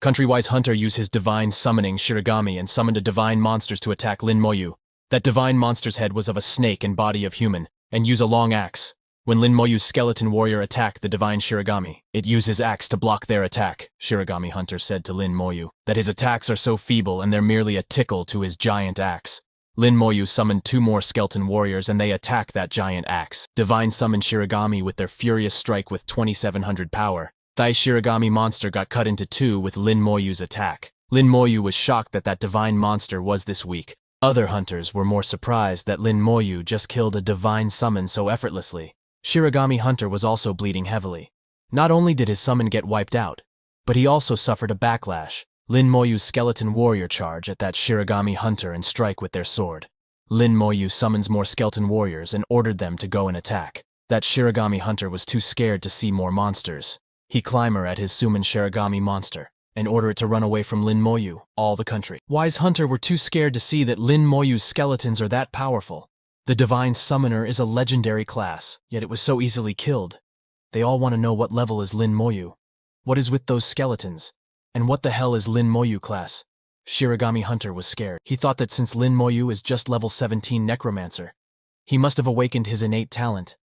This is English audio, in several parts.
Countrywise Hunter used his divine summoning Shirogami and summoned a divine monsters to attack Lin Moyu. That divine monster's head was of a snake and body of human, and use a long axe. When Lin Moyu's skeleton warrior attacked the divine Shirogami, it used his axe to block their attack. Shirogami Hunter said to Lin Moyu that his attacks are so feeble and they're merely a tickle to his giant axe. Lin Moyu summoned 2 more skeleton warriors and they attack that giant axe. Divine summoned Shirogami with their furious strike with 2700 power. Thy Shirogami monster got cut into 2 with Lin Moyu's attack. Lin Moyu was shocked that that divine monster was this weak. Other hunters were more surprised that Lin Moyu just killed a divine summon so effortlessly. Shirogami Hunter was also bleeding heavily. Not only did his summon get wiped out, but he also suffered a backlash. Lin Moyu's skeleton warrior charge at that Shirogami Hunter and strike with their sword. Lin Moyu summons more skeleton warriors and ordered them to go and attack. That Shirogami Hunter was too scared to see more monsters. He climber at his summon Shirogami monster and order it to run away from Lin Moyu, all the country. Wise Hunter were too scared to see that Lin Moyu's skeletons are that powerful. The Divine Summoner is a legendary class, yet it was so easily killed. They all want to know what level is Lin Moyu. What is with those skeletons? And what the hell is Lin Moyu class? Shirogami Hunter was scared. He thought that since Lin Moyu is just level 17 Necromancer, he must have awakened his innate talent.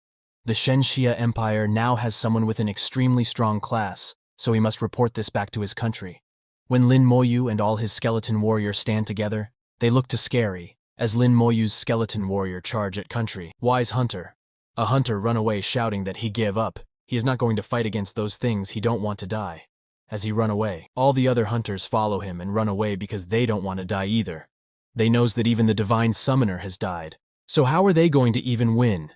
The Shenxia Empire now has someone with an extremely strong class, so he must report this back to his country. When Lin Moyu and all his skeleton warriors stand together, they look too scary, as Lin Moyu's skeleton warrior charge at country. Wise Hunter. A hunter run away shouting that he give up. He is not going to fight against those things he don't want to die. As he run away, all the other hunters follow him and run away because they don't want to die either. They knows that even the Divine Summoner has died. So how are they going to even win?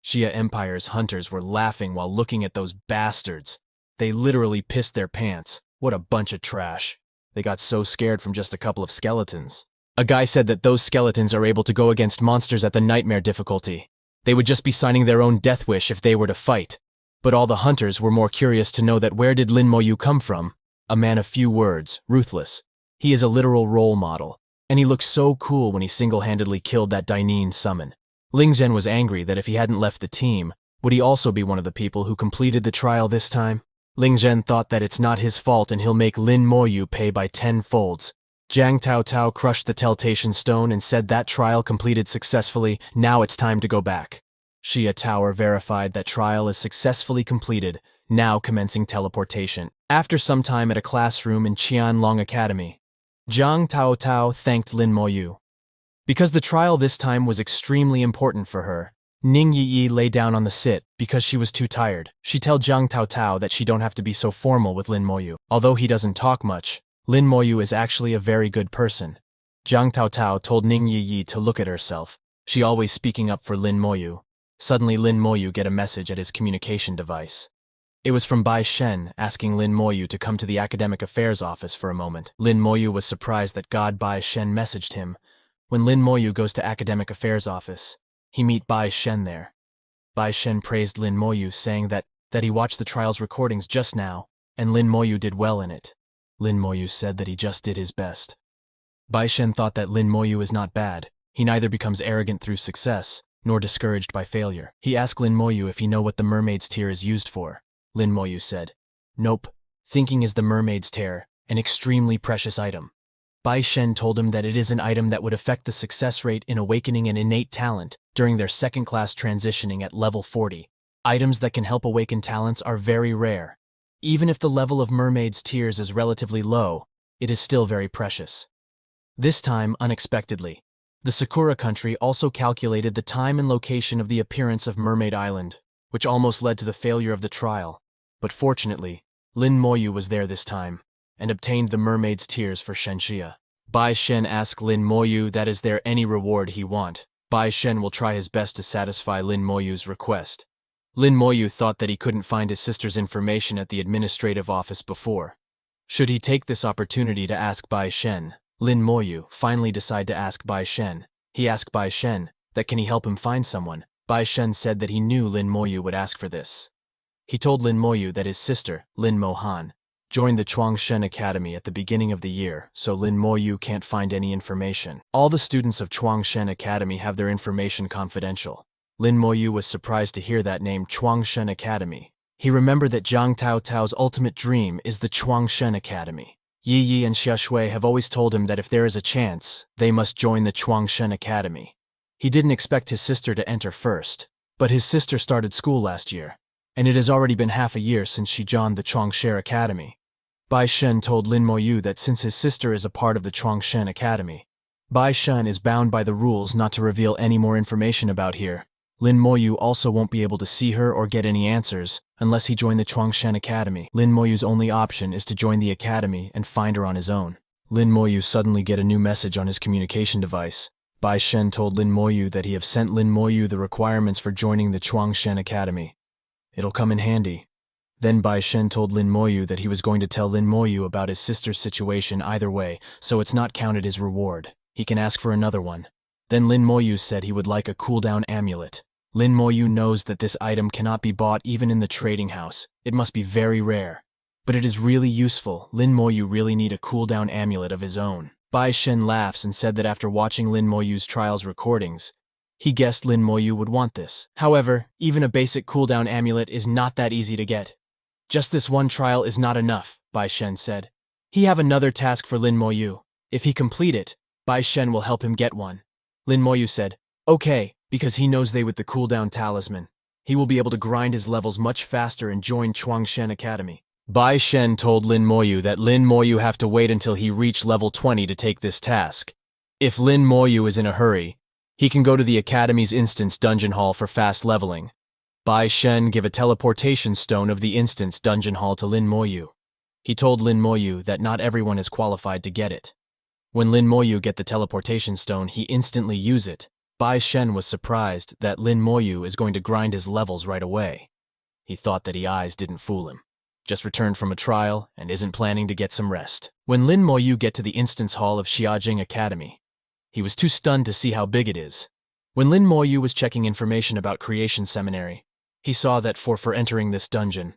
Xia Empire's hunters were laughing while looking at those bastards. They literally pissed their pants. What a bunch of trash. They got so scared from just a couple of skeletons. A guy said that those skeletons are able to go against monsters at the nightmare difficulty. They would just be signing their own death wish if they were to fight. But all the hunters were more curious to know that where did Lin Moyu come from? A man of few words, ruthless. He is a literal role model, and he looked so cool when he single-handedly killed that Dainin summon. Ling Zhen was angry that if he hadn't left the team, would he also be one of the people who completed the trial this time? Ling Zhen thought that it's not his fault and he'll make Lin Moyu pay by 10 folds. Jiang Tao Tao crushed the Teltation Stone and said that trial completed successfully, now it's time to go back. Xia Tower verified that trial is successfully completed, now commencing teleportation. After some time at a classroom in Qianlong Academy, Jiang Tao Tao thanked Lin Moyu. Because the trial this time was extremely important for her, Ning Yi lay down on the sit because she was too tired. She tell Jiang Tao Tao that she don't have to be so formal with Lin Moyu. Although he doesn't talk much, Lin Moyu is actually a very good person. Jiang Tao Tao told Ning Yi to look at herself. She always speaking up for Lin Moyu. Suddenly Lin Moyu get a message at his communication device. It was from Bai Shen asking Lin Moyu to come to the Academic Affairs office for a moment. Lin Moyu was surprised that God Bai Shen messaged him. When Lin Moyu goes to Academic Affairs office, he meet Bai Shen there. Bai Shen praised Lin Moyu, saying that he watched the trial's recordings just now, and Lin Moyu did well in it. Lin Moyu said that he just did his best. Bai Shen thought that Lin Moyu is not bad. He neither becomes arrogant through success, nor discouraged by failure. He asked Lin Moyu if he know what the mermaid's tear is used for. Lin Moyu said, "Nope. Thinking is the mermaid's tear, an extremely precious item." Bai Shen told him that it is an item that would affect the success rate in awakening an innate talent during their second-class transitioning at level 40. Items that can help awaken talents are very rare. Even if the level of mermaid's tears is relatively low, it is still very precious. This time, unexpectedly, the Sakura country also calculated the time and location of the appearance of Mermaid Island, which almost led to the failure of the trial. But fortunately, Lin Moyu was there this time, and obtained the mermaid's tears for Shenxia. Bai Shen asked Lin Moyu that is there any reward he want. Bai Shen will try his best to satisfy Lin Moyu's request. Lin Moyu thought that he couldn't find his sister's information at the administrative office before. Should he take this opportunity to ask Bai Shen? Lin Moyu finally decided to ask Bai Shen. He asked Bai Shen that can he help him find someone. Bai Shen said that he knew Lin Moyu would ask for this. He told Lin Moyu that his sister, Lin Mohan, joined the Chuangshen Academy at the beginning of the year, so Lin Moyu can't find any information. All the students of Chuangshen Academy have their information confidential. Lin Moyu was surprised to hear that name, Chuangshen Academy. He remembered that Jiang Tao Tao's ultimate dream is the Chuangshen Academy. Yi Yi and Xia Shui have always told him that if there is a chance, they must join the Chuangshen Academy. He didn't expect his sister to enter first, but his sister started school last year, and it has already been half a year since she joined the Chuangshen Academy. Bai Shen told Lin Moyu that since his sister is a part of the Chuangshen Academy, Bai Shen is bound by the rules not to reveal any more information about here. Lin Moyu also won't be able to see her or get any answers unless he joined the Chuangshen Academy. Lin Moyu's only option is to join the academy and find her on his own. Lin Moyu suddenly get a new message on his communication device. Bai Shen told Lin Moyu that he have sent Lin Moyu the requirements for joining the Chuangshen Academy. It'll come in handy. Then Bai Shen told Lin Moyu that he was going to tell Lin Moyu about his sister's situation either way, so it's not counted his reward. He can ask for another one. Then Lin Moyu said he would like a cooldown amulet. Lin Moyu knows that this item cannot be bought even in the trading house. It must be very rare. But it is really useful. Lin Moyu really need a cooldown amulet of his own. Bai Shen laughs and said that after watching Lin Moyu's trials recordings, he guessed Lin Moyu would want this. However, even a basic cooldown amulet is not that easy to get. Just this one trial is not enough, Bai Shen said. He have another task for Lin Moyu. If he complete it, Bai Shen will help him get one. Lin Moyu said, okay, because he knows they with the cooldown talisman. He will be able to grind his levels much faster and join Chuangshen Academy. Bai Shen told Lin Moyu that Lin Moyu have to wait until he reach level 20 to take this task. If Lin Moyu is in a hurry, he can go to the Academy's instance dungeon hall for fast leveling. Bai Shen give a teleportation stone of the instance dungeon hall to Lin Moyu. He told Lin Moyu that not everyone is qualified to get it. When Lin Moyu get the teleportation stone, he instantly use it. Bai Shen was surprised that Lin Moyu is going to grind his levels right away. He thought that his eyes didn't fool him. Just returned from a trial and isn't planning to get some rest. When Lin Moyu get to the instance hall of Xiajing Academy, he was too stunned to see how big it is. When Lin Moyu was checking information about Creation Seminary, he saw that for entering this dungeon,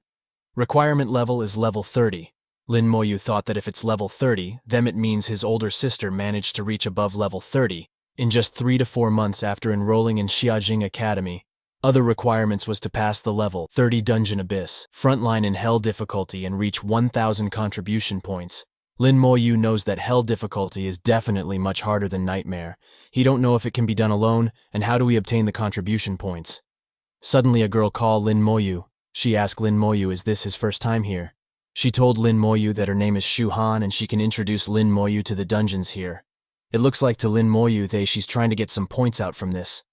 requirement level is level 30. Lin Moyu thought that if it's level 30, then it means his older sister managed to reach above level 30 in just 3 to 4 months after enrolling in Xiajing Academy. Other requirements was to pass the level 30 Dungeon Abyss, Frontline in Hell difficulty and reach 1,000 contribution points. Lin Moyu knows that Hell difficulty is definitely much harder than Nightmare. He don't know if it can be done alone, and how do we obtain the contribution points. Suddenly a girl called Lin Moyu. She asked Lin Moyu is this his first time here. She told Lin Moyu that her name is Shu Han and she can introduce Lin Moyu to the dungeons here. It looks like to Lin Moyu she's trying to get some points out from this.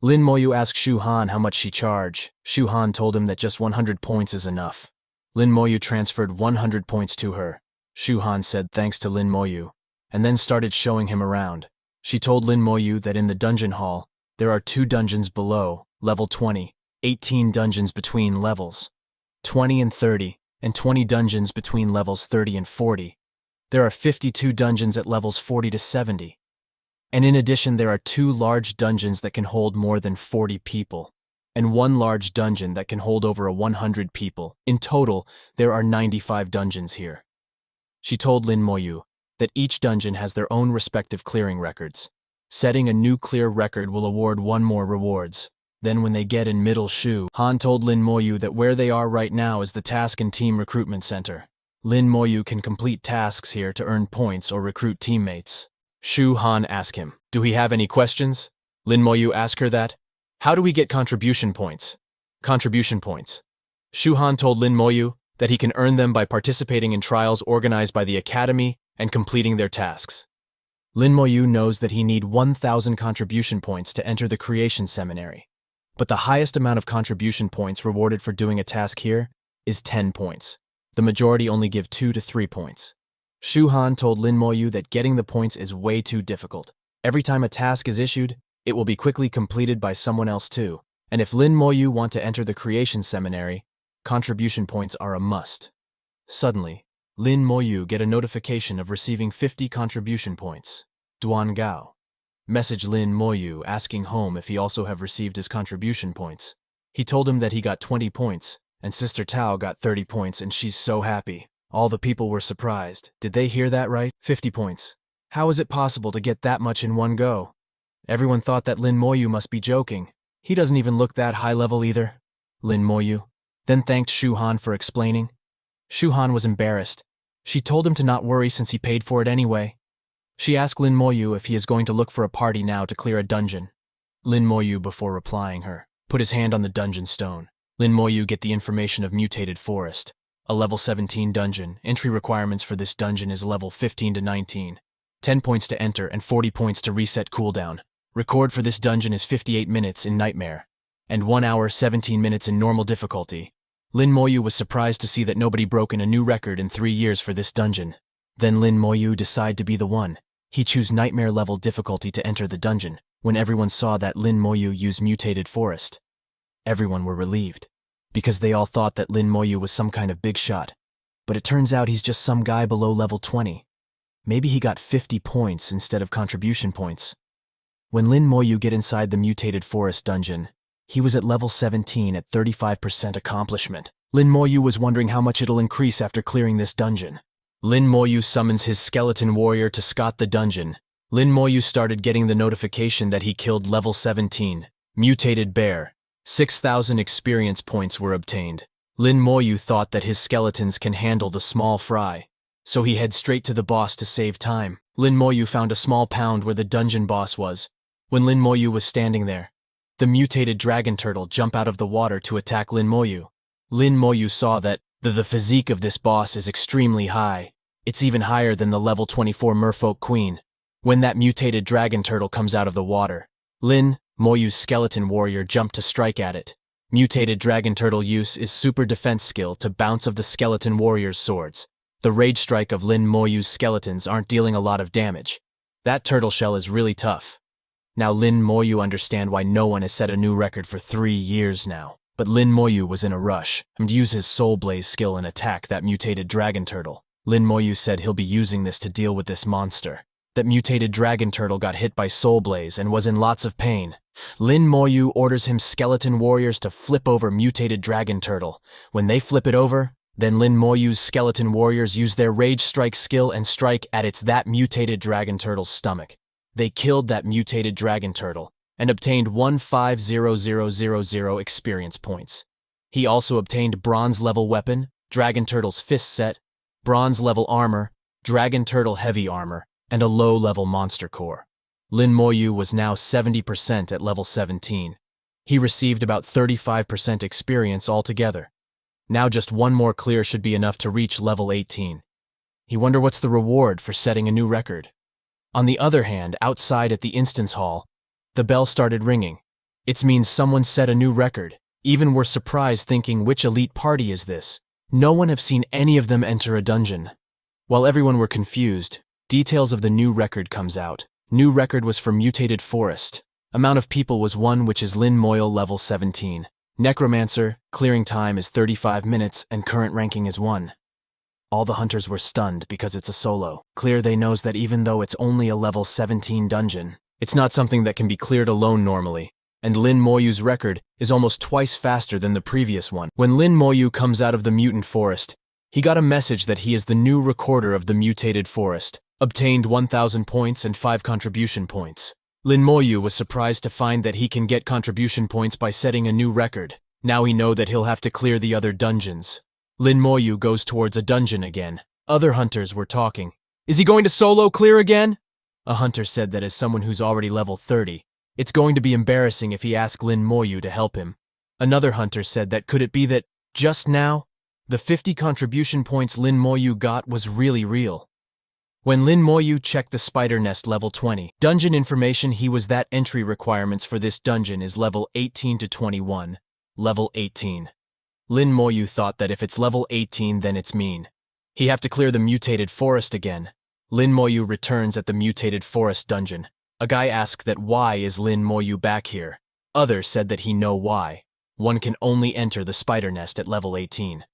Lin Moyu asked Shu Han how much she charge. Shu Han told him that just 100 points is enough. Lin Moyu transferred 100 points to her. Shu Han said thanks to Lin Moyu, and then started showing him around. She told Lin Moyu that in the dungeon hall, there are 2 dungeons below, level 20, 18 dungeons between levels 20 and 30, and 20 dungeons between levels 30 and 40. There are 52 dungeons at levels 40 to 70. And in addition, there are 2 large dungeons that can hold more than 40 people, and 1 large dungeon that can hold over 100 people. In total, there are 95 dungeons here. She told Lin Moyu that each dungeon has their own respective clearing records. Setting a new clear record will award 1 more rewards. Then when they get in Middle Shu, Han told Lin Moyu that where they are right now is the Task and Team Recruitment Center. Lin Moyu can complete tasks here to earn points or recruit teammates. Shu Han asked him, do he have any questions? Lin Moyu asked her that. How do we get contribution points? Contribution points. Shu Han told Lin Moyu that he can earn them by participating in trials organized by the Academy and completing their tasks. Lin Moyu knows that he need 1,000 contribution points to enter the Creation Seminary. But the highest amount of contribution points rewarded for doing a task here is 10 points. The majority only give 2 to 3 points. Shu Han told Lin Moyu that getting the points is way too difficult. Every time a task is issued, it will be quickly completed by someone else too. And if Lin Moyu want to enter the Creation Seminary, contribution points are a must. Suddenly, Lin Moyu get a notification of receiving 50 contribution points. Duan Gao. Message Lin Moyu asking home if he also have received his contribution points. He told him that he got 20 points, and Sister Tao got 30 points and she's so happy. All the people were surprised. Did they hear that right? 50 points. How is it possible to get that much in one go? Everyone thought that Lin Moyu must be joking. He doesn't even look that high level either. Lin Moyu then thanked Shu Han for explaining. Shu Han was embarrassed. She told him to not worry since he paid for it anyway. She asked Lin Moyu if he is going to look for a party now to clear a dungeon. Lin Moyu, before replying her, put his hand on the dungeon stone. Lin Moyu get the information of Mutated Forest. A level 17 dungeon. Entry requirements for this dungeon is level 15 to 19. 10 points to enter and 40 points to reset cooldown. Record for this dungeon is 58 minutes in Nightmare, and 1 hour 17 minutes in normal difficulty. Lin Moyu was surprised to see that nobody broken a new record in 3 years for this dungeon. Then Lin Moyu decide to be the one. He choose Nightmare level difficulty to enter the dungeon. When everyone saw that Lin Moyu use Mutated Forest, everyone were relieved, because they all thought that Lin Moyu was some kind of big shot. But it turns out he's just some guy below level 20. Maybe he got 50 points instead of contribution points. When Lin Moyu get inside the Mutated Forest dungeon, he was at level 17 at 35% accomplishment. Lin Moyu was wondering how much it'll increase after clearing this dungeon. Lin Moyu summons his skeleton warrior to scout the dungeon. Lin Moyu started getting the notification that he killed level 17, Mutated Bear. 6,000 experience points were obtained. Lin Moyu thought that his skeletons can handle the small fry, so he head straight to the boss to save time. Lin Moyu found a small pound where the dungeon boss was. When Lin Moyu was standing there, the mutated dragon turtle jumped out of the water to attack Lin Moyu. Lin Moyu saw that the physique of this boss is extremely high. It's even higher than the level 24 Merfolk Queen. When that mutated dragon turtle comes out of the water, Lin Moyu's skeleton warrior jumped to strike at it. Mutated dragon turtle use is super defense skill to bounce of the skeleton warrior's swords. The rage strike of Lin Moyu's skeletons aren't dealing a lot of damage. That turtle shell is really tough. Now Lin Moyu understand why no one has set a new record for 3 years now. But Lin Moyu was in a rush and use his Soul Blaze skill and attack that mutated dragon turtle. Lin Moyu said he'll be using this to deal with this monster. That mutated dragon turtle got hit by Soul Blaze and was in lots of pain. Lin Moyu orders him skeleton warriors to flip over mutated dragon turtle. When they flip it over, then Lin Moyu's skeleton warriors use their rage strike skill and strike at that mutated dragon turtle's stomach. They killed that mutated dragon turtle and obtained 150000 experience points. He also obtained bronze level weapon, dragon turtle's fist set, bronze level armor, dragon turtle heavy armor, and a low level monster core. Lin Moyu was now 70% at level 17. He received about 35% experience altogether. Now just one more clear should be enough to reach level 18. He wonder what's the reward for setting a new record. On the other hand, outside at the instance hall, the bell started ringing. It means someone set a new record. Even were surprised thinking which elite party is this. No one have seen any of them enter a dungeon. While everyone were confused, details of the new record comes out. New record was for Mutated Forest. Amount of people was 1, which is Lin Moyu level 17. Necromancer, clearing time is 35 minutes and current ranking is 1. All the hunters were stunned because it's a solo. Clear they knows that even though it's only a level 17 dungeon, it's not something that can be cleared alone normally, and Lin Moyu's record is almost twice faster than the previous one. When Lin Moyu comes out of the mutant forest, he got a message that he is the new recorder of the Mutated Forest, obtained 1,000 points and 5 contribution points. Lin Moyu was surprised to find that he can get contribution points by setting a new record. Now he know that he'll have to clear the other dungeons. Lin Moyu goes towards a dungeon again. Other hunters were talking. Is he going to solo clear again? A hunter said that as someone who's already level 30, it's going to be embarrassing if he asks Lin Moyu to help him. Another hunter said that could it be that, just now, the 50 contribution points Lin Moyu got was really real. When Lin Moyu checked the spider nest level 20, dungeon information he was that entry requirements for this dungeon is level 18 to 21, level 18. Lin Moyu thought that if it's level 18 then it's mean. He have to clear the Mutated Forest again. Lin Moyu returns at the Mutated Forest dungeon. A guy asked that why is Lin Moyu back here. Others said that he know why. One can only enter the spider nest at level 18.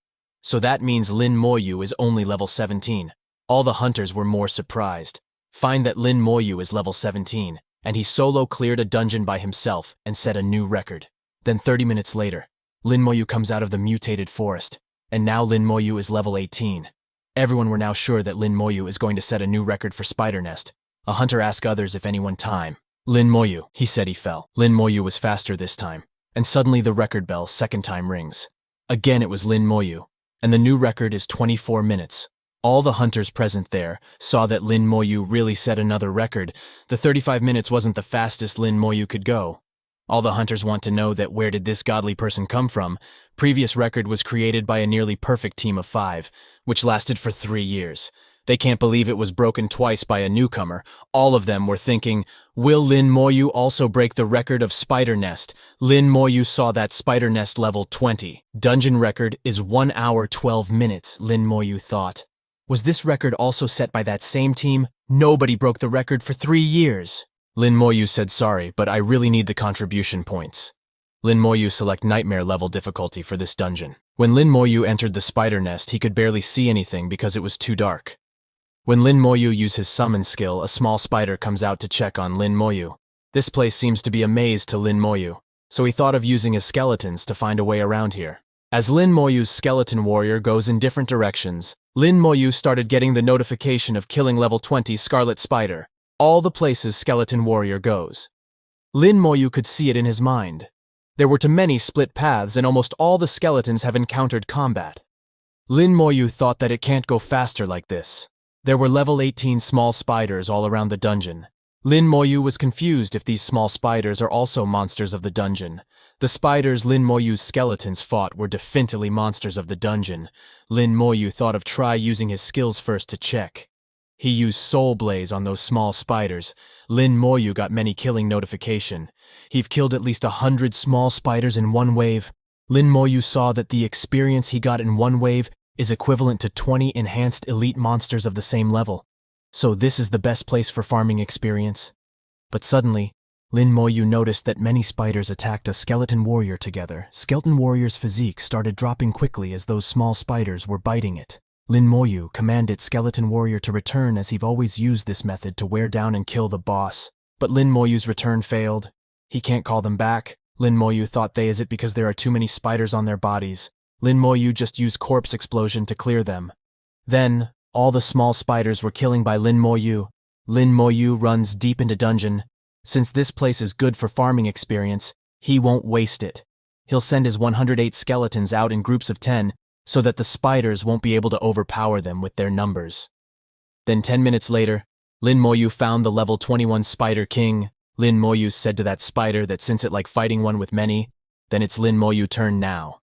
So that means Lin Moyu is only level 17. All the hunters were more surprised. Find that Lin Moyu is level 17, and he solo cleared a dungeon by himself and set a new record. Then 30 minutes later, Lin Moyu comes out of the Mutated Forest, and now Lin Moyu is level 18. Everyone were now sure that Lin Moyu is going to set a new record for Spider Nest. A hunter asked others if anyone time. Lin Moyu, he said he fell. Lin Moyu was faster this time, and suddenly the record bell second time rings. Again it was Lin Moyu, and the new record is 24 minutes. All the hunters present there saw that Lin Moyu really set another record. The 35 minutes wasn't the fastest Lin Moyu could go. All the hunters want to know that where did this godly person come from? Previous record was created by a nearly perfect team of 5, which lasted for 3 years. They can't believe it was broken twice by a newcomer. All of them were thinking, will Lin Moyu also break the record of spider nest? Lin Moyu saw that spider nest level 20. Dungeon record is 1 hour 12 minutes, Lin Moyu thought. Was this record also set by that same team? Nobody broke the record for 3 years. Lin Moyu said sorry, but I really need the contribution points. Lin Moyu select nightmare level difficulty for this dungeon. When Lin Moyu entered the spider nest, he could barely see anything because it was too dark. When Lin Moyu used his summon skill, a small spider comes out to check on Lin Moyu. This place seems to be a maze to Lin Moyu, so he thought of using his skeletons to find a way around here. As Lin Moyu's skeleton warrior goes in different directions, Lin Moyu started getting the notification of killing level 20 Scarlet Spider, all the places skeleton warrior goes. Lin Moyu could see it in his mind. There were too many split paths and almost all the skeletons have encountered combat. Lin Moyu thought that it can't go faster like this. There were level 18 small spiders all around the dungeon. Lin Moyu was confused if these small spiders are also monsters of the dungeon. The spiders Lin Moyu's skeletons fought were definitely monsters of the dungeon. Lin Moyu thought of try using his skills first to check. He used Soul Blaze on those small spiders. Lin Moyu got many killing notification. He've killed at least 100 small spiders in one wave. Lin Moyu saw that the experience he got in one wave is equivalent to 20 enhanced elite monsters of the same level. So this is the best place for farming experience. But suddenly, Lin Moyu noticed that many spiders attacked a skeleton warrior together. Skeleton warrior's physique started dropping quickly as those small spiders were biting it. Lin Moyu commanded skeleton warrior to return as he've always used this method to wear down and kill the boss. But Lin Moyu's return failed. He can't call them back. Lin Moyu thought they is it because there are too many spiders on their bodies. Lin Moyu just used corpse explosion to clear them. Then, all the small spiders were killing by Lin Moyu. Lin Moyu runs deep into dungeon. Since this place is good for farming experience, he won't waste it. He'll send his 108 skeletons out in groups of 10 so that the spiders won't be able to overpower them with their numbers. Then 10 minutes later, Lin Moyu found the level 21 Spider King. Lin Moyu said to that spider that since it like fighting one with many, then it's Lin Moyu turn now.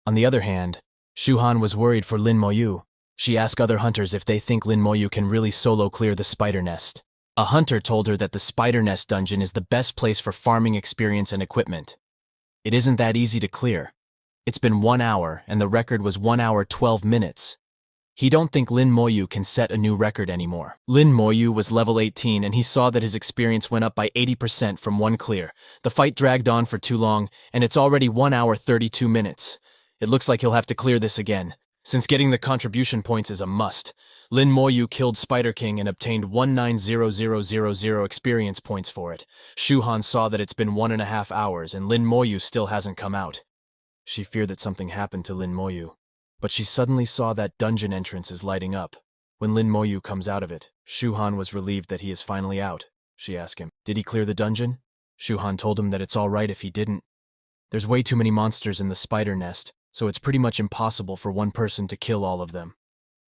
On the other hand, Shuhan was worried for Lin Moyu. She asked other hunters if they think Lin Moyu can really solo clear the spider nest. A hunter told her that the spider nest dungeon is the best place for farming experience and equipment. It isn't that easy to clear. It's been 1 hour and the record was 1 hour 12 minutes. He don't think Lin Moyu can set a new record anymore. Lin Moyu was level 18 and he saw that his experience went up by 80% from one clear. The fight dragged on for too long and it's already 1 hour 32 minutes. It looks like he'll have to clear this again, since getting the contribution points is a must. Lin Moyu killed Spider King and obtained 190000 experience points for it. Shuhan saw that it's been 1.5 hours and Lin Moyu still hasn't come out. She feared that something happened to Lin Moyu, but she suddenly saw that dungeon entrance is lighting up. When Lin Moyu comes out of it, Shuhan was relieved that he is finally out. She asked him, did he clear the dungeon? Shuhan told him that it's all right if he didn't. There's way too many monsters in the spider nest, so it's pretty much impossible for one person to kill all of them.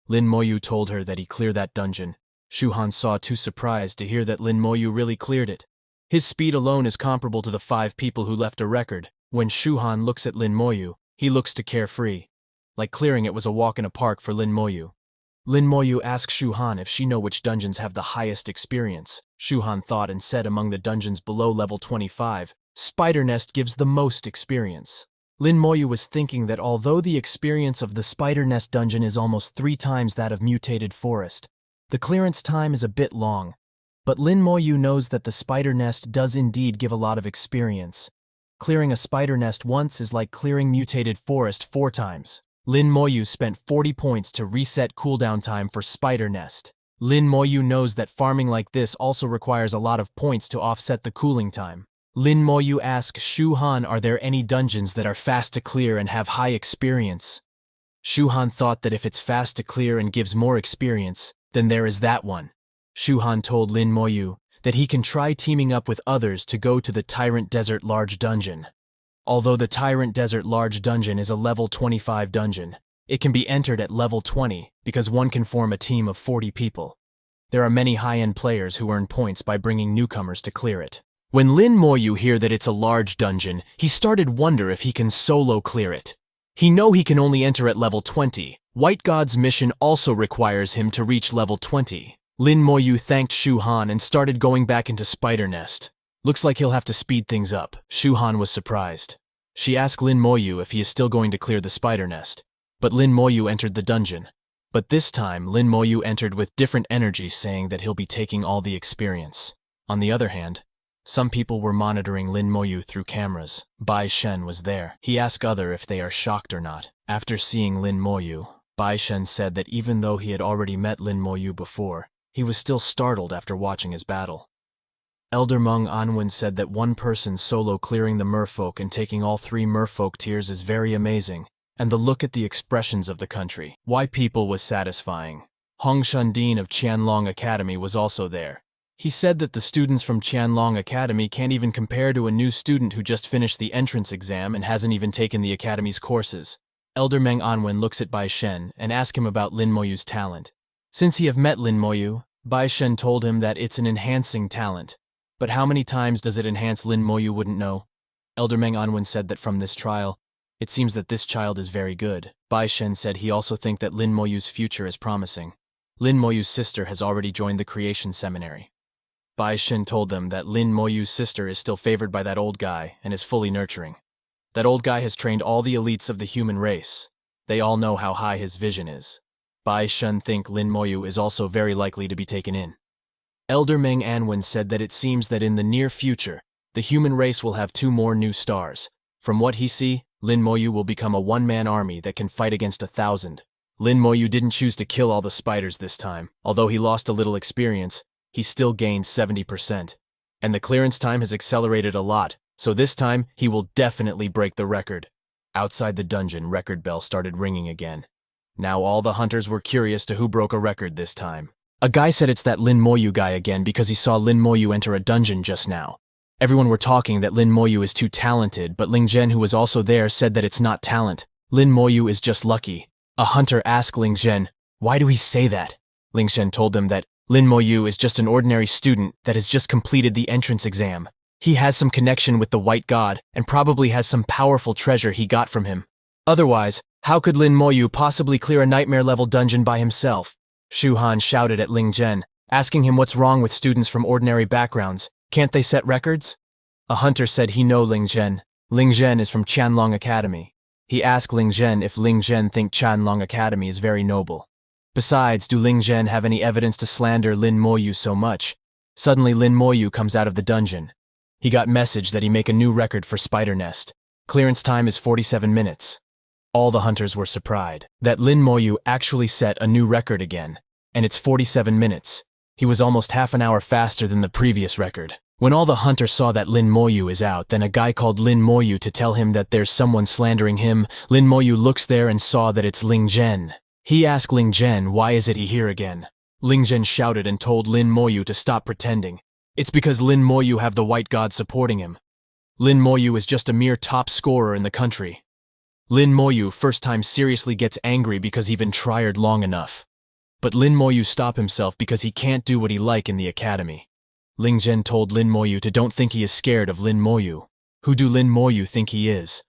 Lin Moyu told her that he cleared that dungeon. Shuhan saw too surprised to hear that Lin Moyu really cleared it. His speed alone is comparable to the 5 people who left a record. When Shuhan looks at Lin Moyu, he looks to carefree. Like clearing it was a walk in a park for Lin Moyu. Lin Moyu asked Shuhan if she know which dungeons have the highest experience. Shuhan thought and said among the dungeons below level 25, Spider Nest gives the most experience. Lin Moyu was thinking that although the experience of the Spider Nest dungeon is almost 3 times that of Mutated Forest, the clearance time is a bit long. But Lin Moyu knows that the Spider Nest does indeed give a lot of experience. Clearing a spider nest once is like clearing Mutated Forest 4 times. Lin Moyu spent 40 points to reset cooldown time for Spider Nest. Lin Moyu knows that farming like this also requires a lot of points to offset the cooling time. Lin Moyu asked Shuhan, are there any dungeons that are fast to clear and have high experience? Shuhan thought that if it's fast to clear and gives more experience, then there is that one. Shuhan told Lin Moyu that he can try teaming up with others to go to the Tyrant Desert Large Dungeon. Although the Tyrant Desert Large Dungeon is a level 25 dungeon, It can be entered at level 20 because one can form a team of 40 people. There are many high-end players who earn points by bringing newcomers to clear it. When Lin Moyu hear that it's a large dungeon, he started wonder if he can solo clear it. He know he can only enter at level 20. White God's mission also requires him to reach level 20. Lin Moyu thanked Shu Han and started going back into Spider Nest. Looks like he'll have to speed things up. Shu Han was surprised. She asked Lin Moyu if he is still going to clear the Spider Nest. But Lin Moyu entered the dungeon. But this time, Lin Moyu entered with different energy, saying that he'll be taking all the experience. On the other hand, some people were monitoring Lin Moyu through cameras. Bai Shen was there. He asked other if they are shocked or not. After seeing Lin Moyu, Bai Shen said that even though he had already met Lin Moyu before, he was still startled after watching his battle. Elder Meng Anwen said that one person solo clearing the merfolk and taking all 3 merfolk tiers is very amazing, and the look at the expressions of the country. Why people was satisfying. Hong Shundin of Qianlong Academy was also there. He said that the students from Qianlong Academy can't even compare to a new student who just finished the entrance exam and hasn't even taken the academy's courses. Elder Meng Anwen looks at Bai Shen and asks him about Lin Moyu's talent. Since he have met Lin Moyu, Bai Shen told him that it's an enhancing talent. But how many times does it enhance Lin Moyu wouldn't know. Elder Meng Anwen said that from this trial, it seems that this child is very good. Bai Shen said he also think that Lin Moyu's future is promising. Lin Moyu's sister has already joined the creation seminary. Bai Shen told them that Lin Moyu's sister is still favored by that old guy and is fully nurturing. That old guy has trained all the elites of the human race. They all know how high his vision is. Bai Shen think Lin Moyu is also very likely to be taken in. Elder Meng Anwen said that it seems that in the near future, the human race will have 2 more new stars. From what he see, Lin Moyu will become a one-man army that can fight against 1,000. Lin Moyu didn't choose to kill all the spiders this time. Although he lost a little experience, he still gained 70%. And the clearance time has accelerated a lot, so this time he will definitely break the record. Outside the dungeon, record bell started ringing again. Now all the hunters were curious to who broke a record this time. A guy said it's that Lin Moyu guy again because he saw Lin Moyu enter a dungeon just now. Everyone were talking that Lin Moyu is too talented, but Ling Zhen, who was also there, said that it's not talent. Lin Moyu is just lucky. A hunter asked Ling Zhen, "Why do he say that?" Ling Zhen told them that Lin Moyu is just an ordinary student that has just completed the entrance exam. He has some connection with the White God and probably has some powerful treasure he got from him. Otherwise, how could Lin Moyu possibly clear a nightmare-level dungeon by himself? Shu Han shouted at Ling Zhen, asking him what's wrong with students from ordinary backgrounds. Can't they set records? A hunter said he know Ling Zhen. Ling Zhen is from Qianlong Academy. He asked Ling Zhen if Ling Zhen think Qianlong Academy is very noble. Besides, do Ling Zhen have any evidence to slander Lin Moyu so much? Suddenly Lin Moyu comes out of the dungeon. He got message that he make a new record for Spider Nest. Clearance time is 47 minutes. All the hunters were surprised that Lin Moyu actually set a new record again, and it's 47 minutes. He was almost half an hour faster than the previous record. When all the hunters saw that Lin Moyu is out, then a guy called Lin Moyu to tell him that there's someone slandering him. Lin Moyu looks there and saw that it's Ling Zhen. He asked Ling Zhen why is it he here again. Ling Zhen shouted and told Lin Moyu to stop pretending. It's because Lin Moyu have the White God supporting him. Lin Moyu is just a mere top scorer in the country. Lin Moyu first time seriously gets angry because he been tried long enough. But Lin Moyu stop himself because he can't do what he like in the academy. Ling Zhen told Lin Moyu to don't think he is scared of Lin Moyu. Who do Lin Moyu think he is?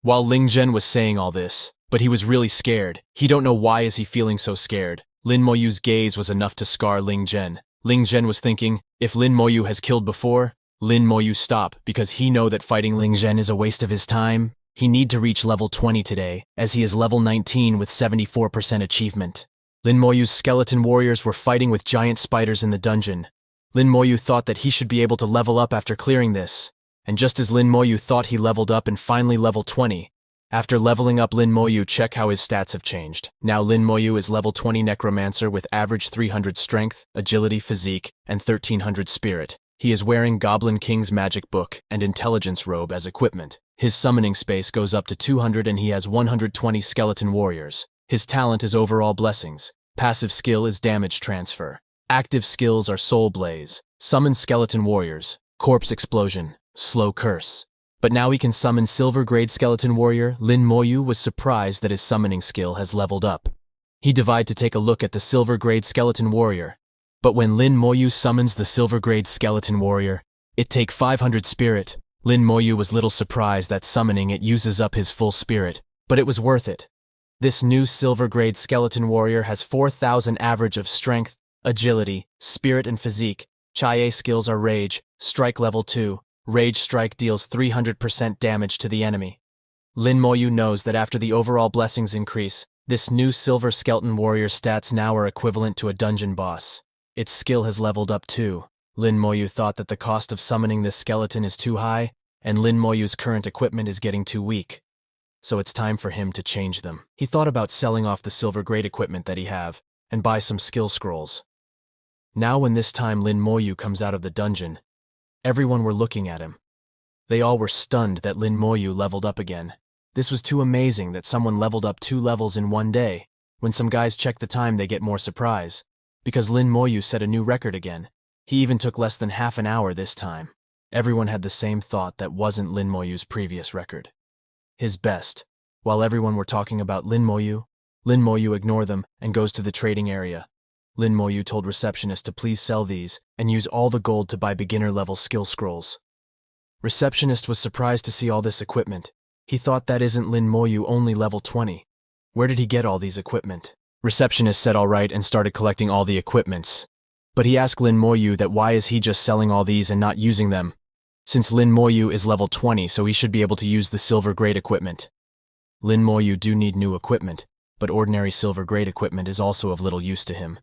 While Ling Zhen was saying all this, but he was really scared. He don't know why is he feeling so scared. Lin Moyu's gaze was enough to scar Ling Zhen. Ling Zhen was thinking, if Lin Moyu has killed before, Lin Moyu stop because he know that fighting Ling Zhen is a waste of his time. He need to reach level 20 today, as he is level 19 with 74% achievement. Lin Moyu's skeleton warriors were fighting with giant spiders in the dungeon. Lin Moyu thought that he should be able to level up after clearing this, and just as Lin Moyu thought he leveled up and finally level 20, after leveling up Lin Moyu, check how his stats have changed. Now Lin Moyu is level 20 Necromancer with average 300 strength, agility, physique, and 1300 spirit. He is wearing Goblin King's magic book and intelligence robe as equipment. His summoning space goes up to 200 and he has 120 skeleton warriors. His talent is overall blessings. Passive skill is damage transfer. Active skills are soul blaze, summon skeleton warriors, corpse explosion, slow curse. But now he can summon Silver Grade Skeleton Warrior. Lin Moyu was surprised that his summoning skill has leveled up. He divided to take a look at the Silver Grade Skeleton Warrior. But when Lin Moyu summons the Silver Grade Skeleton Warrior, it take 500 spirit. Lin Moyu was little surprised that summoning it uses up his full spirit, but it was worth it. This new Silver Grade Skeleton Warrior has 4,000 average of strength, agility, spirit and physique. Chai skills are Rage, Strike level 2. Rage Strike deals 300% damage to the enemy. Lin Moyu knows that after the overall blessings increase, this new Silver Skeleton Warrior stats now are equivalent to a dungeon boss. Its skill has leveled up too. Lin Moyu thought that the cost of summoning this skeleton is too high, and Lin Moyu's current equipment is getting too weak. So it's time for him to change them. He thought about selling off the Silver Grade equipment that he have, and buy some skill scrolls. Now when this time Lin Moyu comes out of the dungeon, everyone were looking at him. They all were stunned that Lin Moyu leveled up again. This was too amazing that someone leveled up 2 levels in one day. When some guys check the time they get more surprise, because Lin Moyu set a new record again. He even took less than half an hour this time. Everyone had the same thought that wasn't Lin Moyu's previous record. His best. While everyone were talking about Lin Moyu ignored them and goes to the trading area. Lin Moyu told receptionist to please sell these and use all the gold to buy beginner-level skill scrolls. Receptionist was surprised to see all this equipment. He thought that isn't Lin Moyu only level 20. Where did he get all these equipment? Receptionist said alright and started collecting all the equipments. But he asked Lin Moyu that why is he just selling all these and not using them? Since Lin Moyu is level 20, so he should be able to use the Silver Grade equipment. Lin Moyu do need new equipment, but ordinary Silver Grade equipment is also of little use to him.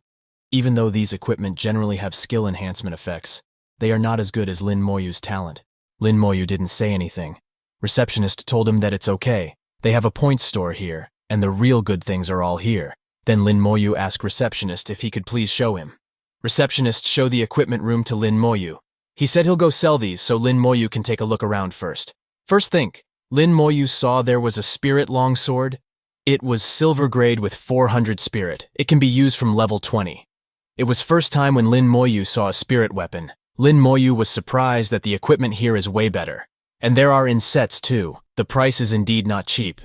Even though these equipment generally have skill enhancement effects, they are not as good as Lin Moyu's talent. Lin Moyu didn't say anything. Receptionist told him that it's okay. They have a points store here, and the real good things are all here. Then Lin Moyu asked receptionist if he could please show him. Receptionist showed the equipment room to Lin Moyu. He said he'll go sell these so Lin Moyu can take a look around first. First thing, Lin Moyu saw there was a spirit longsword. It was Silver Grade with 400 spirit. It can be used from level 20. It was first time when Lin Moyu saw a spirit weapon. Lin Moyu was surprised that the equipment here is way better. And there are in sets too. The price is indeed not cheap.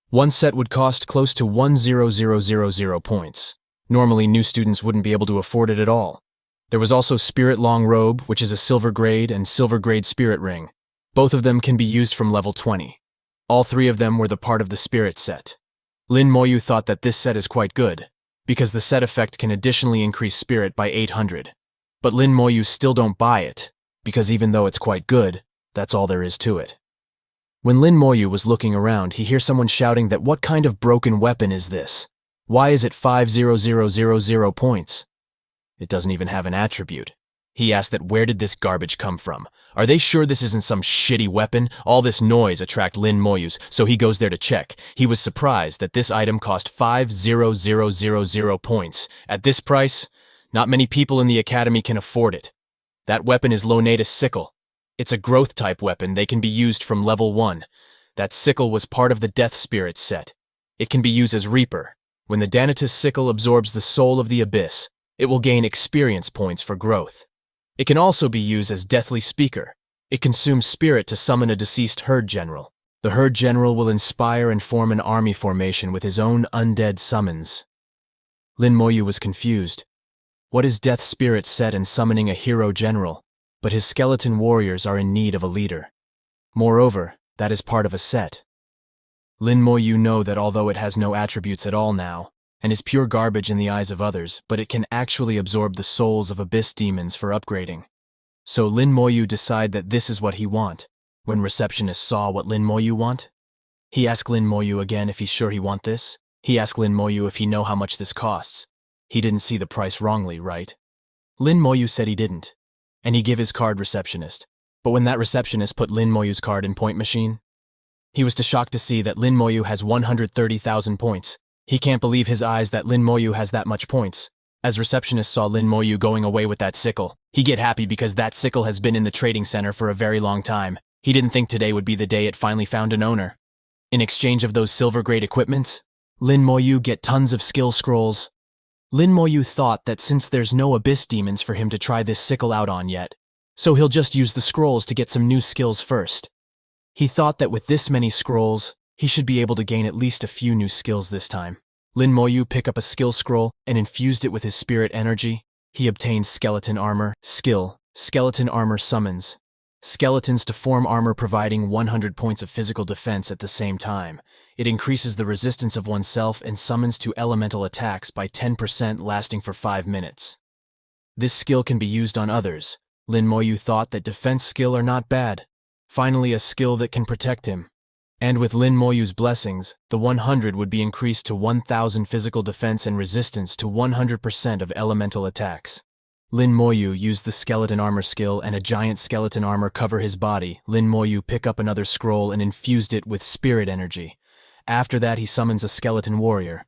One set would cost close to 100,000 points. Normally, new students wouldn't be able to afford it at all. There was also Spirit Long Robe, which is a Silver Grade, and Silver Grade Spirit Ring. Both of them can be used from level 20. All 3 of them were the part of the Spirit set. Lin Moyu thought that this set is quite good, because the set effect can additionally increase Spirit by 800. But Lin Moyu still don't buy it, because even though it's quite good, that's all there is to it. When Lin Moyu was looking around, he hears someone shouting that what kind of broken weapon is this? Why is it 500,000 points? It doesn't even have an attribute. He asked that where did this garbage come from? Are they sure this isn't some shitty weapon? All this noise attract Lin Moyu's, so he goes there to check. He was surprised that this item cost 500,000 points. At this price, not many people in the academy can afford it. That weapon is Lonatus Sickle. It's a growth-type weapon. They can be used from level 1. That sickle was part of the Death Spirit set. It can be used as Reaper. When the Danatus Sickle absorbs the soul of the Abyss, it will gain experience points for growth. It can also be used as Deathly Speaker. It consumes spirit to summon a deceased Herd General. The Herd General will inspire and form an army formation with his own undead summons. Lin Moyu was confused. What is Death Spirit set in summoning a hero general? But his skeleton warriors are in need of a leader. Moreover, that is part of a set. Lin Moyu know that although it has no attributes at all now, and is pure garbage in the eyes of others, but it can actually absorb the souls of abyss demons for upgrading. So Lin Moyu decide that this is what he want. When receptionist saw what Lin Moyu want, he asked Lin Moyu again if he's sure he want this. He asked Lin Moyu if he know how much this costs. He didn't see the price wrongly, right? Lin Moyu said he didn't, and he give his card receptionist. But when that receptionist put Lin Moyu's card in point machine, he was shocked to see that Lin Moyu has 130,000 points. He can't believe his eyes that Lin Moyu has that much points. As receptionist saw Lin Moyu going away with that sickle, he get happy because that sickle has been in the trading center for a very long time. He didn't think today would be the day it finally found an owner. In exchange of those silver grade equipments, Lin Moyu get tons of skill scrolls. Lin Moyu thought that since there's no abyss demons for him to try this sickle out on yet, so he'll just use the scrolls to get some new skills first. He thought that with this many scrolls, he should be able to gain at least a few new skills this time. Lin Moyu picked up a skill scroll and infused it with his spirit energy. He obtained skeleton armor. Skill: skeleton armor summons skeletons to form armor, providing 100 points of physical defense at the same time. It increases the resistance of oneself and summons to elemental attacks by 10%, lasting for 5 minutes. This skill can be used on others. Lin Moyu thought that defense skill are not bad. Finally, a skill that can protect him. And with Lin Moyu's blessings, the 100 would be increased to 1000 physical defense and resistance to 100% of elemental attacks. Lin Moyu used the skeleton armor skill and a giant skeleton armor cover his body. Lin Moyu picked up another scroll and infused it with spirit energy. After that, he summons a skeleton warrior.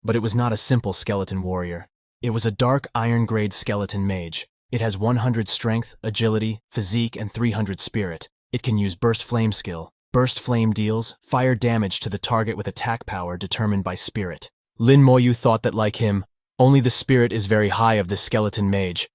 But it was not a simple skeleton warrior. It was a dark iron-grade skeleton mage. It has 100 strength, agility, physique, and 300 spirit. It can use burst flame skill. Burst flame deals fire damage to the target with attack power determined by spirit. Lin Moyu thought that, like him, only the spirit is very high of this skeleton mage,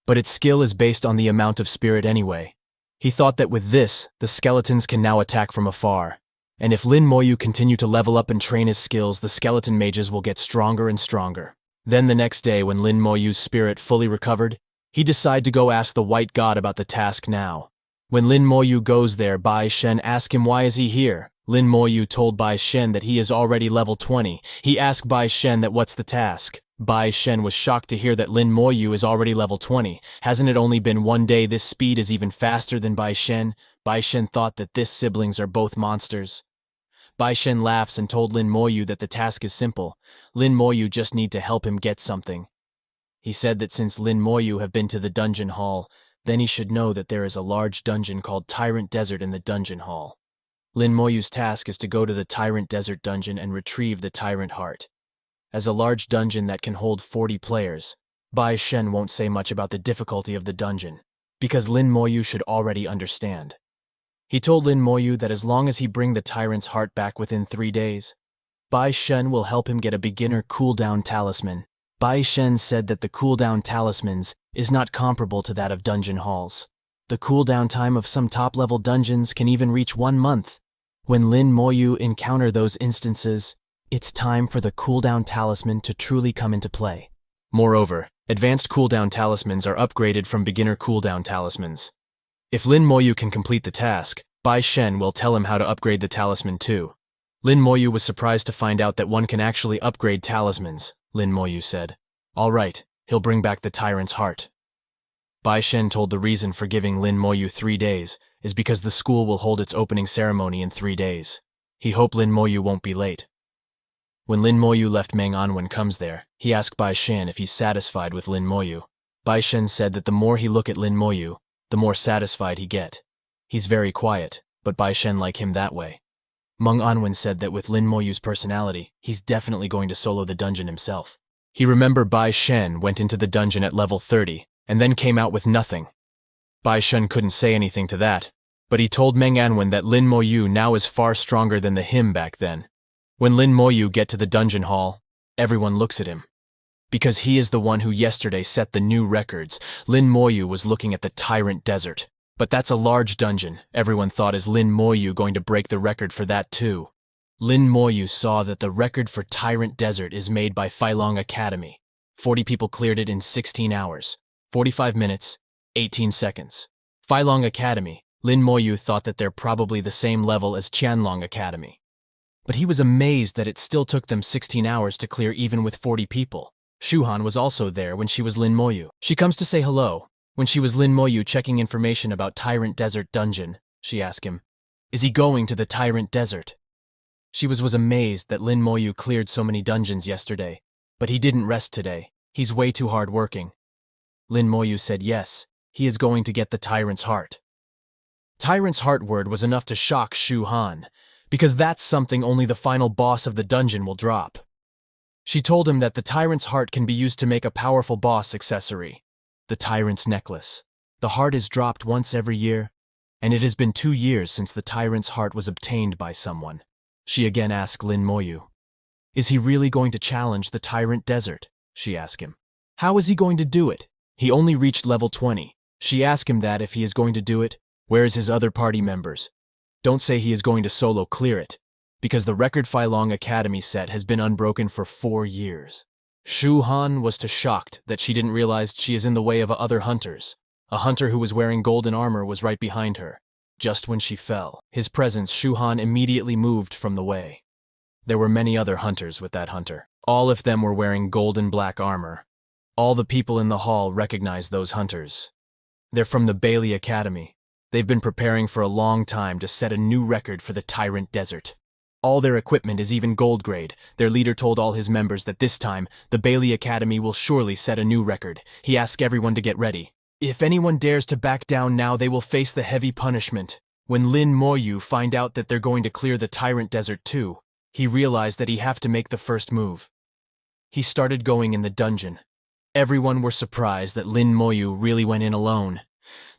but its skill is based on the amount of spirit anyway. He thought that with this, the skeletons can now attack from afar. And if Lin Moyu continue to level up and train his skills, the skeleton mages will get stronger and stronger. Then the next day, when Lin Moyu's spirit fully recovered, he decided to go ask the White God about the task now. When Lin Moyu goes there, Bai Shen asks him why is he here. Lin Moyu told Bai Shen that he is already level 20. He asked Bai Shen that what's the task. Bai Shen was shocked to hear that Lin Moyu is already level 20. Hasn't it only been 1 day? This speed is even faster than Bai Shen. Bai Shen thought that these siblings are both monsters. Bai Shen laughs and told Lin Moyu that the task is simple. Lin Moyu just need to help him get something. He said that since Lin Moyu have been to the dungeon hall, then he should know that there is a large dungeon called Tyrant Desert in the dungeon hall. Lin Moyu's task is to go to the Tyrant Desert dungeon and retrieve the Tyrant Heart. As a large dungeon that can hold 40 players, Bai Shen won't say much about the difficulty of the dungeon, because Lin Moyu should already understand. He told Lin Moyu that as long as he bring the Tyrant's Heart back within 3 days, Bai Shen will help him get a beginner cooldown talisman. Bai Shen said that the cooldown talismans is not comparable to that of dungeon halls. The cooldown time of some top-level dungeons can even reach 1 month. When Lin Moyu encounter those instances, it's time for the cooldown talisman to truly come into play. Moreover, advanced cooldown talismans are upgraded from beginner cooldown talismans. If Lin Moyu can complete the task, Bai Shen will tell him how to upgrade the talisman too. Lin Moyu was surprised to find out that one can actually upgrade talismans. Lin Moyu said, "All right, he'll bring back the Tyrant's Heart." Bai Shen told the reason for giving Lin Moyu 3 days is because the school will hold its opening ceremony in 3 days. He hoped Lin Moyu won't be late. When Lin Moyu left, Meng Anwen comes there. He asked Bai Shen if he's satisfied with Lin Moyu. Bai Shen said that the more he look at Lin Moyu, the more satisfied he get. He's very quiet, but Bai Shen like him that way. Meng Anwen said that with Lin Moyu's personality, he's definitely going to solo the dungeon himself. He remembered Bai Shen went into the dungeon at level 30, and then came out with nothing. Bai Shen couldn't say anything to that, but he told Meng Anwen that Lin Moyu now is far stronger than him back then. When Lin Moyu get to the dungeon hall, everyone looks at him. Because he is the one who yesterday set the new records. Lin Moyu was looking at the Tyrant Desert. But that's a large dungeon. Everyone thought, is Lin Moyu going to break the record for that too? Lin Moyu saw that the record for Tyrant Desert is made by Feilong Academy. 40 people cleared it in 16 hours, 45 minutes, 18 seconds. Feilong Academy. Lin Moyu thought that they're probably the same level as Qianlong Academy. But he was amazed that it still took them 16 hours to clear even with 40 people. Shuhan was also there when she was Lin Moyu. She comes to say hello. When she was Lin Moyu checking information about Tyrant Desert Dungeon, she asked him, "Is he going to the Tyrant Desert?" She was amazed that Lin Moyu cleared so many dungeons yesterday, but he didn't rest today. He's way too hard working. Lin Moyu said yes, he is going to get the Tyrant's Heart. Tyrant's Heart word was enough to shock Shu Han, because that's something only the final boss of the dungeon will drop. She told him that the Tyrant's Heart can be used to make a powerful boss accessory, the Tyrant's Necklace. The heart is dropped once every year, and it has been 2 years since the Tyrant's Heart was obtained by someone. She again asked Lin Moyu, "Is he really going to challenge the Tyrant Desert?" She asked him. "How is he going to do it? He only reached level 20. She asked him that if he is going to do it, where is his other party members? Don't say he is going to solo clear it, because the record Feilong Academy set has been unbroken for 4 years. Shu Han was too shocked that she didn't realize she is in the way of other hunters. A hunter who was wearing golden armor was right behind her. Just when she fell, his presence, Shu Han immediately moved from the way. There were many other hunters with that hunter. All of them were wearing golden black armor. All the people in the hall recognized those hunters. They're from the Bailey Academy. They've been preparing for a long time to set a new record for the Tyrant Desert. All their equipment is even gold grade. Their leader told all his members that this time, the Bailey Academy will surely set a new record. He asked everyone to get ready. If anyone dares to back down now, they will face the heavy punishment. When Lin Moyu find out that they're going to clear the Tyrant Desert too, he realized that he have to make the first move. He started going in the dungeon. Everyone were surprised that Lin Moyu really went in alone.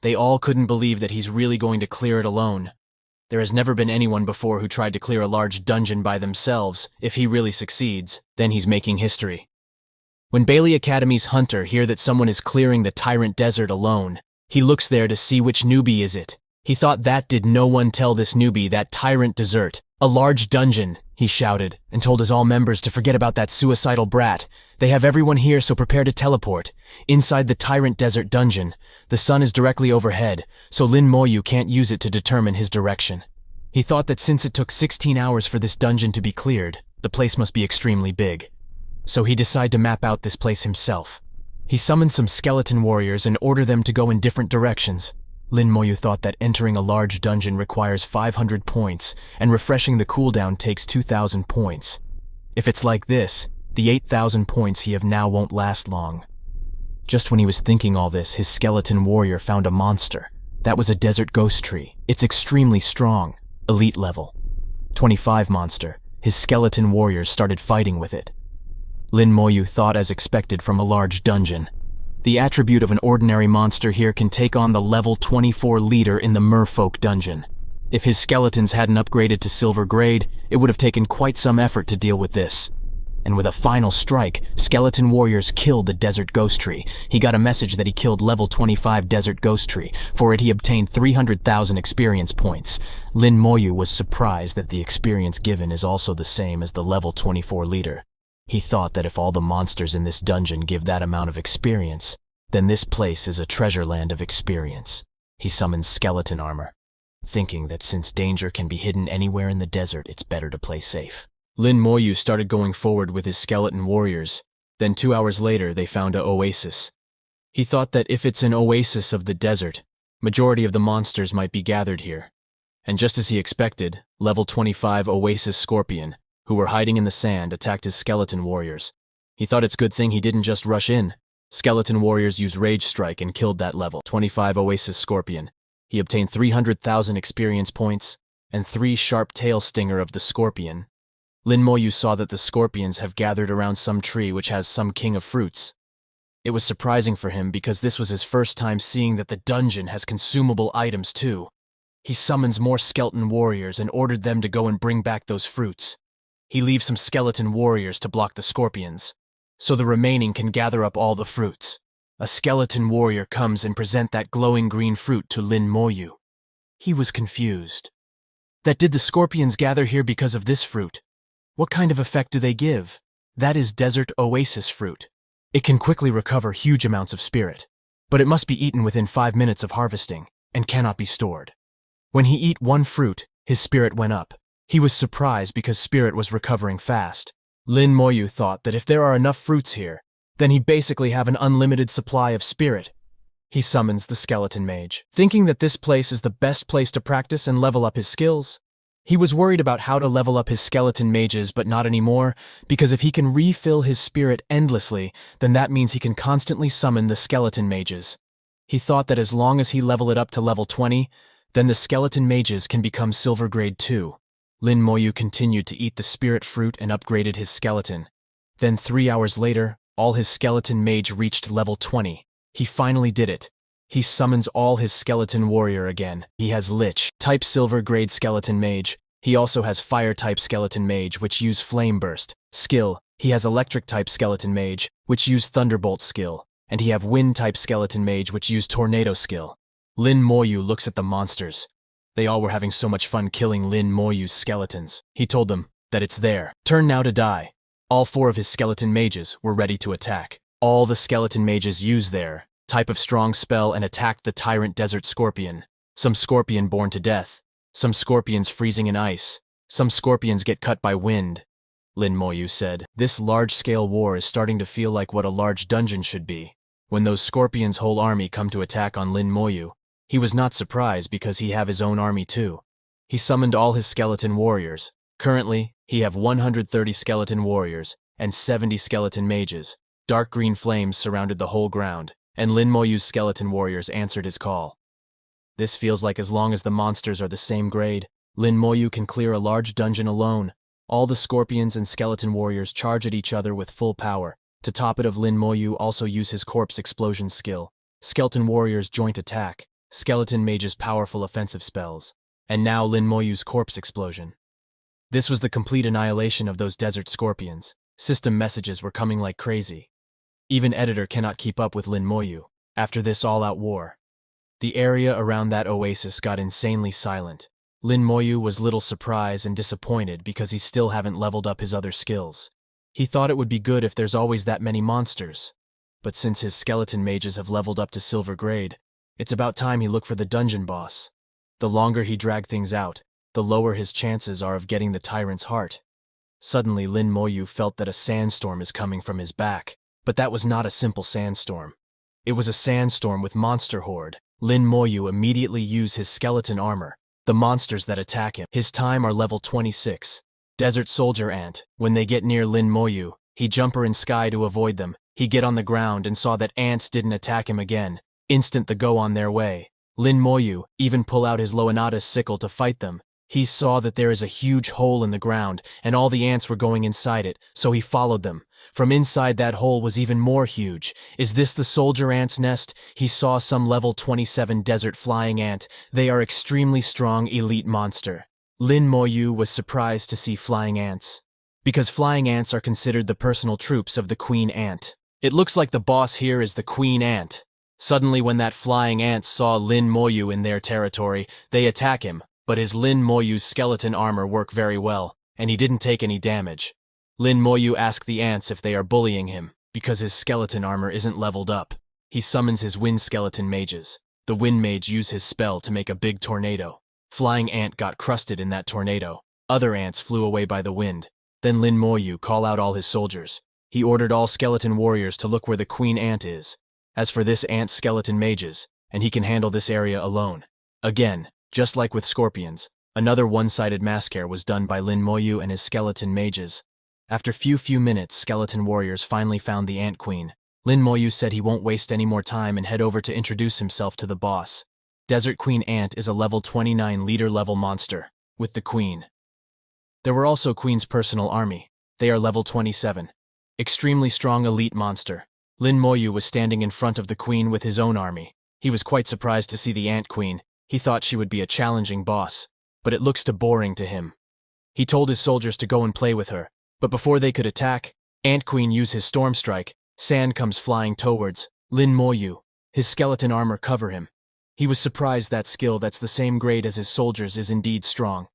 They all couldn't believe that he's really going to clear it alone. There has never been anyone before who tried to clear a large dungeon by themselves. If he really succeeds, then he's making history. When Bailey Academy's hunter hear that someone is clearing the Tyrant Desert alone, he looks there to see which newbie is it. He thought that did no one tell this newbie that Tyrant Desert, a large dungeon, he shouted, and told his all members to forget about that suicidal brat. They have everyone here, so prepare to teleport. Inside the Tyrant Desert dungeon, the sun is directly overhead, so Lin Moyu can't use it to determine his direction. He thought that since it took 16 hours for this dungeon to be cleared, the place must be extremely big. So he decided to map out this place himself. He summoned some skeleton warriors and ordered them to go in different directions. Lin Moyu thought that entering a large dungeon requires 500 points, and refreshing the cooldown takes 2,000 points. If it's like this, the 8,000 points he have now won't last long. Just when he was thinking all this, his skeleton warrior found a monster. That was a desert ghost tree. It's extremely strong, elite level. 25 monster. His skeleton warriors started fighting with it. Lin Moyu thought as expected from a large dungeon. The attribute of an ordinary monster here can take on the level 24 leader in the merfolk dungeon. If his skeletons hadn't upgraded to silver grade, it would have taken quite some effort to deal with this. And with a final strike, skeleton warriors killed the desert ghost tree. He got a message that he killed level 25 desert ghost tree. For it he obtained 300,000 experience points. Lin Moyu was surprised that the experience given is also the same as the level 24 leader. He thought that if all the monsters in this dungeon give that amount of experience, then this place is a treasure land of experience. He summoned skeleton armor, thinking that since danger can be hidden anywhere in the desert, it's better to play safe. Lin Moyu started going forward with his skeleton warriors. Then 2 hours later, they found an oasis. He thought that if it's an oasis of the desert, majority of the monsters might be gathered here. And just as he expected, level 25 Oasis Scorpion, who were hiding in the sand, attacked his skeleton warriors. He thought it's good thing he didn't just rush in. Skeleton warriors used Rage Strike and killed that level 25 Oasis Scorpion. He obtained 300,000 experience points and 3 sharp tail stinger of the scorpion. Lin Moyu saw that the scorpions have gathered around some tree which has some king of fruits. It was surprising for him because this was his first time seeing that the dungeon has consumable items too. He summons more skeleton warriors and ordered them to go and bring back those fruits. He leaves some skeleton warriors to block the scorpions, so the remaining can gather up all the fruits. A skeleton warrior comes and present that glowing green fruit to Lin Moyu. He was confused. That did the scorpions gather here because of this fruit? What kind of effect do they give? That is desert oasis fruit. It can quickly recover huge amounts of spirit, but it must be eaten within 5 minutes of harvesting and cannot be stored. When he eat one fruit, his spirit went up. He was surprised because spirit was recovering fast. Lin Moyu thought that if there are enough fruits here, then he basically have an unlimited supply of spirit. He summons the skeleton mage, thinking that this place is the best place to practice and level up his skills. He was worried about how to level up his skeleton mages, but not anymore, because if he can refill his spirit endlessly, then that means he can constantly summon the skeleton mages. He thought that as long as he level it up to level 20, then the skeleton mages can become silver grade too. Lin Moyu continued to eat the spirit fruit and upgraded his skeleton. Then 3 hours later, all his skeleton mage reached level 20. He finally did it. He summons all his skeleton warrior again. He has Lich, type silver grade skeleton mage. He also has fire type skeleton mage, which use flame burst. Skill, he has electric type skeleton mage, which use thunderbolt skill. And he have wind type skeleton mage, which use tornado skill. Lin Moyu looks at the monsters. They all were having so much fun killing Lin Moyu's skeletons. He told them that it's their turn now to die. All 4 of his skeleton mages were ready to attack. All the skeleton mages used their type of strong spell and attacked the tyrant desert scorpion. Some scorpion born to death, some scorpions freezing in ice, some scorpions get cut by wind. Lin Moyu said, "This large-scale war is starting to feel like what a large dungeon should be." When those scorpions' whole army come to attack on Lin Moyu, he was not surprised because he have his own army too. He summoned all his skeleton warriors. Currently, he have 130 skeleton warriors and 70 skeleton mages. Dark green flames surrounded the whole ground, and Lin Moyu's skeleton warriors answered his call. This feels like as long as the monsters are the same grade, Lin Moyu can clear a large dungeon alone. All the scorpions and skeleton warriors charge at each other with full power. To top it of, Lin Moyu also use his corpse explosion skill. Skeleton warriors joint attack, skeleton mages powerful offensive spells, and now Lin Moyu's corpse explosion. This was the complete annihilation of those desert scorpions. System messages were coming like crazy. Even editor cannot keep up with Lin Moyu. After this all-out war, the area around that oasis got insanely silent. Lin Moyu was little surprised and disappointed because he still haven't leveled up his other skills. He thought it would be good if there's always that many monsters. But since his skeleton mages have leveled up to silver grade, it's about time he looked for the dungeon boss. The longer he dragged things out, the lower his chances are of getting the tyrant's heart. Suddenly Lin Moyu felt that a sandstorm is coming from his back. But that was not a simple sandstorm. It was a sandstorm with monster horde. Lin Moyu immediately used his skeleton armor. The monsters that attack him, his time are level 26. Desert Soldier Ant. When they get near Lin Moyu, he jumper in sky to avoid them. He get on the ground and saw that ants didn't attack him again. Instant the go on their way. Lin Moyu even pull out his Loanatus sickle to fight them. He saw that there is a huge hole in the ground, and all the ants were going inside it, so he followed them. From inside that hole was even more huge. Is this the soldier ant's nest? He saw some level 27 desert flying ant. They are extremely strong elite monster. Lin Moyu was surprised to see flying ants, because flying ants are considered the personal troops of the queen ant. It looks like the boss here is the queen ant. Suddenly when that flying ants saw Lin Moyu in their territory, they attack him, but his Lin Moyu's skeleton armor work very well, and he didn't take any damage. Lin Moyu asked the ants if they are bullying him, because his skeleton armor isn't leveled up. He summons his wind skeleton mages. The wind mage used his spell to make a big tornado. Flying ant got crusted in that tornado. Other ants flew away by the wind. Then Lin Moyu called out all his soldiers. He ordered all skeleton warriors to look where the queen ant is. As for this ant's skeleton mages, and he can handle this area alone. Again, just like with scorpions, another one-sided massacre was done by Lin Moyu and his skeleton mages. After few minutes, skeleton warriors finally found the ant queen. Lin Moyu said he won't waste any more time and head over to introduce himself to the boss. Desert Queen Ant is a level 29 leader-level monster, with the queen. There were also Queen's personal army. They are level 27. Extremely strong elite monster. Lin Moyu was standing in front of the queen with his own army. He was quite surprised to see the ant queen. He thought she would be a challenging boss, but it looks too boring to him. He told his soldiers to go and play with her, but before they could attack, Ant Queen used his storm strike. Sand comes flying towards Lin Moyu. His skeleton armor cover him. He was surprised that skill that's the same grade as his soldiers is indeed strong.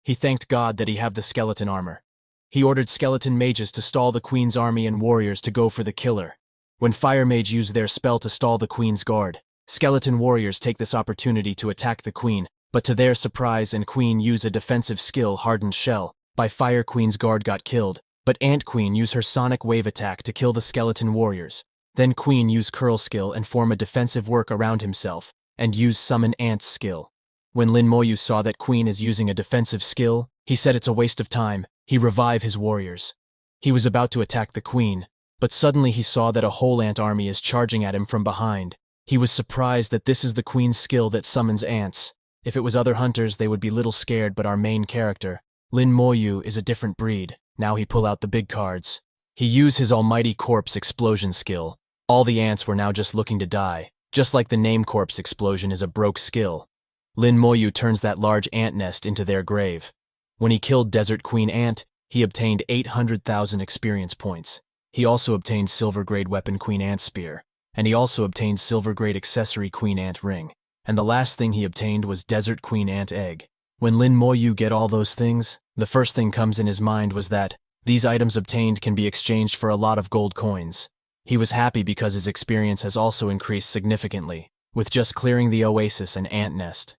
He thanked God that he have the skeleton armor. He ordered skeleton mages to stall the queen's army and warriors to go for the killer. When fire mage used their spell to stall the queen's guard, skeleton warriors take this opportunity to attack the queen, but to their surprise and queen use a defensive skill hardened shell. By fire queen's guard got killed, but Ant Queen use her sonic wave attack to kill the skeleton warriors. Then queen use curl skill and form a defensive work around himself, and use summon ant's skill. When Lin Moyu saw that queen is using a defensive skill, he said it's a waste of time. He revive his warriors. He was about to attack the queen, but suddenly he saw that a whole ant army is charging at him from behind. He was surprised that this is the queen's skill that summons ants. If it was other hunters, they would be little scared, but our main character, Lin Moyu, is a different breed. Now he pull out the big cards. He used his almighty corpse explosion skill. All the ants were now just looking to die. Just like the name corpse explosion is a broke skill. Lin Moyu turns that large ant nest into their grave. When he killed Desert Queen Ant, he obtained 800,000 experience points. He also obtained silver grade weapon Queen Ant Spear, and he also obtained silver grade accessory Queen Ant Ring. and the last thing he obtained was Desert Queen Ant Egg. When Lin Moyu get all those things, the first thing comes in his mind was that these items obtained can be exchanged for a lot of gold coins. He was happy because his experience has also increased significantly, with just clearing the oasis and ant nest.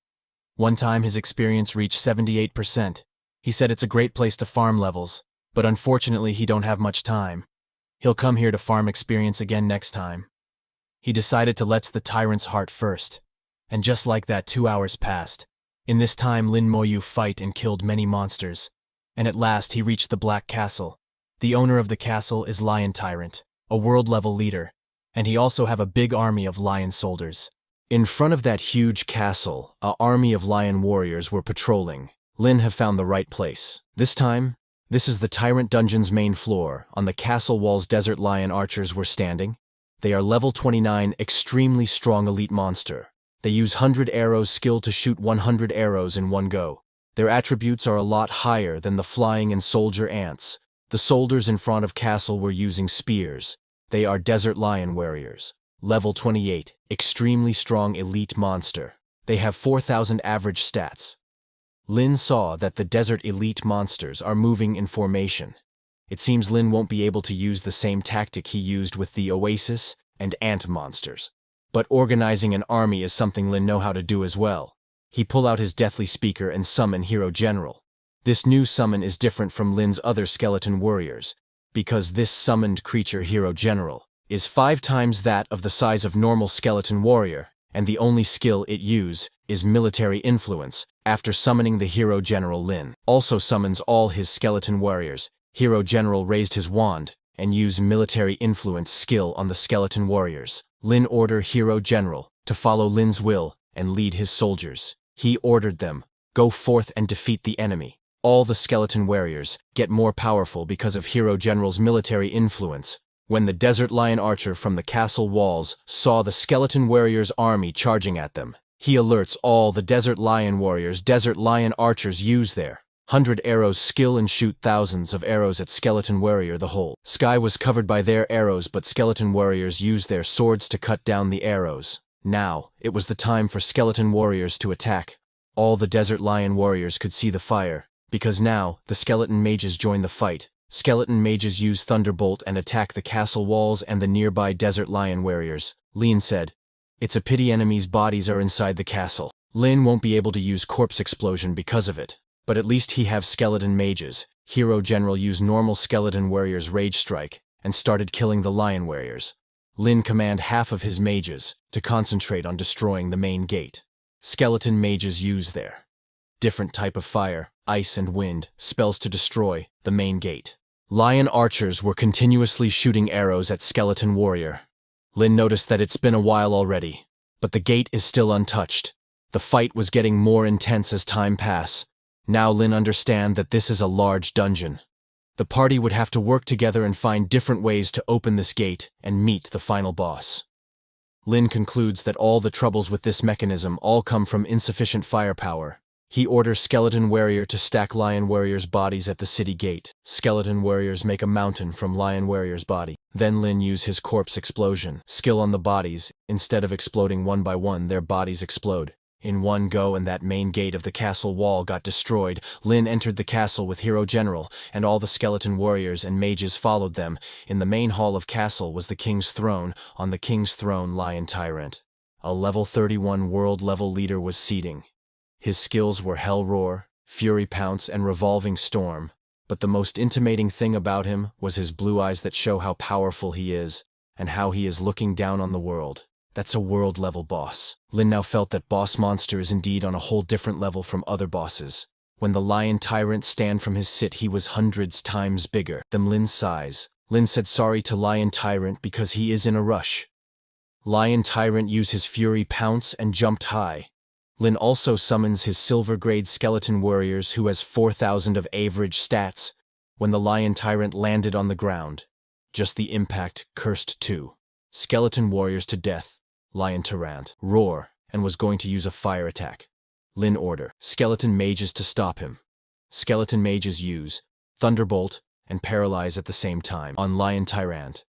One time his experience reached 78%. He said it's a great place to farm levels, but unfortunately he don't have much time. He'll come here to farm experience again next time. He decided to let the tyrant's heart first. And just like that, 2 hours passed. In this time Lin Moyu fight and killed many monsters. And at last he reached the Black Castle. The owner of the castle is Lion Tyrant, a world-level leader, and he also have a big army of lion soldiers. In front of that huge castle, an army of lion warriors were patrolling. Lin have found the right place. This time, this is the Tyrant Dungeon's main floor. On the castle walls, desert lion archers were standing. They are level 29, extremely strong elite monster. They use 100 arrows skill to shoot 100 arrows in one go. Their attributes are a lot higher than the flying and soldier ants. The soldiers in front of castle were using spears. They are desert lion warriors. Level 28, extremely strong elite monster. They have 4,000 average stats. Lin saw that the desert elite monsters are moving in formation. It seems Lin won't be able to use the same tactic he used with the oasis and ant monsters. But organizing an army is something Lin know how to do as well. He pull out his deathly speaker and summon Hero General. This new summon is different from Lin's other skeleton warriors, because this summoned creature Hero General is 5 times that of the size of normal skeleton warrior, and the only skill it use is military influence. After summoning the Hero General, Lin also summons all his skeleton warriors. Hero General raised his wand and used military influence skill on the skeleton warriors. Lin ordered Hero General to follow Lin's will and lead his soldiers. He ordered them, go forth and defeat the enemy. All the skeleton warriors get more powerful because of Hero General's military influence. When the desert lion archer from the castle walls saw the skeleton warriors' army charging at them, he alerts all the desert lion warriors. Desert lion archers use their 100 arrows skill and shoot thousands of arrows at skeleton warrior. The whole sky was covered by their arrows, but skeleton warriors used their swords to cut down the arrows. Now, it was the time for skeleton warriors to attack. All the desert lion warriors could see the fire, because now the skeleton mages joined the fight. Skeleton mages use Thunderbolt and attack the castle walls and the nearby desert lion warriors. Lin said, "It's a pity enemies' bodies are inside the castle." Lin won't be able to use corpse explosion because of it, but at least he have skeleton mages. Hero General used normal skeleton warriors' rage strike and started killing the lion warriors. Lin command half of his mages to concentrate on destroying the main gate. Skeleton mages use their different type of fire, ice and wind, spells to destroy the main gate. Lion archers were continuously shooting arrows at skeleton warrior. Lin noticed that it's been a while already, but the gate is still untouched. The fight was getting more intense as time passed. Now Lin understand that this is a large dungeon. The party would have to work together and find different ways to open this gate and meet the final boss. Lin concludes that all the troubles with this mechanism all come from insufficient firepower. He orders skeleton warrior to stack lion warriors' bodies at the city gate. Skeleton warriors make a mountain from lion warrior's body. Then Lin use his corpse explosion skill on the bodies. Instead of exploding one by one, their bodies explode in one go, and that main gate of the castle wall got destroyed. Lin entered the castle with Hero General, and all the skeleton warriors and mages followed them. In the main hall of castle was the king's throne. On the king's throne, Lion Tyrant, a level 31 world-level leader, was seating. His skills were Hell Roar, Fury Pounce, and Revolving Storm, but the most intimidating thing about him was his blue eyes that show how powerful he is, and how he is looking down on the world. That's a world-level boss. Lin now felt that boss monster is indeed on a whole different level from other bosses. When the Lion Tyrant stand from his sit, he was hundreds times bigger than Lin's size. Lin said sorry to Lion Tyrant because he is in a rush. Lion Tyrant used his Fury Pounce and jumped high. Lin also summons his silver grade skeleton warriors, who has 4,000 of average stats. When the Lion Tyrant landed on the ground, just the impact cursed 2 skeleton warriors to death. Lion Tyrant roar and was going to use a fire attack. Lin order skeleton mages to stop him. Skeleton mages use Thunderbolt and Paralyze at the same time on Lion Tyrant.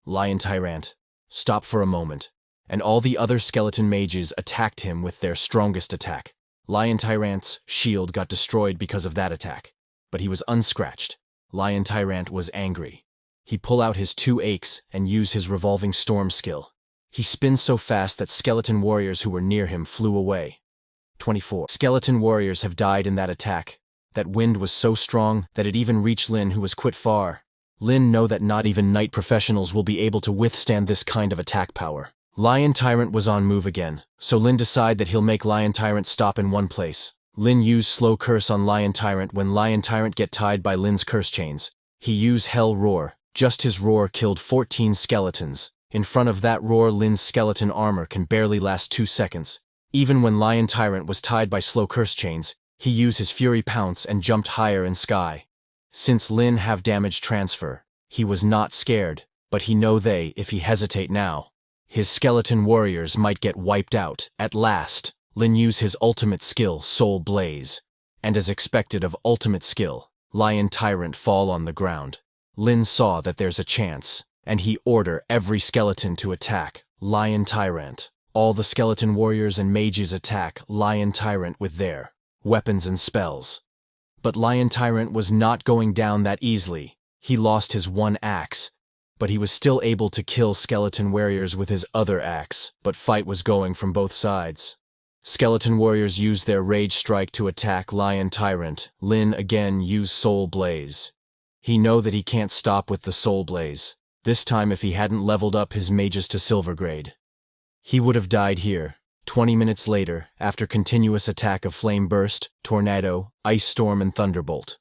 Lion Tyrant, stop for a moment and all the other skeleton mages attacked him with their strongest attack. Lion Tyrant's shield got destroyed because of that attack, but he was unscratched. Lion Tyrant was angry. He pulled out his 2 aches and used his revolving storm skill. He spins so fast that skeleton warriors who were near him flew away. 24 skeleton warriors have died in that attack. That wind was so strong that it even reached Lin, who was quite far. Lin know that not even knight professionals will be able to withstand this kind of attack power. Lion Tyrant was on move again, so Lin decide that he'll make Lion Tyrant stop in one place. Lin used slow curse on Lion Tyrant. When Lion Tyrant get tied by Lin's curse chains, he used Hell Roar. Just his roar killed 14 skeletons. In front of that roar, Lin's skeleton armor can barely last 2 seconds. Even when Lion Tyrant was tied by slow curse chains, he used his Fury Pounce and jumped higher in sky. Since Lin have damage transfer, he was not scared, but he know if he hesitate now, his skeleton warriors might get wiped out. At last, Lin used his ultimate skill, Soul Blaze, and as expected of ultimate skill, Lion Tyrant fall on the ground. Lin saw that there's a chance, and he order every skeleton to attack Lion Tyrant. All the skeleton warriors and mages attack Lion Tyrant with their weapons and spells. But Lion Tyrant was not going down that easily. He lost his 1 axe, but he was still able to kill skeleton warriors with his other axe, but fight was going from both sides. Skeleton warriors used their rage strike to attack Lion Tyrant. Lin again used Soul Blaze. He know that he can't stop with the Soul Blaze. This time if he hadn't leveled up his mages to silver grade, he would have died here. 20 minutes later, after continuous attack of Flame Burst, Tornado, Ice Storm and Thunderbolt,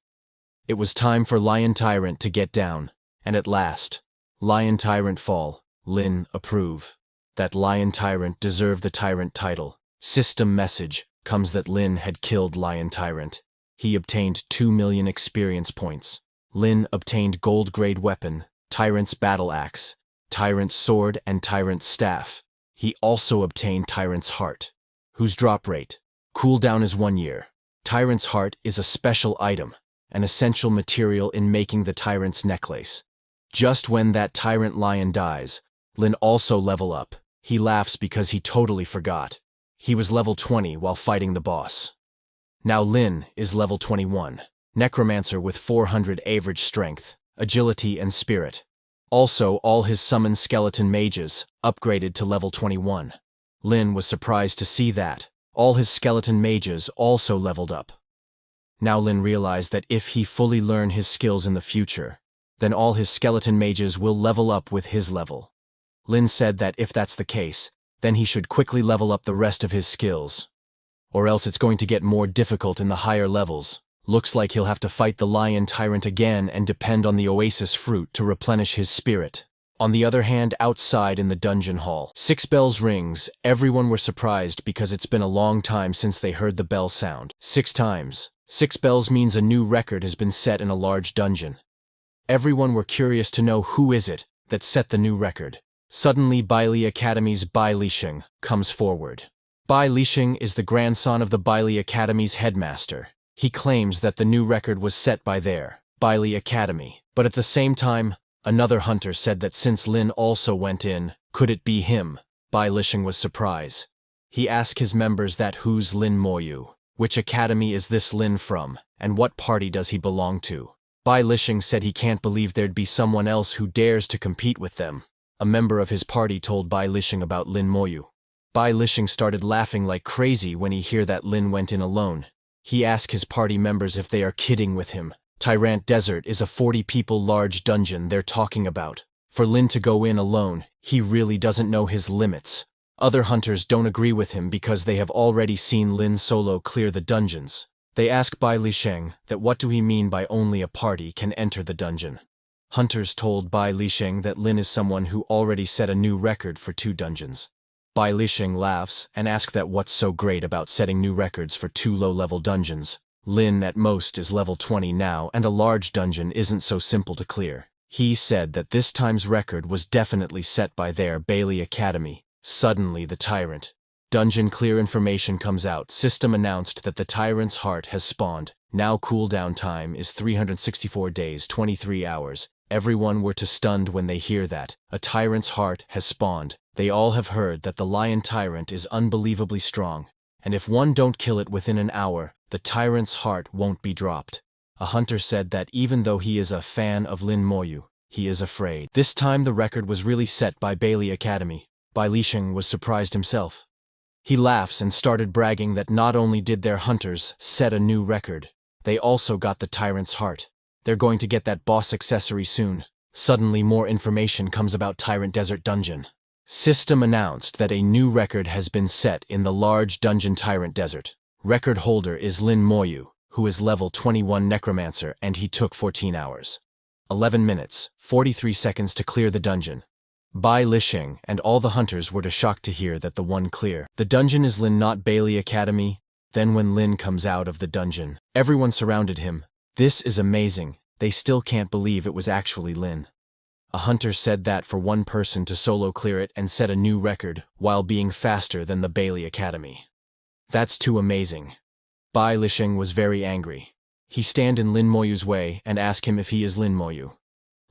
it was time for Lion Tyrant to get down, and at last, Lion Tyrant fall. Lin approve that Lion Tyrant deserved the Tyrant title. System message comes that Lin had killed Lion Tyrant. He obtained 2 million experience points. Lin obtained gold grade weapon, Tyrant's battle axe, Tyrant's sword and Tyrant's staff. He also obtained Tyrant's heart, whose drop rate, cooldown is 1 year. Tyrant's heart is a special item, an essential material in making the Tyrant's necklace. Just when that Tyrant Lion dies, Lin also level up. He laughs because he totally forgot. He was level 20 while fighting the boss. Now Lin is level 21, Necromancer with 400 average strength, agility and spirit. Also, all his summoned skeleton mages upgraded to level 21. Lin was surprised to see that all his skeleton mages also leveled up. Now Lin realized that if he fully learn his skills in the future, then all his skeleton mages will level up with his level. Lin said that if that's the case, then he should quickly level up the rest of his skills, or else it's going to get more difficult in the higher levels. Looks like he'll have to fight the Lion Tyrant again and depend on the Oasis Fruit to replenish his spirit. On the other hand, outside in the dungeon hall, 6 bells rings. Everyone were surprised because it's been a long time since they heard the bell sound. 6 times. 6 bells means a new record has been set in a large dungeon. Everyone were curious to know who is it that set the new record. Suddenly, Bailey Academy's Bai Lixing comes forward. Bai Lixing is the grandson of the Bailey Academy's headmaster. He claims that the new record was set by their Bailey Academy. But at the same time, another hunter said that since Lin also went in, could it be him? Bai Lixing was surprised. He asked his members that who's Lin Moyu, which academy is this Lin from, and what party does he belong to? Bai Lixing said he can't believe there'd be someone else who dares to compete with them. A member of his party told Bai Lixing about Lin Moyu. Bai Lixing started laughing like crazy when he heard that Lin went in alone. He asked his party members if they are kidding with him. Tyrant Desert is a 40-people large dungeon they're talking about. For Lin to go in alone, he really doesn't know his limits. Other hunters don't agree with him because they have already seen Lin solo clear the dungeons. They ask Bai Lixing that what do he mean by only a party can enter the dungeon. Hunters told Bai Lixing that Lin is someone who already set a new record for 2 dungeons. Bai Lixing laughs and asks that what's so great about setting new records for 2 low-level dungeons. Lin at most is level 20 now, and a large dungeon isn't so simple to clear. He said that this time's record was definitely set by their Bailey Academy. Suddenly the Tyrant dungeon clear information comes out. System announced that the Tyrant's heart has spawned. Now cooldown time is 364 days, 23 hours. Everyone were too stunned when they hear that a Tyrant's heart has spawned. They all have heard that the lion tyrant is unbelievably strong, and if one don't kill it within an hour, the tyrant's heart won't be dropped. A hunter said that even though he is a fan of Lin Moyu, he is afraid. This time the record was really set by Bailey Academy. Bai Lisheng was surprised himself. He laughs and started bragging that not only did their hunters set a new record, they also got the tyrant's heart. They're going to get that boss accessory soon. Suddenly more information comes about Tyrant Desert Dungeon. System announced that a new record has been set in the large dungeon Tyrant Desert. Record holder is Lin Moyu, who is level 21 Necromancer, and he took 14 hours. 11 minutes, 43 seconds to clear the dungeon. Bai Lisheng and all the hunters were shocked to hear that the one clear. The dungeon is Lin, not Bailey Academy. Then when Lin comes out of the dungeon, everyone surrounded him. This is amazing. They still can't believe it was actually Lin. A hunter said that for one person to solo clear it and set a new record while being faster than the Bailey Academy. That's too amazing. Bai Lisheng was very angry. He stand in Lin Moyu's way and asked him if he is Lin Moyu.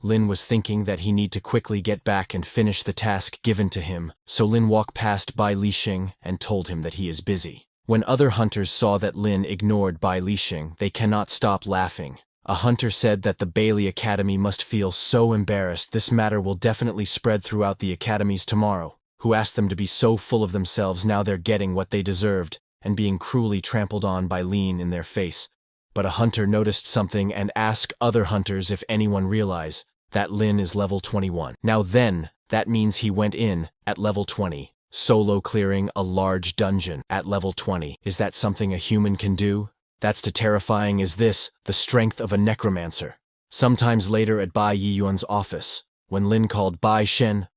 Lin was thinking that he need to quickly get back and finish the task given to him, so Lin walked past Bai Lisheng and told him that he is busy. When other hunters saw that Lin ignored Bai Lisheng, they cannot stop laughing. A hunter said that the Bailey Academy must feel so embarrassed this matter will definitely spread throughout the academies tomorrow, who asked them to be so full of themselves now they're getting what they deserved, and being cruelly trampled on by Lin in their face. But a hunter noticed something and asked other hunters if anyone realize that Lin is level 21. Now then, that means he went in at level 20, solo clearing a large dungeon at level 20. Is that something a human can do? That's too terrifying. Is this the strength of a necromancer? Sometimes later at Bai Yiyuan's office, when Lin called Bai Shen,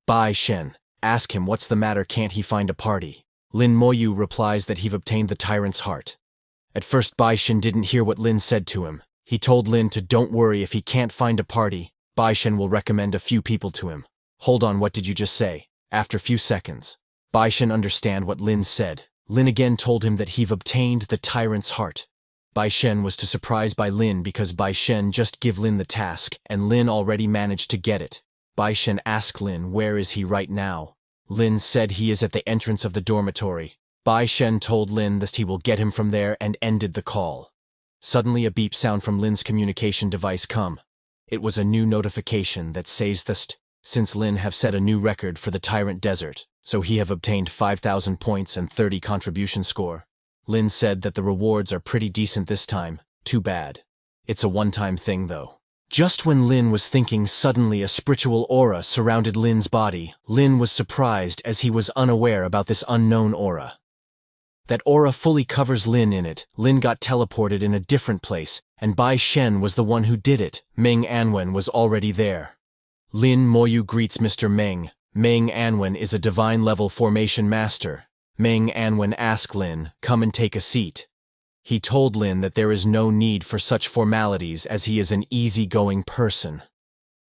ask him what's the matter, can't he find a party? Lin Moyu replies that he've obtained the tyrant's heart. At first Bai Shen didn't hear what Lin said to him. He told Lin to don't worry, if he can't find a party, Bai Shen will recommend a few people to him. Hold on, what did you just say? After few seconds, Bai Shen understand what Lin said. Lin again told him that he've obtained the tyrant's heart. Bai Shen was too surprised by Lin because Bai Shen just give Lin the task and Lin already managed to get it. Bai Shen asked Lin where is he right now. Lin said he is at the entrance of the dormitory. Bai Shen told Lin that he will get him from there and ended the call. Suddenly a beep sound from Lin's communication device come. It was a new notification that says that since Lin have set a new record for the Tyrant Desert, so he have obtained 5,000 points and 30 contribution score. Lin said that the rewards are pretty decent this time. Too bad. It's a one-time thing though. Just when Lin was thinking, suddenly a spiritual aura surrounded Lin's body. Lin was surprised as he was unaware about this unknown aura. That aura fully covers Lin in it. Lin got teleported in a different place, and Bai Shen was the one who did it. Meng Anwen was already there. Lin Moyu greets Mr. Meng. Meng Anwen is a divine-level formation master. Meng Anwen asked Lin, come and take a seat. He told Lin that there is no need for such formalities as he is an easy-going person.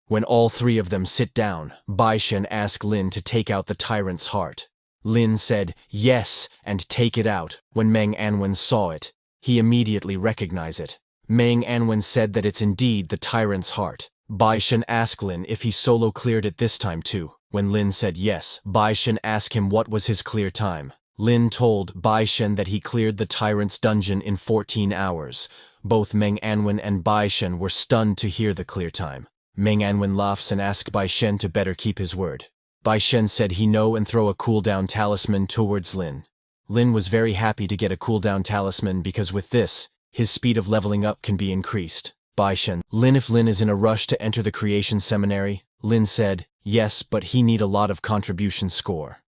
When all three of them sit down, Bai Shen asked Lin to take out the tyrant's heart. Lin said, yes, and take it out. When Meng Anwen saw it, he immediately recognized it. Meng Anwen said that it's indeed the tyrant's heart. Bai Shen asked Lin if he solo cleared it this time too. When Lin said yes, Bai Shen asked him what was his clear time. Lin told Bai Shen that he cleared the tyrant's dungeon in 14 hours. Both Meng Anwen and Bai Shen were stunned to hear the clear time. Meng Anwen laughs and asks Bai Shen to better keep his word. Bai Shen said he know and throw a cooldown talisman towards Lin. Lin was very happy to get a cooldown talisman because with this, his speed of leveling up can be increased. Bai Shen, Lin, if Lin is in a rush to enter the creation seminary, Lin said, yes, but he need a lot of contribution score.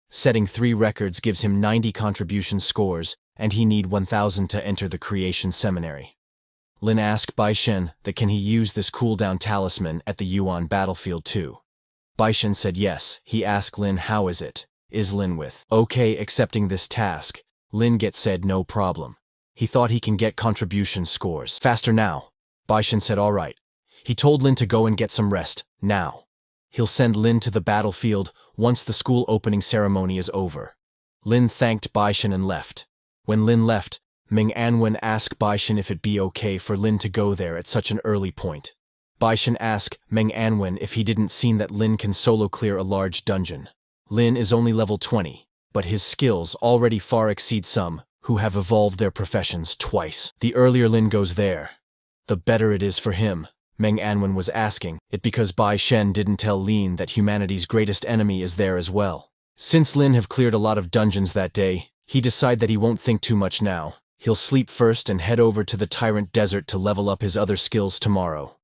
Setting 3 records gives him 90 contribution scores, and he need 1,000 to enter the creation seminary. Lin asked Bai Shen that can he use this cooldown talisman at the Yuan battlefield too. Bai Shen said yes. He asked Lin how is it. Is Lin with okay accepting this task? Lin said no problem. He thought he can get contribution scores faster now. Bai Shen said alright. He told Lin to go and get some rest, now. He'll send Lin to the battlefield once the school opening ceremony is over. Lin thanked Bai Shen and left. When Lin left, Meng Anwen asked Bai Shen if it'd be okay for Lin to go there at such an early point. Bai Shen asked Meng Anwen if he didn't seen that Lin can solo clear a large dungeon. Lin is only level 20, but his skills already far exceed some who have evolved their professions twice. The earlier Lin goes there, the better it is for him. Meng Anwen was asking it because Bai Shen didn't tell Lin that humanity's greatest enemy is there as well. Since Lin have cleared a lot of dungeons that day, he decided that he won't think too much now. He'll sleep first and head over to the Tyrant Desert to level up his other skills tomorrow.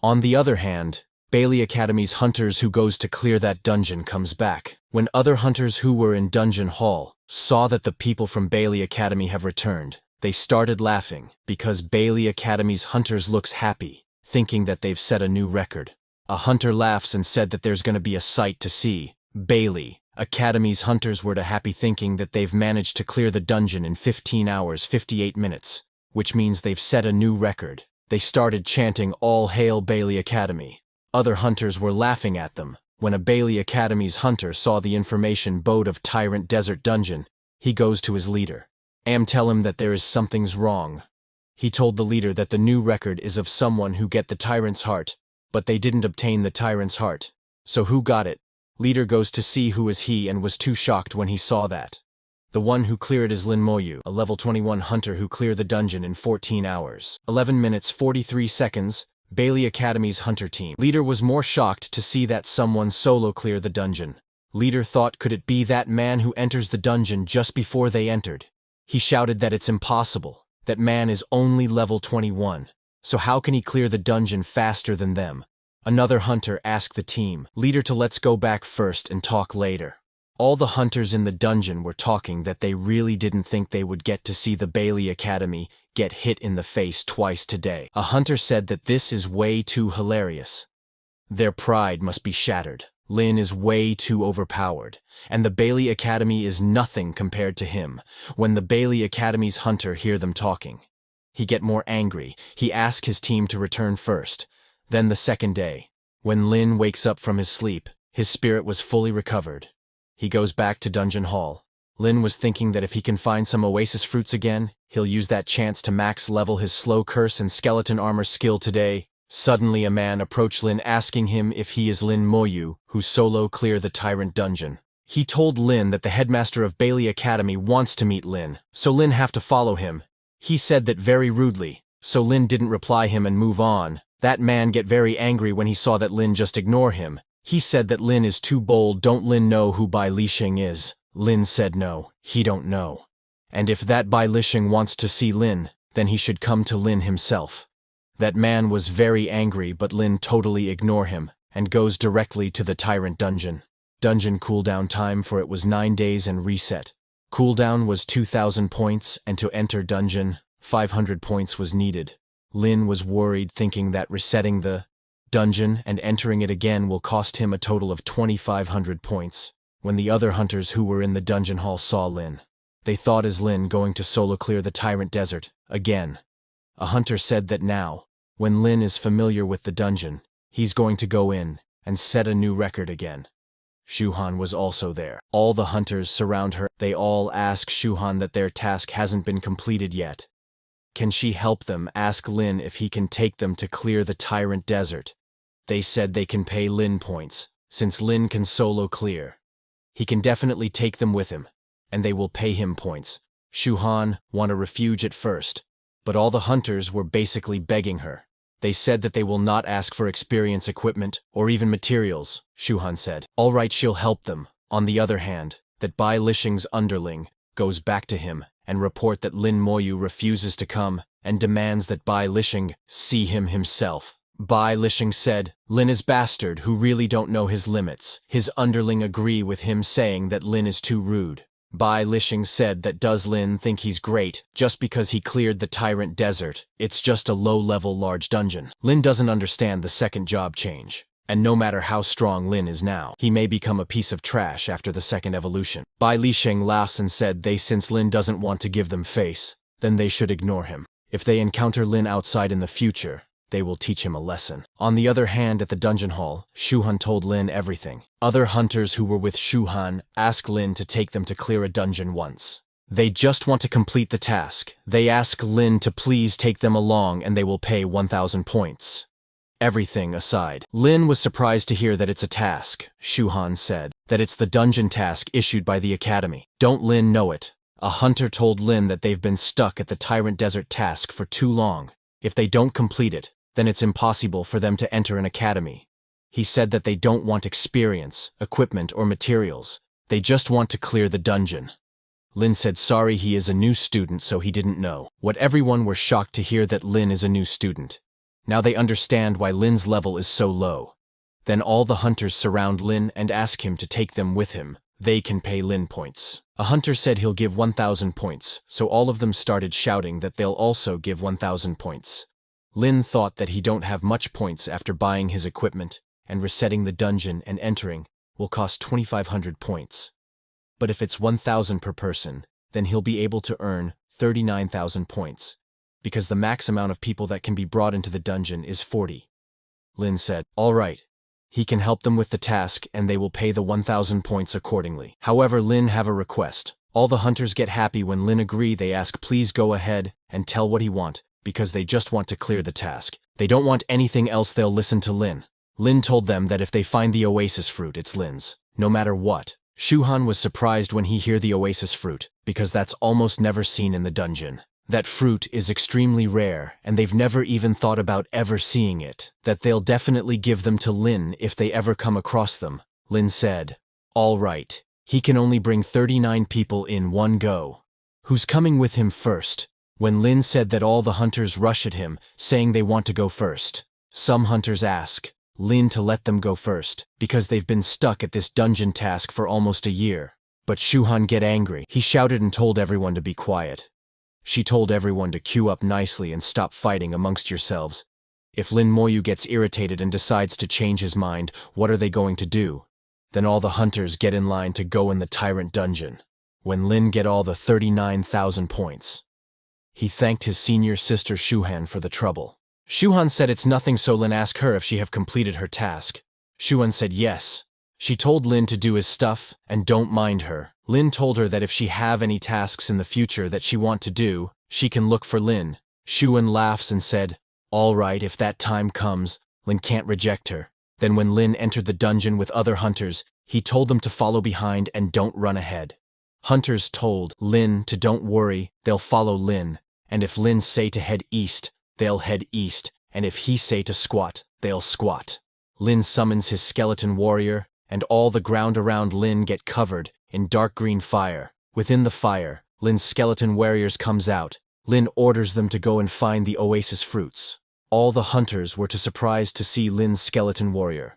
On the other hand, Bailey Academy's hunters who goes to clear that dungeon comes back. When other hunters who were in Dungeon Hall saw that the people from Bailey Academy have returned, they started laughing because Bailey Academy's hunters looks happy, thinking that they've set a new record. A hunter laughs and said that there's gonna be a sight to see. Bailey Academy's hunters were happy thinking that they've managed to clear the dungeon in 15 hours 58 minutes, which means they've set a new record. They started chanting "All Hail Bailey Academy." Other hunters were laughing at them. When a Bailey Academy's hunter saw the information board of Tyrant Desert Dungeon, he goes to his leader. Tell him that there is something's wrong. He told the leader that the new record is of someone who get the tyrant's heart, but they didn't obtain the tyrant's heart. So who got it? Leader goes to see who is he and was too shocked when he saw that. The one who cleared is Lin Moyu, a level 21 hunter who cleared the dungeon in 14 hours, 11 minutes 43 seconds, Bailey Academy's hunter team. Leader was more shocked to see that someone solo clear the dungeon. Leader thought, could it be that man who enters the dungeon just before they entered? He shouted that it's impossible. That man is only level 21, so how can he clear the dungeon faster than them? Another hunter asked the team leader to let's go back first and talk later. All the hunters in the dungeon were talking that they really didn't think they would get to see the Bailey Academy get hit in the face twice today. A hunter said that this is way too hilarious. Their pride must be shattered. Lin is way too overpowered, and the Bailey Academy is nothing compared to him. When the Bailey Academy's hunter hear them talking, he get more angry. He ask his team to return first. Then the second day, when Lin wakes up from his sleep, his spirit was fully recovered. He goes back to Dungeon Hall. Lin was thinking that if he can find some oasis fruits again, he'll use that chance to max level his slow curse and skeleton armor skill today. Suddenly a man approached Lin asking him if he is Lin Moyu, who solo clear the Tyrant Dungeon. He told Lin that the headmaster of Bailey Academy wants to meet Lin, so Lin have to follow him. He said that very rudely, so Lin didn't reply him and move on. That man get very angry when he saw that Lin just ignore him. He said that Lin is too bold. Don't Lin know who Bai Lixing is? Lin said no, he don't know. And if that Bai Lixing wants to see Lin, then he should come to Lin himself. That man was very angry, but Lin totally ignore him and goes directly to the Tyrant Dungeon. Dungeon cooldown time for it was 9 days and reset. Cooldown was 2,000 points, and to enter dungeon, 500 points was needed. Lin was worried, thinking that resetting the dungeon and entering it again will cost him a total of 2,500 points. When the other hunters who were in the dungeon hall saw Lin, they thought is Lin going to solo clear the Tyrant Desert again. A hunter said that now, when Lin is familiar with the dungeon, he's going to go in and set a new record again. Shuhan was also there. All the hunters surround her. They all ask Shuhan that their task hasn't been completed yet. Can she help them? Ask Lin if he can take them to clear the Tyrant Desert. They said they can pay Lin points, since Lin can solo clear. He can definitely take them with him, and they will pay him points. Shuhan want a refuge at first, but all the hunters were basically begging her. They said that they will not ask for experience, equipment, or even materials. Shuhan said, all right, she'll help them. On the other hand, that Bai Lixing's underling goes back to him and report that Lin Moyu refuses to come and demands that Bai Lixing see him himself. Bai Lixing said, Lin is bastard who really don't know his limits. His underling agree with him saying that Lin is too rude. Bai Lixing said that does Lin think he's great just because he cleared the Tyrant Desert? It's just a low-level large dungeon. Lin doesn't understand the second job change. And no matter how strong Lin is now, he may become a piece of trash after the second evolution. Bai Lixing laughs and said since Lin doesn't want to give them face, then they should ignore him. If they encounter Lin outside in the future, they will teach him a lesson. On the other hand, at the dungeon hall, Shuhan told Lin everything. Other hunters who were with Shuhan asked Lin to take them to clear a dungeon once. They just want to complete the task. They ask Lin to please take them along and they will pay 1,000 points. everything aside. Lin was surprised to hear that it's a task, Shuhan said, that it's the dungeon task issued by the academy. Don't Lin know it? A hunter told Lin that they've been stuck at the Tyrant Desert task for too long. If they don't complete it, then it's impossible for them to enter an academy. He said that they don't want experience, equipment, or materials. They just want to clear the dungeon. Lin said sorry, he is a new student, so he didn't know. What everyone were shocked to hear that Lin is a new student. Now they understand why Lin's level is so low. Then all the hunters surround Lin and ask him to take them with him. They can pay Lin points. A hunter said he'll give 1,000 points, so all of them started shouting that they'll also give 1,000 points. Lin thought that he don't have much points after buying his equipment, and resetting the dungeon and entering will cost 2,500 points. But if it's 1,000 per person, then he'll be able to earn 39,000 points, because the max amount of people that can be brought into the dungeon is 40. Lin said, all right. He can help them with the task and they will pay the 1,000 points accordingly. However, Lin have a request. All the hunters get happy when Lin agree. They ask please go ahead and tell what he want, because they just want to clear the task. They don't want anything else. They'll listen to Lin. Lin told them that if they find the oasis fruit, it's Lin's, no matter what. Shuhan was surprised when he heard the oasis fruit, because that's almost never seen in the dungeon. That fruit is extremely rare, and they've never even thought about ever seeing it. That they'll definitely give them to Lin if they ever come across them. Lin said, all right. He can only bring 39 people in one go. Who's coming with him first? When Lin said that, all the hunters rush at him, saying they want to go first. Some hunters ask Lin to let them go first, because they've been stuck at this dungeon task for almost a year. But Shuhan get angry. He shouted and told everyone to be quiet. She told everyone to queue up nicely and stop fighting amongst yourselves. If Lin Moyu gets irritated and decides to change his mind, what are they going to do? Then all the hunters get in line to go in the tyrant dungeon. When Lin get all the 39,000 points, he thanked his senior sister Shuhan for the trouble. Shuhan said it's nothing, so Lin asked her if she have completed her task. Shuhan said yes. She told Lin to do his stuff and don't mind her. Lin told her that if she have any tasks in the future that she want to do, she can look for Lin. Shuhan laughs and said, all right, if that time comes, Lin can't reject her. Then when Lin entered the dungeon with other hunters, he told them to follow behind and don't run ahead. Hunters told Lin to don't worry, they'll follow Lin, and if Lin say to head east, they'll head east, and if he say to squat, they'll squat. Lin summons his skeleton warrior, and all the ground around Lin get covered in dark green fire. Within the fire, Lin's skeleton warriors comes out. Lin orders them to go and find the oasis fruits. All the hunters were surprised to see Lin's skeleton warrior.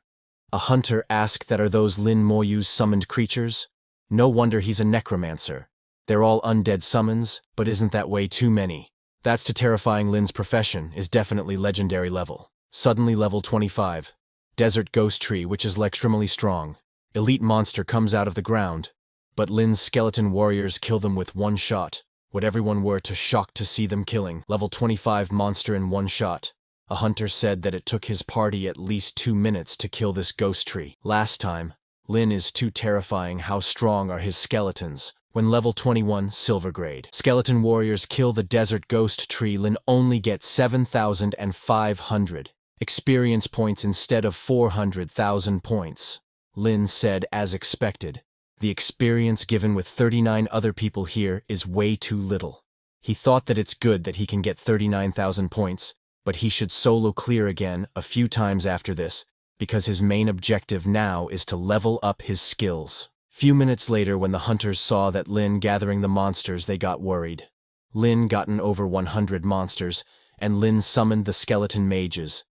A hunter asked that, are those Lin Moyu's summoned creatures? No wonder he's a necromancer. They're all undead summons, but isn't that way too many? That's too terrifying. Lin's profession is definitely legendary level. Suddenly level 25. Desert ghost tree, which is extremely strong. Elite monster comes out of the ground, but Lin's skeleton warriors kill them with one shot. What everyone were shocked to see them killing. Level 25 monster in one shot. A hunter said that it took his party at least 2 minutes to kill this ghost tree. Last time, Lin is too terrifying. How strong are his skeletons? When level 21 silver grade skeleton warriors kill the desert ghost tree, Lin only gets 7,500 experience points instead of 400,000 points. Lin said, as expected, the experience given with 39 other people here is way too little. He thought that it's good that he can get 39,000 points, but he should solo clear again a few times after this, because his main objective now is to level up his skills. Few minutes later, when the hunters saw that Lin gathering the monsters, they got worried. Lin gotten over 100 monsters, and Lin summoned the skeleton mages.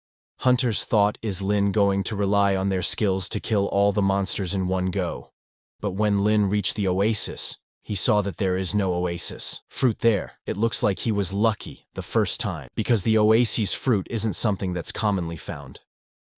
Hunters thought, is Lin going to rely on their skills to kill all the monsters in one go? But when Lin reached the oasis, he saw that there is no oasis fruit there. It looks like he was lucky the first time, because the oasis fruit isn't something that's commonly found.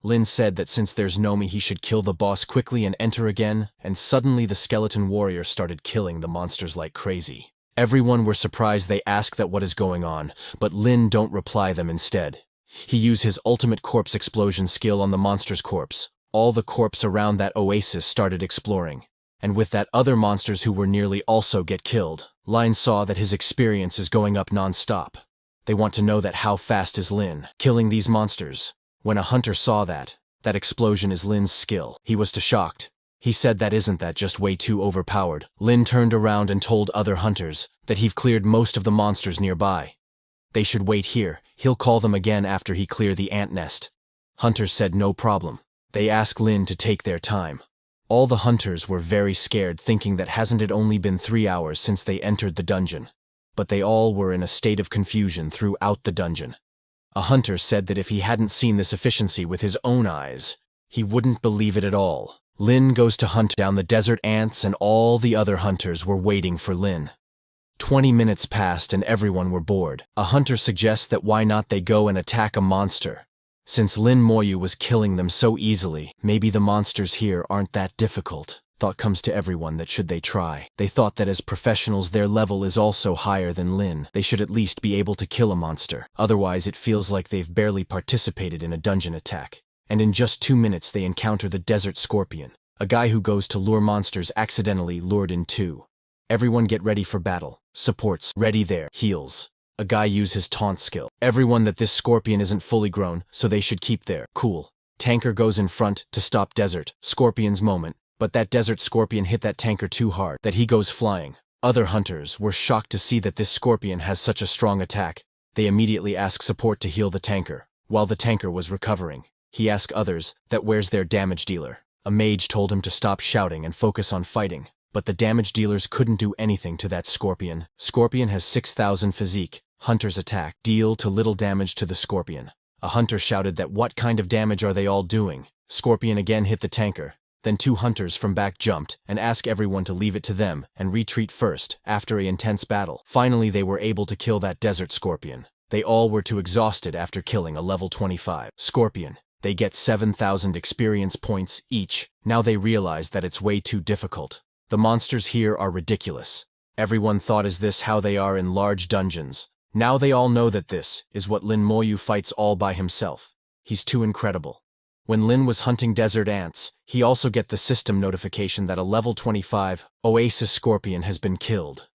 Lin said that since there's no me, he should kill the boss quickly and enter again, and suddenly the skeleton warrior started killing the monsters like crazy. Everyone were surprised. They asked that what is going on, but Lin don't reply them. Instead, he used his ultimate corpse explosion skill on the monster's corpse. All the corpse around that oasis started exploring, and with that other monsters who were nearly also get killed. Lin saw that his experience is going up non-stop. They want to know that how fast is Lin killing these monsters. When a hunter saw that explosion is Lin's skill, he was too shocked. He said that isn't that just way too overpowered. Lin turned around and told other hunters that he've cleared most of the monsters nearby. They should wait here, he'll call them again after he clear the ant nest. Hunters said no problem. They asked Lin to take their time. All the hunters were very scared, thinking that hasn't it only been 3 hours since they entered the dungeon. But they all were in a state of confusion throughout the dungeon. A hunter said that if he hadn't seen this efficiency with his own eyes, he wouldn't believe it at all. Lin goes to hunt down the desert ants, and all the other hunters were waiting for Lin. 20 minutes passed and everyone were bored. A hunter suggests that why not they go and attack a monster. Since Lin Moyu was killing them so easily, maybe the monsters here aren't that difficult. Thought comes to everyone that should they try. They thought that as professionals their level is also higher than Lin. They should at least be able to kill a monster. Otherwise it feels like they've barely participated in a dungeon attack. And in just 2 minutes they encounter the desert scorpion. A guy who goes to lure monsters accidentally lured in 2. Everyone get ready for battle. Supports, ready there. Heals. A guy use his taunt skill. Everyone that this scorpion isn't fully grown, so they should keep there. Cool. Tanker goes in front to stop desert scorpion's moment, but that desert scorpion hit that tanker too hard that he goes flying. Other hunters were shocked to see that this scorpion has such a strong attack. They immediately ask support to heal the tanker. While the tanker was recovering, he asked others that where's their damage dealer. A mage told him to stop shouting and focus on fighting, but the damage dealers couldn't do anything to that scorpion. Scorpion has 6,000 physique. Hunters attack, deal to little damage to the scorpion. A hunter shouted that what kind of damage are they all doing? Scorpion again hit the tanker. Then 2 hunters from back jumped and asked everyone to leave it to them and retreat first after an intense battle. Finally they were able to kill that desert scorpion. They all were too exhausted after killing a level 25 scorpion. They get 7,000 experience points each. Now they realize that it's way too difficult. The monsters here are ridiculous. Everyone thought is this how they are in large dungeons. Now they all know that this is what Lin Moyu fights all by himself. He's too incredible. When Lin was hunting desert ants, he also get the system notification that a level 25 oasis scorpion has been killed.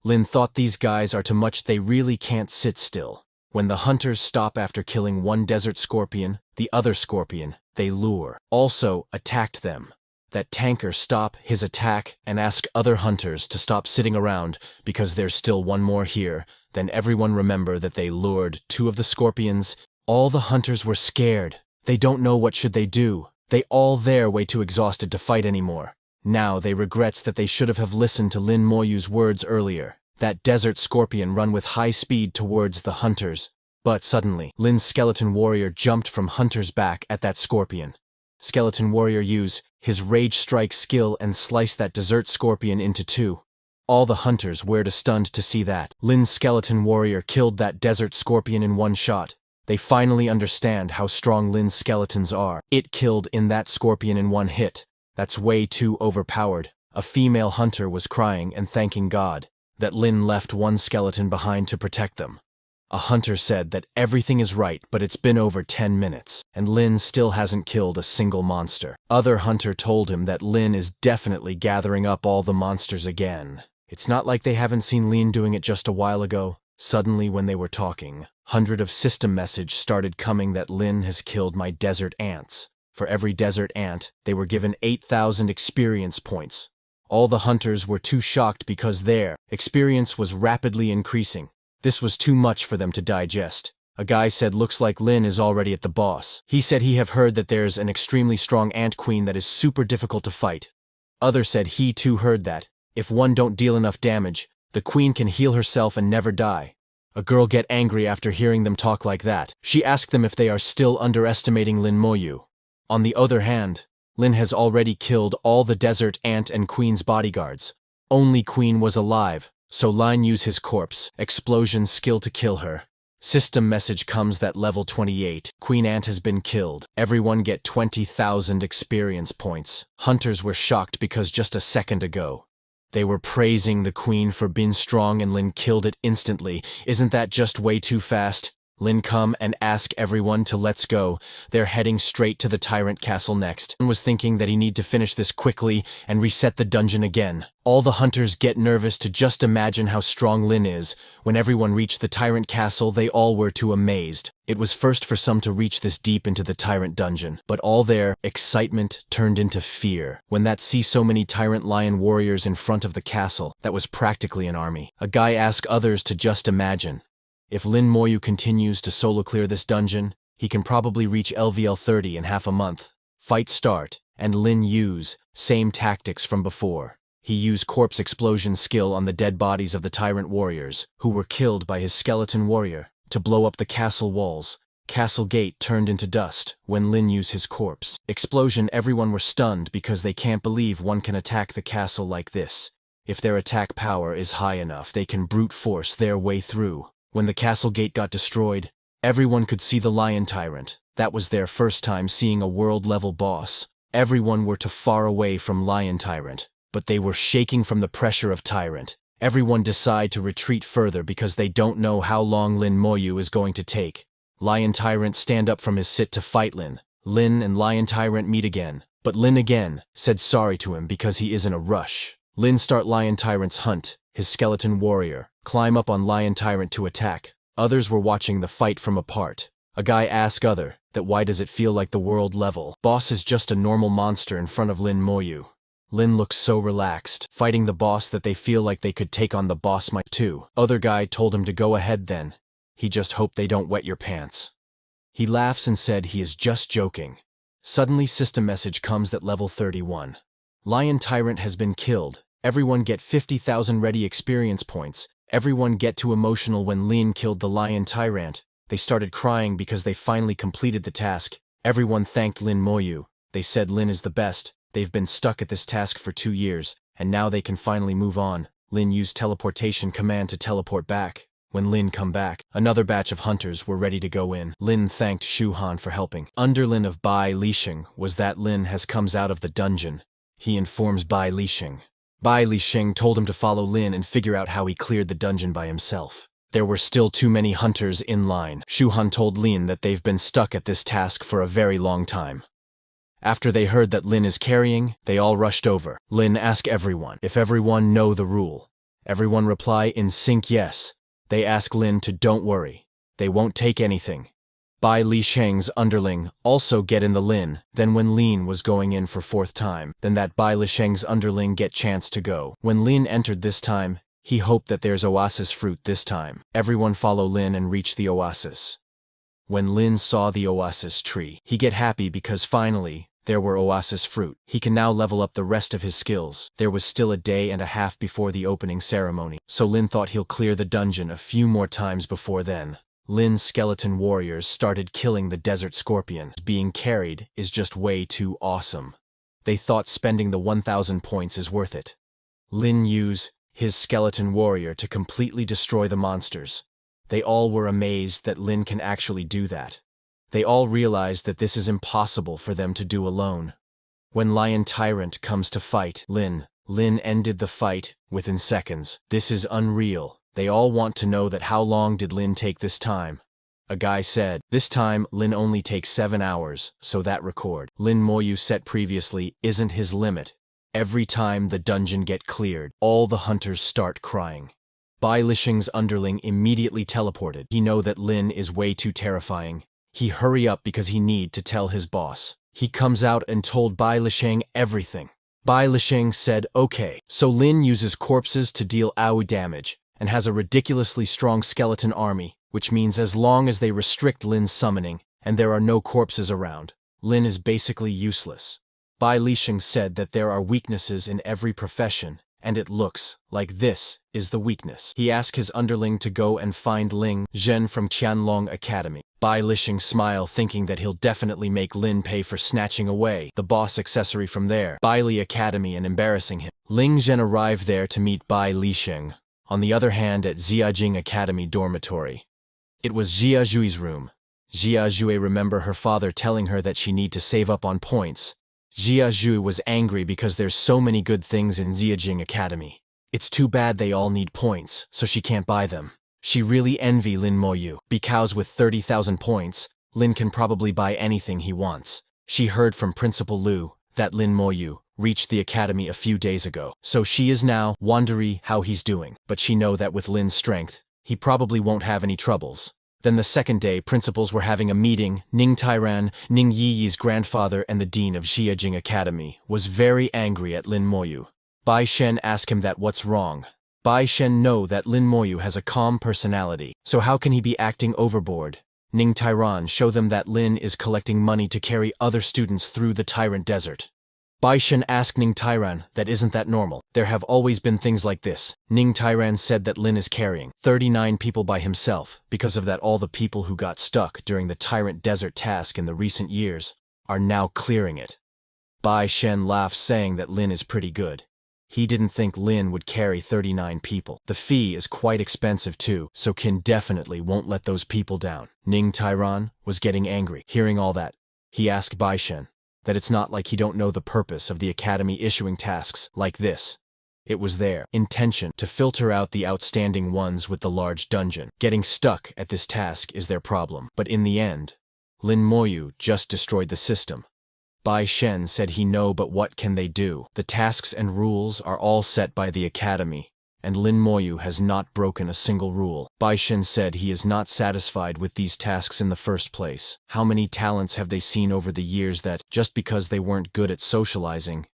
Lin thought these guys are too much, they really can't sit still. When the hunters stop after killing one desert scorpion, the other scorpion, they lure, also attacked them. That tanker stop his attack and ask other hunters to stop sitting around because there's still one more here. Then everyone remember that they lured 2 of the scorpions. All the hunters were scared. They don't know what should they do. They all there way too exhausted to fight anymore. Now they regrets that they should have listened to Lin Moyu's words earlier. That desert scorpion run with high speed towards the hunters. But suddenly, Lin's skeleton warrior jumped from hunter's back at that scorpion. Skeleton warrior use his rage strike skill and slice that desert scorpion into 2. All the hunters were stunned to see that Lin's skeleton warrior killed that desert scorpion in 1 shot. They finally understand how strong Lin's skeletons are. It killed in that scorpion in 1 hit. That's way too overpowered. A female hunter was crying and thanking God that Lin left 1 skeleton behind to protect them. A hunter said that everything is right, but it's been over 10 minutes, and Lin still hasn't killed a single monster. Other hunter told him that Lin is definitely gathering up all the monsters again. It's not like they haven't seen Lin doing it just a while ago. Suddenly when they were talking, 100 of system message started coming that Lin has killed my desert ants. For every desert ant, they were given 8,000 experience points. All the hunters were too shocked because their experience was rapidly increasing. This was too much for them to digest. A guy said looks like Lin is already at the boss. He said he have heard that there's an extremely strong ant queen that is super difficult to fight. Other said he too heard that if one don't deal enough damage, the queen can heal herself and never die. A girl get angry after hearing them talk like that. She asked them if they are still underestimating Lin Moyu. On the other hand, Lin has already killed all the desert ant and queen's bodyguards. Only queen was alive. So Lin use his corpse explosion skill to kill her. System message comes that level 28, Queen Ant has been killed. Everyone get 20,000 experience points. Hunters were shocked because just a second ago, they were praising the queen for being strong and Lin killed it instantly. Isn't that just way too fast? Lin come and ask everyone to let's go. They're heading straight to the Tyrant Castle next. Lin was thinking that he need to finish this quickly and reset the dungeon again. All the hunters get nervous to just imagine how strong Lin is. When everyone reached the Tyrant Castle, they all were too amazed. It was first for some to reach this deep into the tyrant dungeon, but all their excitement turned into fear when that see so many tyrant lion warriors in front of the castle. That was practically an army. A guy asked others to just imagine. If Lin Moyu continues to solo clear this dungeon, he can probably reach LVL 30 in half a month. Fight start, and Lin use same tactics from before. He used corpse explosion skill on the dead bodies of the tyrant warriors, who were killed by his skeleton warrior, to blow up the castle walls. Castle gate turned into dust when Lin used his corpse explosion. Everyone were stunned because they can't believe one can attack the castle like this. If their attack power is high enough, they can brute force their way through. When the castle gate got destroyed, everyone could see the lion tyrant. That was their first time seeing a world-level boss. Everyone were too far away from lion tyrant, but they were shaking from the pressure of tyrant. Everyone decide to retreat further because they don't know how long Lin Moyu is going to take. Lion tyrant stand up from his sit to fight Lin. Lin and lion tyrant meet again, but Lin again said sorry to him because he is in a rush. Lin start lion tyrant's hunt, his skeleton warrior, climb up on lion tyrant to attack. Others were watching the fight from apart. A guy asked other that why does it feel like the world level boss is just a normal monster in front of Lin Moyu. Lin looks so relaxed, fighting the boss, that they feel like they could take on the boss too. Other guy told him to go ahead then. He just hoped they don't wet your pants. He laughs and said he is just joking. Suddenly system message comes that level 31. Lion Tyrant has been killed. Everyone get 50,000 ready experience points. Everyone get too emotional when Lin killed the Lion Tyrant. They started crying because they finally completed the task. Everyone thanked Lin Moyu. They said Lin is the best. They've been stuck at this task for 2 years, and now they can finally move on. Lin used teleportation command to teleport back. When Lin come back, another batch of hunters were ready to go in. Lin thanked Shu Han for helping. Underlin of Bai Lixing was that Lin has comes out of the dungeon. He informs Bai Lixing. Bai Lixing told him to follow Lin and figure out how he cleared the dungeon by himself. There were still too many hunters in line. Shu Han told Lin that they've been stuck at this task for a very long time. After they heard that Lin is carrying, they all rushed over. Lin asked everyone if everyone know the rule. Everyone reply in sync yes. They ask Lin to don't worry. They won't take anything. Bai Lixing's underling also get in the Lin. Then when Lin was going in for 4th time, then that Bai Lixing's underling get chance to go. When Lin entered this time, he hoped that there's oasis fruit this time. Everyone follow Lin and reach the oasis. When Lin saw the oasis tree, he get happy because finally, there were oasis fruit. He can now level up the rest of his skills. There was still a day and a half before the opening ceremony, so Lin thought he'll clear the dungeon a few more times before then. Lin's skeleton warriors started killing the desert scorpion. Being carried is just way too awesome. They thought spending the 1,000 points is worth it. Lin used his skeleton warrior to completely destroy the monsters. They all were amazed that Lin can actually do that. They all realized that this is impossible for them to do alone. When Lion Tyrant comes to fight Lin ended the fight within seconds. This is unreal. They all want to know that how long did Lin take this time. A guy said, this time Lin only takes 7 hours, so that record Lin Moyu set previously isn't his limit. Every time the dungeon get cleared, all the hunters start crying. Bai Lixing's underling immediately teleported. He know that Lin is way too terrifying. He hurry up because he need to tell his boss. He comes out and told Bai Lixing everything. Bai Lixing said okay. So Lin uses corpses to deal AoE damage and has a ridiculously strong skeleton army, which means as long as they restrict Lin's summoning and there are no corpses around, Lin is basically useless. Bai Lixing said that there are weaknesses in every profession, and it looks like this is the weakness. He asked his underling to go and find Ling Zhen from Qianlong Academy. Bai Lixing smile thinking that he'll definitely make Lin pay for snatching away the boss accessory from there. Bai Li Academy and embarrassing him. Ling Zhen arrived there to meet Bai Lixing. On the other hand, at Jiajing Academy dormitory. It was Jia Zhui's room. Jia Zhui remember her father telling her that she need to save up on points. Jia Zhui was angry because there's so many good things in Jiajing Academy. It's too bad they all need points, so she can't buy them. She really envy Lin Moyu, because with 30,000 points, Lin can probably buy anything he wants. She heard from Principal Lu that Lin Moyu reached the academy a few days ago, so she is now wondering how he's doing, but she know that with Lin's strength, he probably won't have any troubles. Then the second day, principals were having a meeting. Ning Tairan, Ning Yiyi's grandfather and the dean of Jiajing Academy, was very angry at Lin Moyu. Bai Shen asked him that what's wrong. Bai Shen know that Lin Moyu has a calm personality, so how can he be acting overboard? Ning Tairan show them that Lin is collecting money to carry other students through the Tyrant Desert. Bai Shen asked Ning Tairan that isn't that normal. There have always been things like this. Ning Tairan said that Lin is carrying 39 people by himself. Because of that, all the people who got stuck during the Tyrant Desert task in the recent years are now clearing it. Bai Shen laughs, saying that Lin is pretty good. He didn't think Lin would carry 39 people. The fee is quite expensive too, so Qin definitely won't let those people down. Ning Tairan was getting angry. Hearing all that, he asked Bai Shen that it's not like he don't know the purpose of the academy issuing tasks like this. It was their intention to filter out the outstanding ones with the large dungeon. Getting stuck at this task is their problem. But in the end, Lin Moyu just destroyed the system. Bai Shen said he know, but what can they do? The tasks and rules are all set by the academy, and Lin Moyu has not broken a single rule. Bai Shen said he is not satisfied with these tasks in the first place. How many talents have they seen over the years that, just because they weren't good at socializing,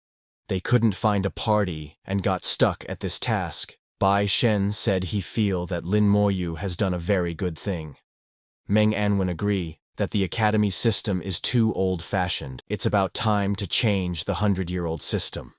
they couldn't find a party and got stuck at this task? Bai Shen said he feel that Lin Moyu has done a very good thing. Meng Anwen agree that the academy system is too old-fashioned. It's about time to change the 100-year-old system.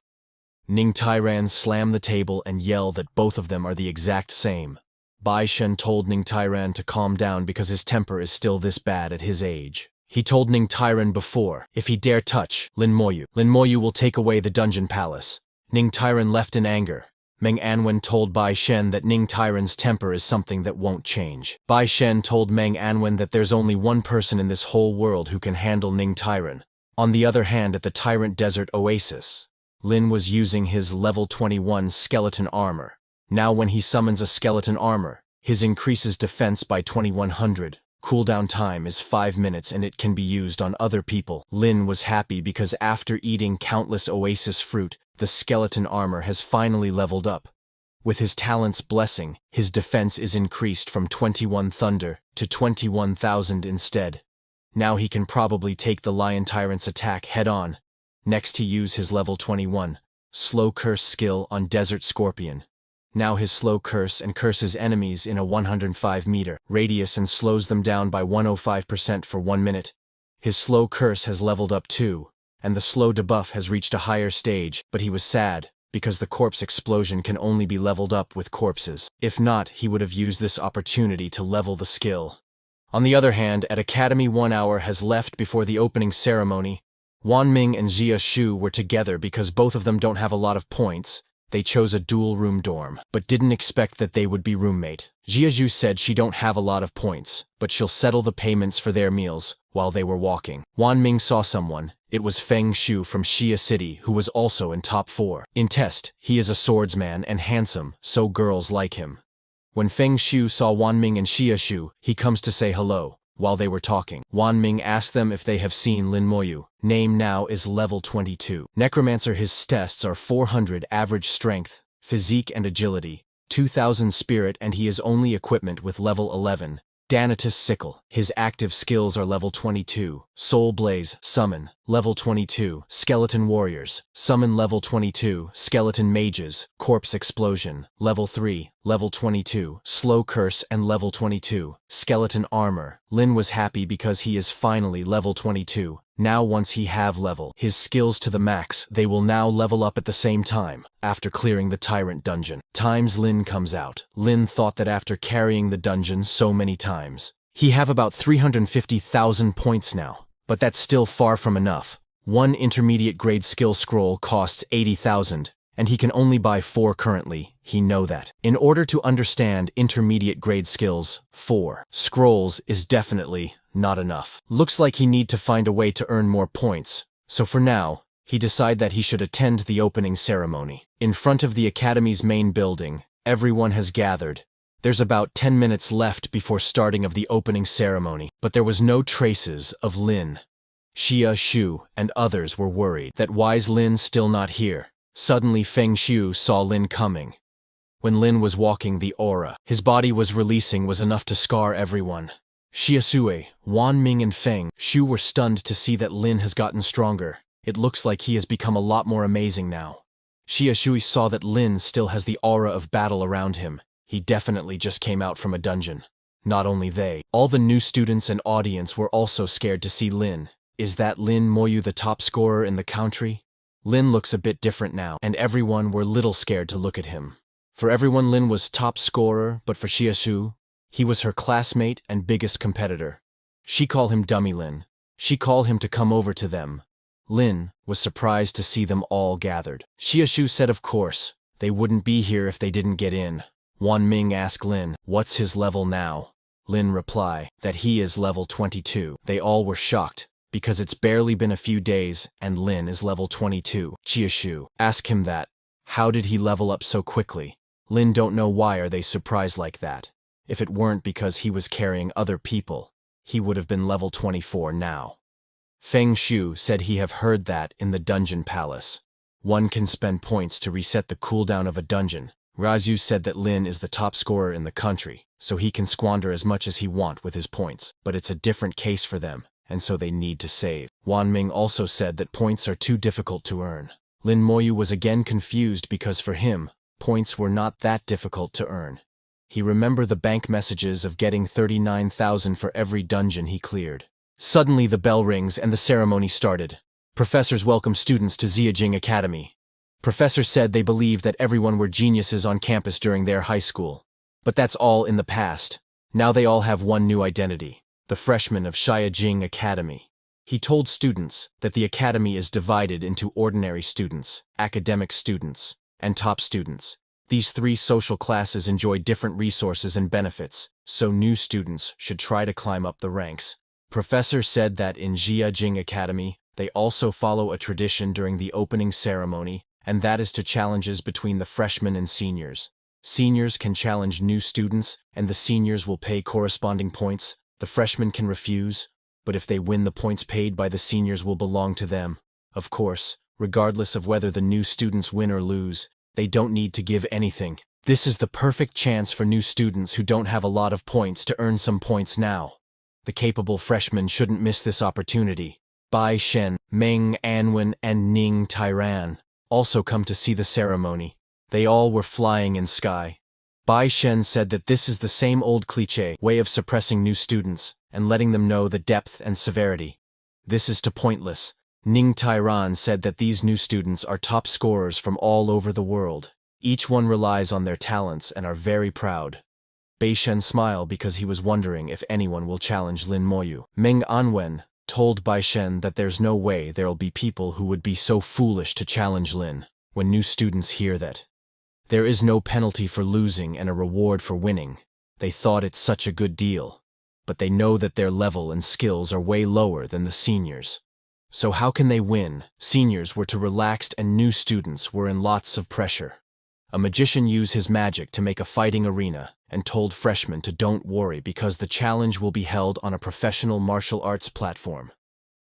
Ning Tairan slammed the table and yelled that both of them are the exact same. Bai Shen told Ning Tairan to calm down because his temper is still this bad at his age. He told Ning Tairan before, if he dare touch Lin Moyu will take away the dungeon palace. Ning Tairan left in anger. Meng Anwen told Bai Shen that Ning Tairan's temper is something that won't change. Bai Shen told Meng Anwen that there's only one person in this whole world who can handle Ning Tairan. On the other hand, at the Tyrant Desert Oasis, Lin was using his level 21 skeleton armor. Now when he summons a skeleton armor, his increases defense by 2100. Cooldown time is 5 minutes and it can be used on other people. Lin was happy because after eating countless oasis fruit, the skeleton armor has finally leveled up. With his talent's blessing, his defense is increased from 21 thunder to 21,000 instead. Now he can probably take the Lion Tyrant's attack head-on. Next he used his level 21 slow curse skill on Desert Scorpion. Now his slow curse and curses enemies in a 105-meter radius and slows them down by 105% for 1 minute. His slow curse has leveled up too, and the slow debuff has reached a higher stage, but he was sad because the corpse explosion can only be leveled up with corpses. If not, he would have used this opportunity to level the skill. On the other hand, at Academy 1 hour has left before the opening ceremony. Wan Ming and Jia Shu were together because both of them don't have a lot of points. They chose a dual-room dorm, but didn't expect that they would be roommate. Jia Shu said she don't have a lot of points, but she'll settle the payments for their meals while they were walking. Wan Ming saw someone. It was Feng Shu from Xia City, who was also in top 4. In test, he is a swordsman and handsome, so girls like him. When Feng Shu saw Wan Ming and Xia Shu, he comes to say hello. While they were talking, Wan Ming asked them if they have seen Lin Moyu. Name now is level 22. Necromancer. His tests are 400 average strength, physique and agility, 2000 spirit, and he is only equipment with level 11. Danatus Sickle. His active skills are level 22. Soul Blaze, Summon, level 22. Skeleton Warriors, Summon level 22. Skeleton Mages, Corpse Explosion, level 3, level 22. Slow Curse and level 22. Skeleton Armor. Lin was happy because he is finally level 22. Now once he have level his skills to the max, they will now level up at the same time, after clearing the Tyrant Dungeon. Times Lin comes out. Lin thought that after carrying the dungeon so many times, he have about 350,000 points now, but that's still far from enough. One intermediate grade skill scroll costs 80,000, and he can only buy 4 currently. He know that. In order to understand intermediate grade skills, 4 scrolls is definitely not enough. Looks like he need to find a way to earn more points, so for now, he decide that he should attend the opening ceremony. In front of the academy's main building, everyone has gathered. There's about 10 minutes left before starting of the opening ceremony, but there was no traces of Lin. Xia Shu and others were worried that why's Lin still not here. Suddenly Feng Shu saw Lin coming. When Lin was walking, the aura his body was releasing was enough to scar everyone. Xiasue, Wan Ming and Feng Shu were stunned to see that Lin has gotten stronger. It looks like he has become a lot more amazing now. Xiasue saw that Lin still has the aura of battle around him. He definitely just came out from a dungeon. Not only they, all the new students and audience were also scared to see Lin. Is that Lin Moyu the top scorer in the country? Lin looks a bit different now, and everyone were little scared to look at him. For everyone, Lin was top scorer, but for Xiasue, he was her classmate and biggest competitor. She called him Dummy Lin. She called him to come over to them. Lin was surprised to see them all gathered. Xiasue said of course, they wouldn't be here if they didn't get in. Wan Ming asked Lin, what's his level now? Lin replied that he is level 22. They all were shocked, because it's barely been a few days and Lin is level 22. Xiasue asked him that. How did he level up so quickly? Lin don't know why are they surprised like that. If it weren't because he was carrying other people, he would have been level 24 now. Feng Shu said he have heard that in the dungeon palace. One can spend points to reset the cooldown of a dungeon. Razu said that Lin is the top scorer in the country, so he can squander as much as he want with his points, but it's a different case for them, and so they need to save. Wan Ming also said that points are too difficult to earn. Lin Moyu was again confused because for him, points were not that difficult to earn. He remembered the bank messages of getting 39,000 for every dungeon he cleared. Suddenly the bell rings and the ceremony started. Professors welcome students to Xiajing Academy. Professors said they believed that everyone were geniuses on campus during their high school. But that's all in the past. Now they all have one new identity, the freshmen of Xiajing Academy. He told students that the academy is divided into ordinary students, academic students, and top students. These three social classes enjoy different resources and benefits, so new students should try to climb up the ranks. Professor said that in Xiajing Academy, they also follow a tradition during the opening ceremony, and that is to challenges between the freshmen and seniors. Seniors can challenge new students, and the seniors will pay corresponding points. The freshmen can refuse, but if they win, the points paid by the seniors will belong to them. Of course, regardless of whether the new students win or lose, they don't need to give anything. This is the perfect chance for new students who don't have a lot of points to earn some points now. The capable freshmen shouldn't miss this opportunity. Bai Shen, Meng Anwen, and Ning Tairan also come to see the ceremony. They all were flying in sky. Bai Shen said that this is the same old cliché way of suppressing new students and letting them know the depth and severity. This is too pointless. Ning Tairan said that these new students are top scorers from all over the world. Each one relies on their talents and are very proud. Bai Shen smiled because he was wondering if anyone will challenge Lin Moyu. Meng Anwen told Bai Shen that there's no way there'll be people who would be so foolish to challenge Lin. When new students hear that there is no penalty for losing and a reward for winning, they thought it's such a good deal. But they know that their level and skills are way lower than the seniors. So how can they win? Seniors were too relaxed and new students were in lots of pressure. A magician used his magic to make a fighting arena and told freshmen to don't worry because the challenge will be held on a professional martial arts platform.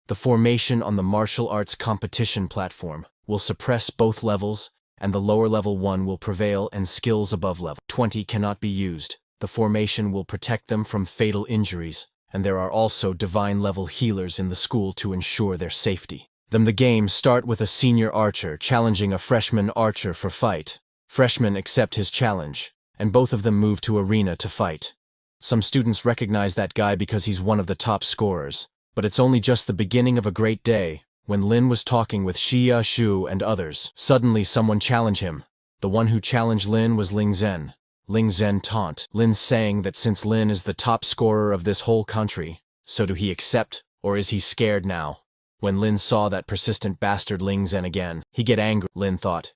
The formation on the martial arts competition platform will suppress both levels, and the lower level one will prevail and skills above level 20 cannot be used. The formation will protect them from fatal injuries, and there are also divine level healers in the school to ensure their safety. Then the games start with a senior archer challenging a freshman archer for fight. Freshmen accept his challenge, and both of them move to arena to fight. Some students recognize that guy because he's one of the top scorers, but it's only just the beginning of a great day. When Lin was talking with Xia Shu and others, suddenly someone challenged him. The one who challenged Lin was Ling Zhen. Ling Zhen taunt Lin, saying that since Lin is the top scorer of this whole country, so do he accept, or is he scared now? When Lin saw that persistent bastard Ling Zhen again, he get angry. Lin thought,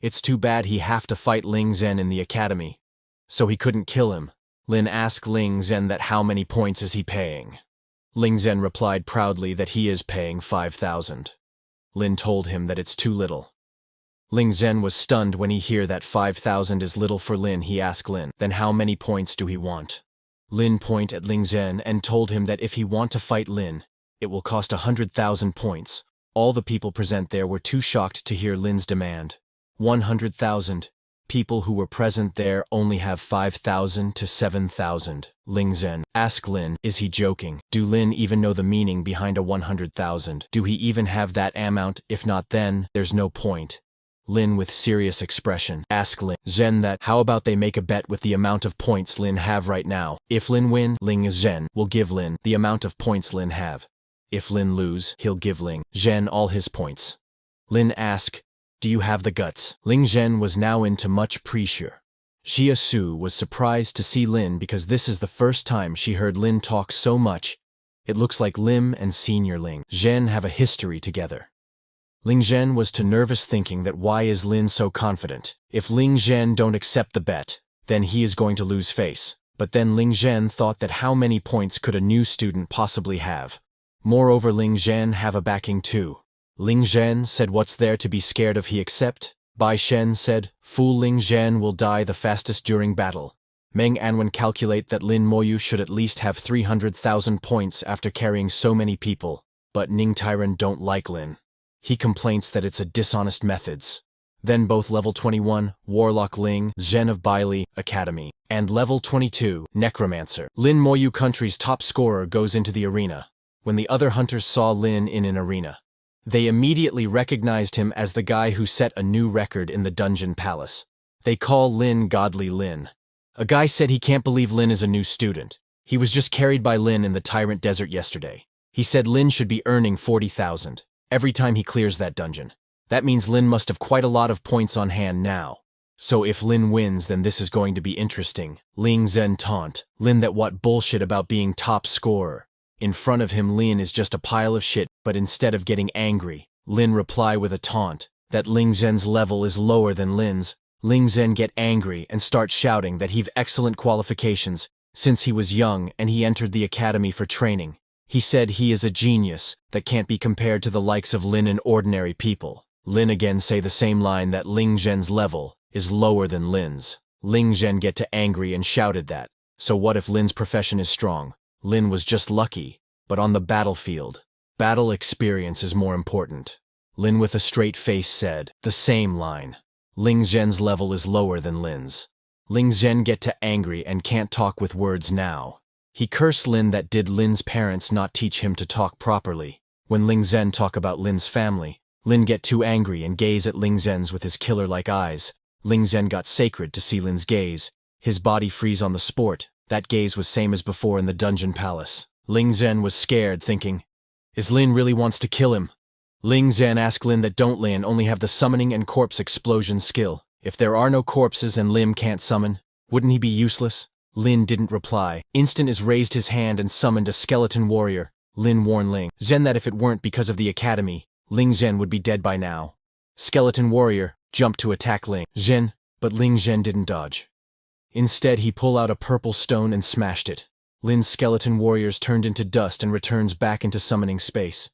it's too bad he have to fight Ling Zhen in the academy, so he couldn't kill him. Lin asked Ling Zhen that how many points is he paying. Ling Zhen replied proudly that he is paying 5,000. Lin told him that it's too little. Ling Zhen was stunned when he heard that 5,000 is little for Lin. He asked Lin, then how many points do he want? Lin pointed at Ling Zhen and told him that if he want to fight Lin, it will cost 100,000 points. All the people present there were too shocked to hear Lin's demand. 100,000. People who were present there only have 5,000 to 7,000. Ling Zhen. Ask Lin, is he joking? Do Lin even know the meaning behind a 100,000? Do he even have that amount? If not, then there's no point. Lin with serious expression. Ask Lin Zhen that, how about they make a bet with the amount of points Lin have right now? If Lin win, Ling Zhen will give Lin the amount of points Lin have. If Lin lose, he'll give Ling Zhen all his points. Lin ask, do you have the guts? Ling Zhen was now into much pressure. Jia Su was surprised to see Lin because this is the first time she heard Lin talk so much. It looks like Lim and Senior Ling Zhen have a history together. Ling Zhen was too nervous thinking that why is Lin so confident? If Ling Zhen don't accept the bet, then he is going to lose face. But then Ling Zhen thought that how many points could a new student possibly have? Moreover, Ling Zhen have a backing too. Ling Zhen said what's there to be scared of, he accept. Bai Shen said, fool, Ling Zhen will die the fastest during battle. Meng Anwen calculate that Lin Moyu should at least have 300,000 points after carrying so many people. But Ning Tyran don't like Lin. He complains that it's a dishonest methods. Then both level 21, Warlock Ling Zhen of Bailey Academy, and level 22, Necromancer, Lin Moyu country's top scorer goes into the arena. When the other hunters saw Lin in an arena, they immediately recognized him as the guy who set a new record in the dungeon palace. They call Lin Godly Lin. A guy said he can't believe Lin is a new student. He was just carried by Lin in the Tyrant Desert yesterday. He said Lin should be earning 40,000 every time he clears that dungeon. That means Lin must have quite a lot of points on hand now. So if Lin wins, then this is going to be interesting. Ling Zhen taunt Lin that what bullshit about being top scorer. In front of him, Lin is just a pile of shit, but instead of getting angry, Lin reply with a taunt that Ling Zhen's level is lower than Lin's. Ling Zhen get angry and start shouting that he've excellent qualifications since he was young and he entered the academy for training. He said he is a genius that can't be compared to the likes of Lin and ordinary people. Lin again say the same line that Ling Zhen's level is lower than Lin's. Ling Zhen get to angry and shouted that, so what if Lin's profession is strong? Lin was just lucky, but on the battlefield, battle experience is more important. Lin with a straight face said the same line. Ling Zhen's level is lower than Lin's. Ling Zhen get to angry and can't talk with words now. He cursed Lin that did Lin's parents not teach him to talk properly. When Ling Zhen talk about Lin's family, Lin get too angry and gaze at Ling Zhen's with his killer-like eyes. Ling Zhen got sacred to see Lin's gaze. His body freeze on the sport. That gaze was same as before in the dungeon palace. Ling Zhen was scared, thinking, is Lin really wants to kill him? Ling Zhen asked Lin that don't Lin only have the summoning and corpse explosion skill. If there are no corpses and Lim can't summon, wouldn't he be useless? Lin didn't reply. Instant is raised his hand and summoned a skeleton warrior. Lin warned Ling Zhen that if it weren't because of the academy, Ling Zhen would be dead by now. Skeleton warrior jumped to attack Ling Zhen, but Ling Zhen didn't dodge. Instead, he pulled out a purple stone and smashed it. Lin's skeleton warriors turned into dust and returns back into summoning space.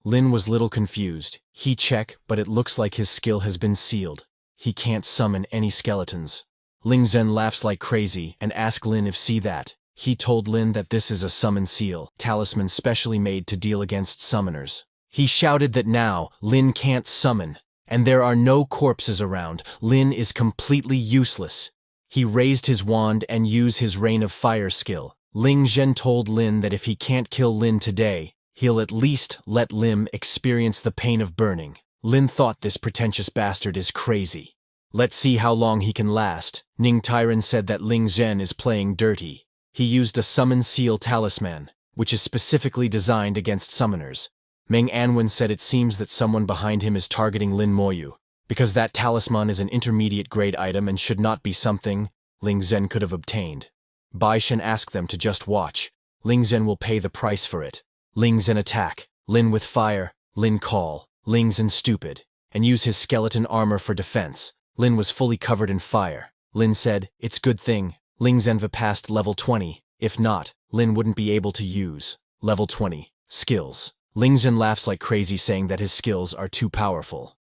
Lin was little confused. He check, but it looks like his skill has been sealed. He can't summon any skeletons. Ling Zhen laughs like crazy and asks Lin if see that. He told Lin that this is a summon seal, talisman specially made to deal against summoners. He shouted that now Lin can't summon, and there are no corpses around. Lin is completely useless. He raised his wand and used his Rain of Fire skill. Ling Zhen told Lin that if he can't kill Lin today, he'll at least let Lim experience the pain of burning. Lin thought this pretentious bastard is crazy. Let's see how long he can last. Ning Tyran said that Ling Zhen is playing dirty. He used a summon seal talisman, which is specifically designed against summoners. Meng Anwen said it seems that someone behind him is targeting Lin Moyu, because that talisman is an intermediate grade item and should not be something Ling Zhen could have obtained. Bai Shen asked them to just watch. Ling Zhen will pay the price for it. Ling Zhen attack, Lin with fire, Lin call, Ling Zhen stupid, and use his skeleton armor for defense. Lin was fully covered in fire. Lin said, it's good thing Ling Zhen passed level 20. If not, Lin wouldn't be able to use level 20 skills. Ling Zhen laughs like crazy saying that his skills are too powerful.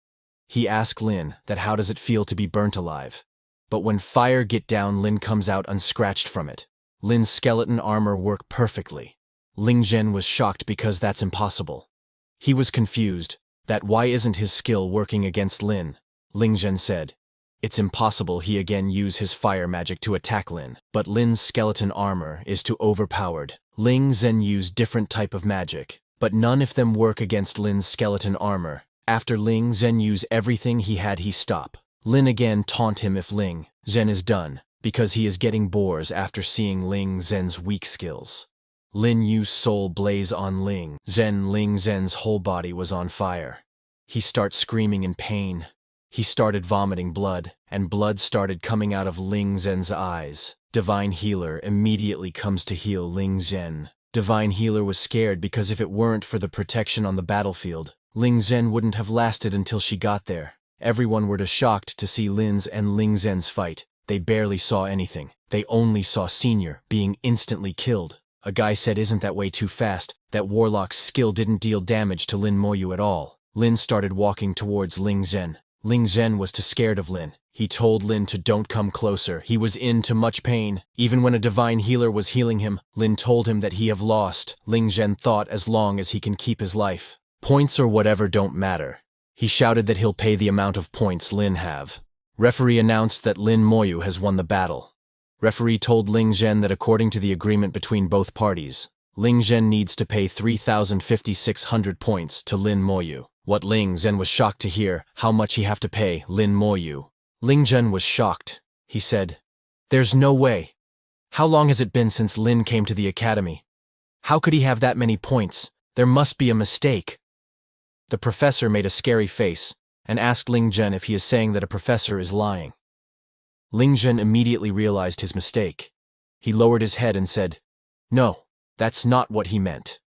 He asked Lin that how does it feel to be burnt alive. But when fire get down, Lin comes out unscratched from it. Lin's skeleton armor worked perfectly. Ling Zhen was shocked because that's impossible. He was confused that why isn't his skill working against Lin? Ling Zhen said, It's impossible he again use his fire magic to attack Lin, but Lin's skeleton armor is too overpowered. Ling Zhen used different type of magic, but none of them work against Lin's skeleton armor. After Ling Zhen use everything he had, he stop. Lin again taunt him if Ling Zhen is done, because he is getting bores after seeing Ling Zhen's weak skills. Lin used Soul Blaze on Ling Zhen. Ling Zhen's whole body was on fire. He started screaming in pain. He started vomiting blood, and blood started coming out of Ling Zhen's eyes. Divine Healer immediately comes to heal Ling Zhen. Divine Healer was scared because if it weren't for the protection on the battlefield, Ling Zhen wouldn't have lasted until she got there. Everyone were shocked to see Lin's and Ling Zhen's fight. They barely saw anything. They only saw Senior being instantly killed. A guy said, "Isn't that way too fast? That Warlock's skill didn't deal damage to Lin Moyu at all." Lin started walking towards Ling Zhen. Ling Zhen was too scared of Lin. He told Lin to don't come closer. He was in too much pain. Even when a divine healer was healing him, Lin told him that he have lost. Ling Zhen thought as long as he can keep his life, points or whatever don't matter. He shouted that he'll pay the amount of points Lin have. Referee announced that Lin Moyu has won the battle. Referee told Ling Zhen that according to the agreement between both parties, Ling Zhen needs to pay 3,600 points to Lin Moyu. What Ling Zhen was shocked to hear, how much he have to pay Lin Moyu. Ling Zhen was shocked. He said, "There's no way. How long has it been since Lin came to the academy? How could he have that many points? There must be a mistake." The professor made a scary face and asked Ling Zhen if he is saying that a professor is lying. Ling Zhen immediately realized his mistake. He lowered his head and said, "No, that's not what he meant."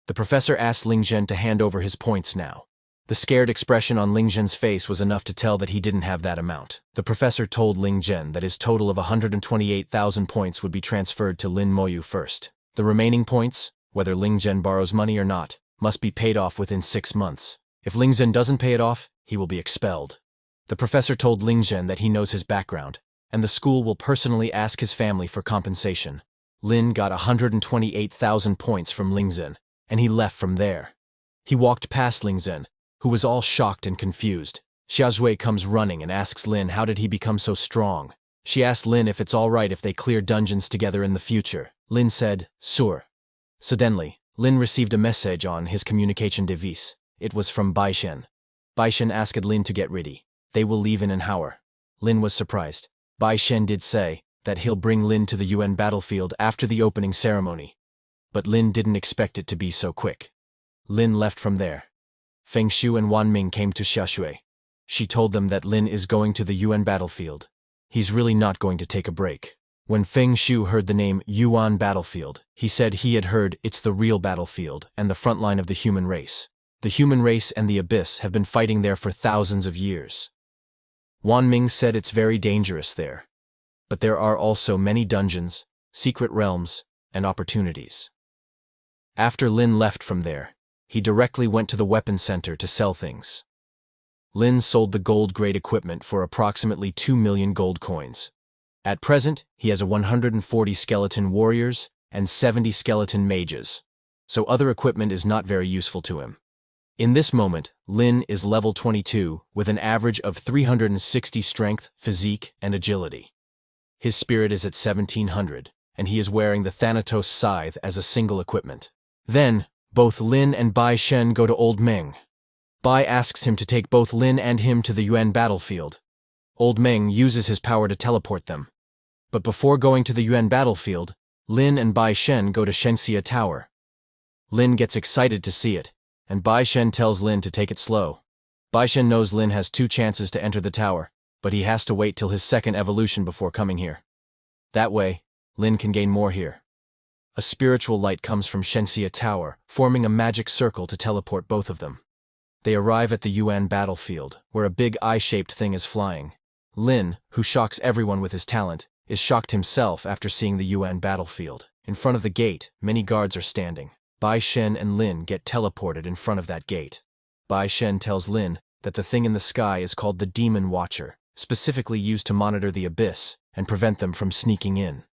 The professor asked Ling Zhen to hand over his points now. The scared expression on Ling Zhen's face was enough to tell that he didn't have that amount. The professor told Ling Zhen that his total of 128,000 points would be transferred to Lin Moyu first. The remaining points, whether Ling Zhen borrows money or not, must be paid off within 6 months. If Ling Zhen doesn't pay it off, he will be expelled. The professor told Ling Zhen that he knows his background, and the school will personally ask his family for compensation. Lin got 128,000 points from Ling Zhen, and he left from there. He walked past Ling Zhen, who was all shocked and confused. Xiaozhui comes running and asks Lin how did he become so strong. She asked Lin if it's all right if they clear dungeons together in the future. Lin said, "Sure." Suddenly, Lin received a message on his communication device. It was from Bai Shen. Bai Shen asked Lin to get ready. They will leave in an hour. Lin was surprised. Bai Shen did say that he'll bring Lin to the UN battlefield after the opening ceremony. But Lin didn't expect it to be so quick. Lin left from there. Feng Shu and Wan Ming came to Xiaoshui. She told them that Lin is going to the UN battlefield. He's really not going to take a break. When Feng Shu heard the name Yuan battlefield, he said he had heard it's the real battlefield and the front line of the human race. The human race and the abyss have been fighting there for thousands of years. Wan Ming said it's very dangerous there. But there are also many dungeons, secret realms, and opportunities. After Lin left from there, he directly went to the weapon center to sell things. Lin sold the gold-grade equipment for approximately 2 million gold coins. At present, he has 140 skeleton warriors and 70 skeleton mages, so other equipment is not very useful to him. In this moment, Lin is level 22 with an average of 360 strength, physique, and agility. His spirit is at 1700, and he is wearing the Thanatos scythe as a single equipment. Then, both Lin and Bai Shen go to Old Meng. Bai asks him to take both Lin and him to the UN battlefield. Old Meng uses his power to teleport them. But before going to the UN battlefield, Lin and Bai Shen go to Shenxia Tower. Lin gets excited to see it, and Bai Shen tells Lin to take it slow. Bai Shen knows Lin has 2 chances to enter the tower, but he has to wait till his second evolution before coming here. That way, Lin can gain more here. A spiritual light comes from Shenxia Tower, forming a magic circle to teleport both of them. They arrive at the UN battlefield, where a big eye-shaped thing is flying. Lin, who shocks everyone with his talent, is shocked himself after seeing the UN battlefield. In front of the gate, many guards are standing. Bai Shen and Lin get teleported in front of that gate. Bai Shen tells Lin that the thing in the sky is called the Demon Watcher, specifically used to monitor the abyss and prevent them from sneaking in.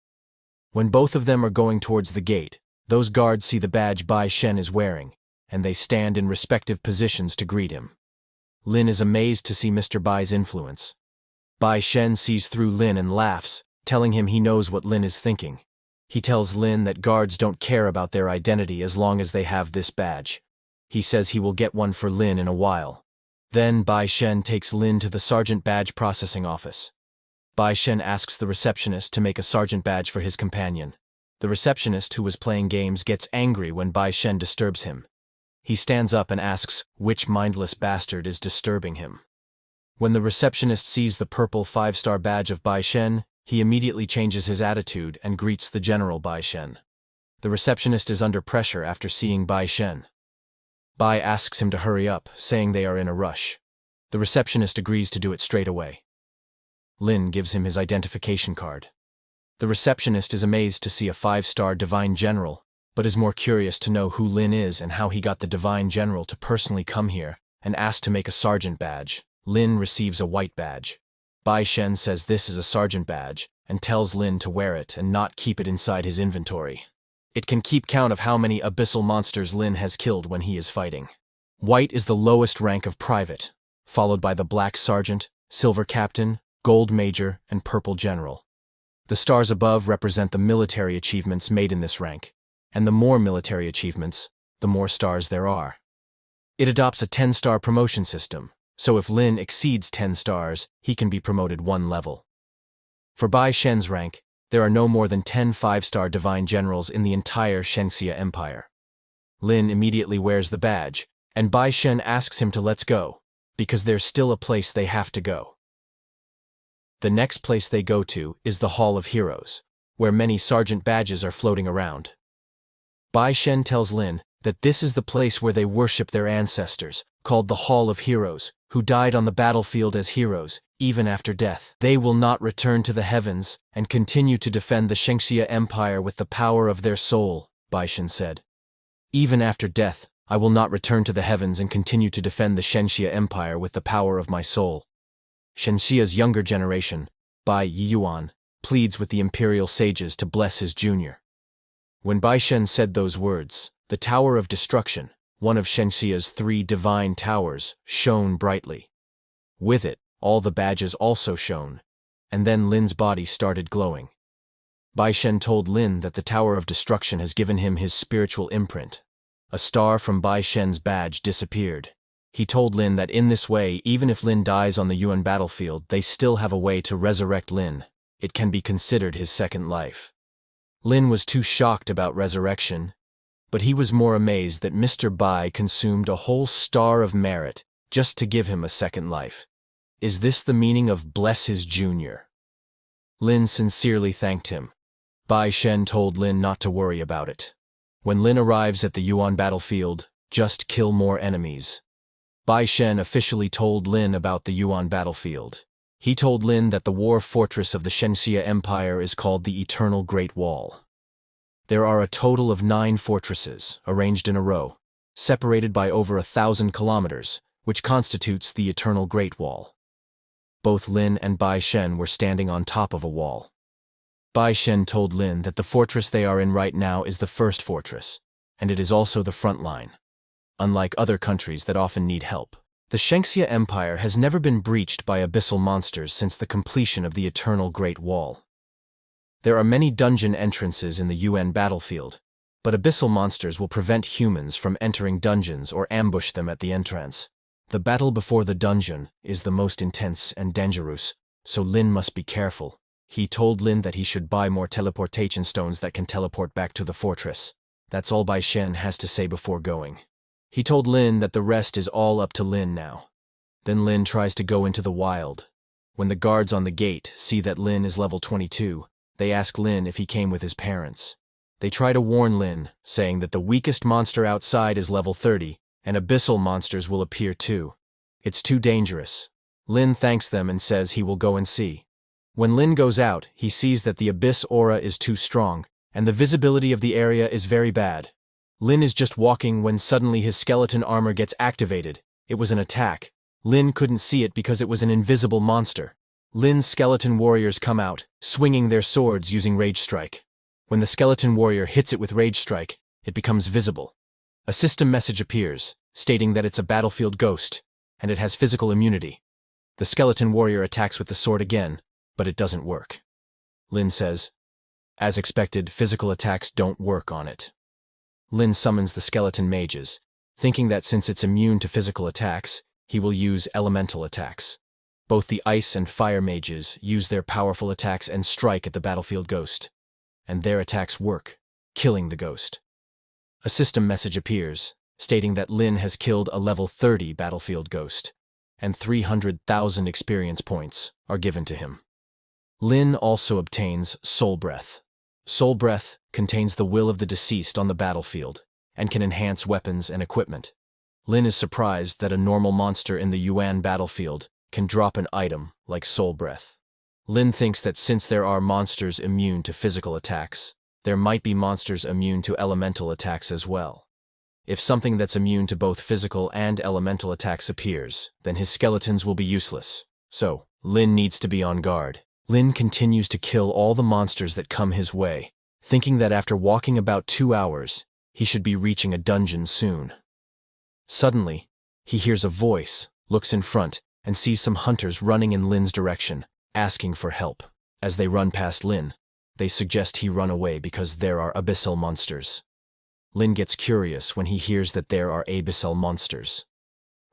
When both of them are going towards the gate, those guards see the badge Bai Shen is wearing, and they stand in respective positions to greet him. Lin is amazed to see Mr. Bai's influence. Bai Shen sees through Lin and laughs, telling him he knows what Lin is thinking. He tells Lin that guards don't care about their identity as long as they have this badge. He says he will get one for Lin in a while. Then Bai Shen takes Lin to the sergeant badge processing office. Bai Shen asks the receptionist to make a sergeant badge for his companion. The receptionist, who was playing games, gets angry when Bai Shen disturbs him. He stands up and asks which mindless bastard is disturbing him. When the receptionist sees the purple 5-star badge of Bai Shen, he immediately changes his attitude and greets the General Bai Shen. The receptionist is under pressure after seeing Bai Shen. Bai asks him to hurry up, saying they are in a rush. The receptionist agrees to do it straight away. Lin gives him his identification card. The receptionist is amazed to see a 5-star Divine General, but is more curious to know who Lin is and how he got the Divine General to personally come here and ask to make a sergeant badge. Lin receives a white badge. Bai Shen says this is a sergeant badge and tells Lin to wear it and not keep it inside his inventory. It can keep count of how many abyssal monsters Lin has killed when he is fighting. White is the lowest rank of private, followed by the black sergeant, silver captain, gold major, and purple general. The stars above represent the military achievements made in this rank, and the more military achievements, the more stars there are. It adopts a 10-star promotion system, so if Lin exceeds 10 stars, he can be promoted 1 level. For Bai Shen's rank, there are no more than 10 5-star Divine Generals in the entire Shengxia Empire. Lin immediately wears the badge, and Bai Shen asks him to let's go, because there's still a place they have to go. The next place they go to is the Hall of Heroes, where many sergeant badges are floating around. Bai Shen tells Lin that this is the place where they worship their ancestors, called the Hall of Heroes, who died on the battlefield as heroes, even after death. They will not return to the heavens and continue to defend the Shengxia Empire with the power of their soul, Bai Shen said. Even after death, I will not return to the heavens and continue to defend the Shengxia Empire with the power of my soul. Shengxia's younger generation, Bai Yiyuan, pleads with the imperial sages to bless his junior. When Bai Shen said those words, the Tower of Destruction, one of Shengxia's 3 divine towers, shone brightly. With it, all the badges also shone, and then Lin's body started glowing. Bai Shen told Lin that the Tower of Destruction has given him his spiritual imprint. A star from Bai Shen's badge disappeared. He told Lin that in this way, even if Lin dies on the Yuan battlefield, they still have a way to resurrect Lin. It can be considered his second life. Lin was too shocked about resurrection, but he was more amazed that Mr. Bai consumed a whole star of merit just to give him a second life. Is this the meaning of bless his junior? Lin sincerely thanked him. Bai Shen told Lin not to worry about it. When Lin arrives at the Yuan battlefield, just kill more enemies. Bai Shen officially told Lin about the Yuan battlefield. He told Lin that the war fortress of the Shengxia Empire is called the Eternal Great Wall. There are a total of 9 fortresses, arranged in a row, separated by over 1,000 kilometers, which constitutes the Eternal Great Wall. Both Lin and Bai Shen were standing on top of a wall. Bai Shen told Lin that the fortress they are in right now is the first fortress, and it is also the front line. Unlike other countries that often need help, the Shengxia Empire has never been breached by abyssal monsters since the completion of the Eternal Great Wall. There are many dungeon entrances in the Yuan battlefield, but abyssal monsters will prevent humans from entering dungeons or ambush them at the entrance. The battle before the dungeon is the most intense and dangerous, so Lin must be careful. He told Lin that he should buy more teleportation stones that can teleport back to the fortress. That's all Bai Shen has to say before going. He told Lin that the rest is all up to Lin now. Then Lin tries to go into the wild. When the guards on the gate see that Lin is level 22, they ask Lin if he came with his parents. They try to warn Lin, saying that the weakest monster outside is level 30, and abyssal monsters will appear too. It's too dangerous. Lin thanks them and says he will go and see. When Lin goes out, he sees that the abyss aura is too strong, and the visibility of the area is very bad. Lin is just walking when suddenly his skeleton armor gets activated. It was an attack. Lin couldn't see it because it was an invisible monster. Lin's skeleton warriors come out, swinging their swords using Rage Strike. When the skeleton warrior hits it with Rage Strike, it becomes visible. A system message appears, stating that it's a battlefield ghost, and it has physical immunity. The skeleton warrior attacks with the sword again, but it doesn't work. Lin says, "As expected, physical attacks don't work on it." Lin summons the skeleton mages, thinking that since it's immune to physical attacks, he will use elemental attacks. Both the ice and fire mages use their powerful attacks and strike at the battlefield ghost, and their attacks work, killing the ghost. A system message appears, stating that Lin has killed a level 30 battlefield ghost, and 300,000 experience points are given to him. Lin also obtains Soul Breath. Soul Breath contains the will of the deceased on the battlefield, and can enhance weapons and equipment. Lin is surprised that a normal monster in the Yuan battlefield can drop an item like Soul Breath. Lin thinks that since there are monsters immune to physical attacks, there might be monsters immune to elemental attacks as well. If something that's immune to both physical and elemental attacks appears, then his skeletons will be useless. So, Lin needs to be on guard. Lin continues to kill all the monsters that come his way, thinking that after walking about 2 hours, he should be reaching a dungeon soon. Suddenly, he hears a voice, looks in front, and sees some hunters running in Lin's direction, asking for help. As they run past Lin, they suggest he run away because there are abyssal monsters. Lin gets curious when he hears that there are abyssal monsters.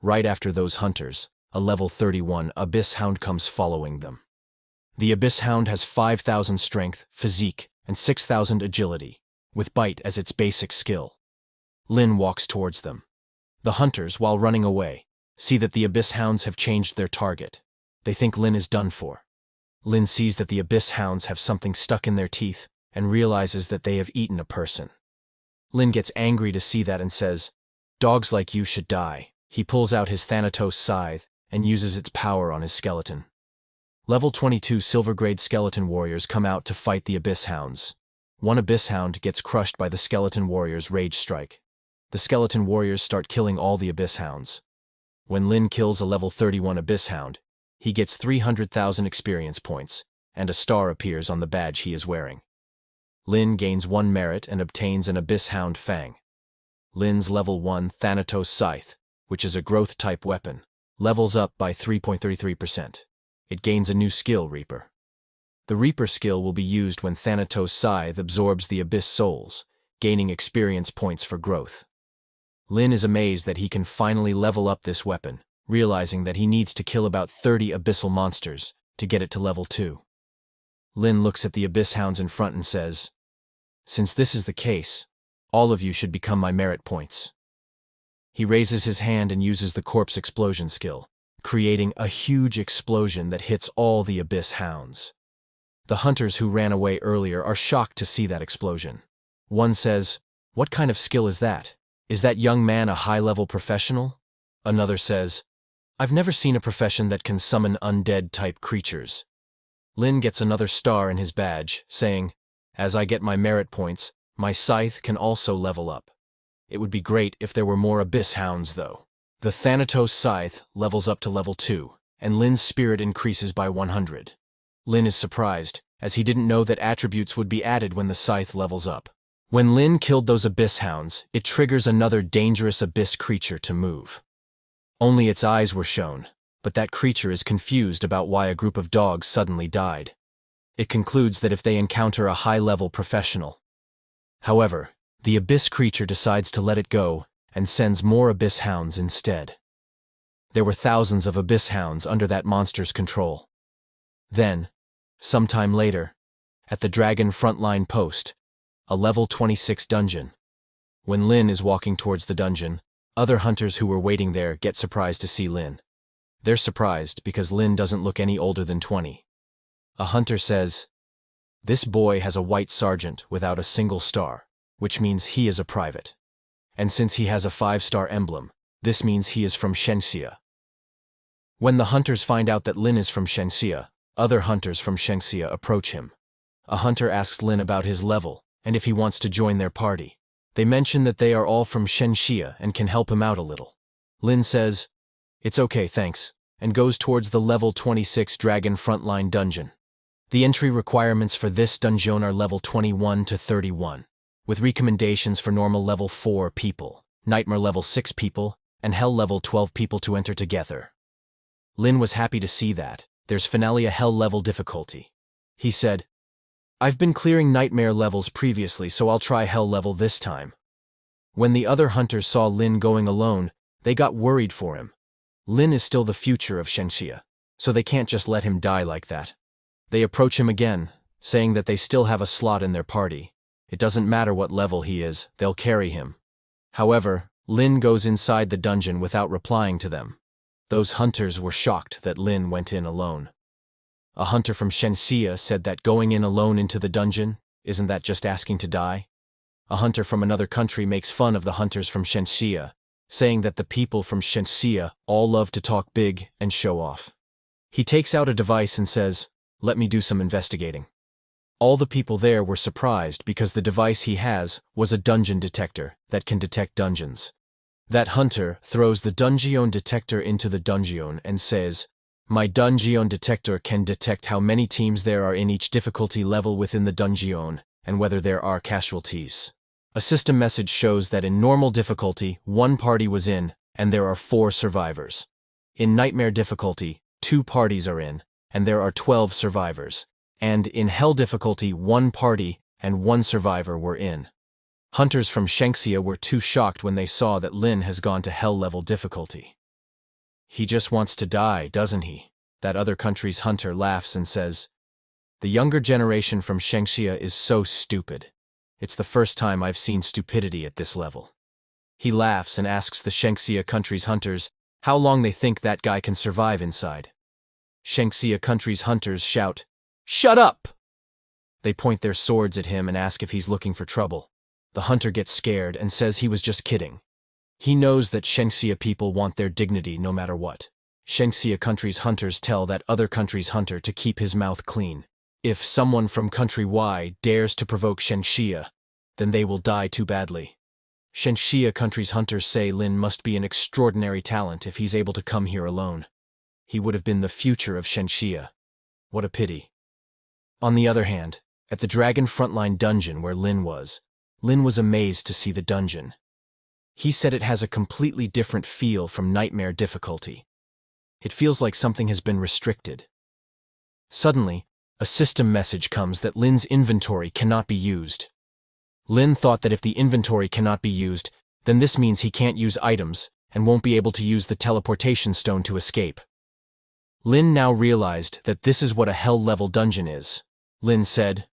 Right after those hunters, a level 31 abyss hound comes following them. The abyss hound has 5,000 strength, physique, and 6,000 agility, with bite as its basic skill. Lin walks towards them. The hunters, while running away, see that the abyss hounds have changed their target. They think Lin is done for. Lin sees that the abyss hounds have something stuck in their teeth and realizes that they have eaten a person. Lin gets angry to see that and says, "Dogs like you should die." He pulls out his Thanatos scythe and uses its power on his skeleton. Level 22 silver-grade skeleton warriors come out to fight the abyss hounds. One abyss hound gets crushed by the skeleton warrior's rage strike. The skeleton warriors start killing all the abyss hounds. When Lin kills a level 31 abyss hound, he gets 300,000 experience points, and a star appears on the badge he is wearing. Lin gains 1 merit and obtains an abyss hound fang. Lin's level 1 Thanatos scythe, which is a growth-type weapon, levels up by 3.33%. It gains a new skill, Reaper. The Reaper skill will be used when Thanatos scythe absorbs the abyss souls, gaining experience points for growth. Lin is amazed that he can finally level up this weapon, realizing that he needs to kill about 30 abyssal monsters to get it to level 2. Lin looks at the abyss hounds in front and says, "Since this is the case, all of you should become my merit points." He raises his hand and uses the corpse explosion skill, creating a huge explosion that hits all the abyss hounds. The hunters who ran away earlier are shocked to see that explosion. One says, "What kind of skill is that? Is that young man a high-level professional?" Another says, "I've never seen a profession that can summon undead-type creatures." Lin gets another star in his badge, saying, "As I get my merit points, my scythe can also level up. It would be great if there were more abyss hounds, though." The Thanatos scythe levels up to level 2, and Lin's spirit increases by 100. Lin is surprised, as he didn't know that attributes would be added when the scythe levels up. When Lin killed those abyss hounds, it triggers another dangerous abyss creature to move. Only its eyes were shown, but that creature is confused about why a group of dogs suddenly died. It concludes that if they encounter a high-level professional. However, the abyss creature decides to let it go and sends more abyss hounds instead. There were thousands of abyss hounds under that monster's control. Then, sometime later, at the Dragon Frontline Post, a level 26 dungeon. When Lin is walking towards the dungeon, other hunters who were waiting there get surprised to see Lin. They're surprised because Lin doesn't look any older than 20. A hunter says, "This boy has a white sergeant without a single star, which means he is a private. And since he has a 5-star emblem, this means he is from Shenxia." When the hunters find out that Lin is from Shenxia, other hunters from Shenxia approach him. A hunter asks Lin about his level and if he wants to join their party. They mention that they are all from Shenxia and can help him out a little. Lin says, "It's okay, thanks," and goes towards the level 26 Dragon Frontline dungeon. The entry requirements for this dungeon are level 21 to 31, with recommendations for normal level 4 people, nightmare level 6 people, and hell level 12 people to enter together. Lin was happy to see that. There's finally a hell-level difficulty. He said, I've been clearing nightmare levels previously, so I'll try hell level this time. When the other hunters saw Lin going alone, they got worried for him. Lin is still the future of Shenxia, so they can't just let him die like that. They approach him again, saying that they still have a slot in their party. It doesn't matter what level he is, they'll carry him. However, Lin goes inside the dungeon without replying to them. Those hunters were shocked that Lin went in alone. A hunter from Shenxia said that going in alone into the dungeon, isn't that just asking to die? A hunter from another country makes fun of the hunters from Shenxia, saying that the people from Shenxia all love to talk big and show off. He takes out a device and says, let me do some investigating. All the people there were surprised because the device he has was a dungeon detector that can detect dungeons. That hunter throws the dungeon detector into the dungeon and says, my dungeon detector can detect how many teams there are in each difficulty level within the dungeon and whether there are casualties. A system message shows that in normal difficulty, 1 party was in and there are 4 survivors. In nightmare difficulty, 2 parties are in and there are 12 survivors. And in hell difficulty, 1 party and 1 survivor were in. Hunters from Shenxia were too shocked when they saw that Lin has gone to hell-level difficulty. He just wants to die, doesn't he? That other country's hunter laughs and says, the younger generation from Shenxia is so stupid. It's the first time I've seen stupidity at this level. He laughs and asks the Shenxia country's hunters how long they think that guy can survive inside. Shenxia country's hunters shout, shut up! They point their swords at him and ask if he's looking for trouble. The hunter gets scared and says he was just kidding. He knows that Shenxia people want their dignity no matter what. Shenxia country's hunters tell that other country's hunter to keep his mouth clean. If someone from country Y dares to provoke Shenxia, then they will die too badly. Shenxia country's hunters say Lin must be an extraordinary talent if he's able to come here alone. He would have been the future of Shenxia. What a pity. On the other hand, at the Dragon Frontline dungeon where Lin was amazed to see the dungeon. He said it has a completely different feel from nightmare difficulty. It feels like something has been restricted. Suddenly, a system message comes that Lin's inventory cannot be used. Lin thought that if the inventory cannot be used, then this means he can't use items and won't be able to use the teleportation stone to escape. Lin now realized that this is what a hell-level dungeon is. Lin said,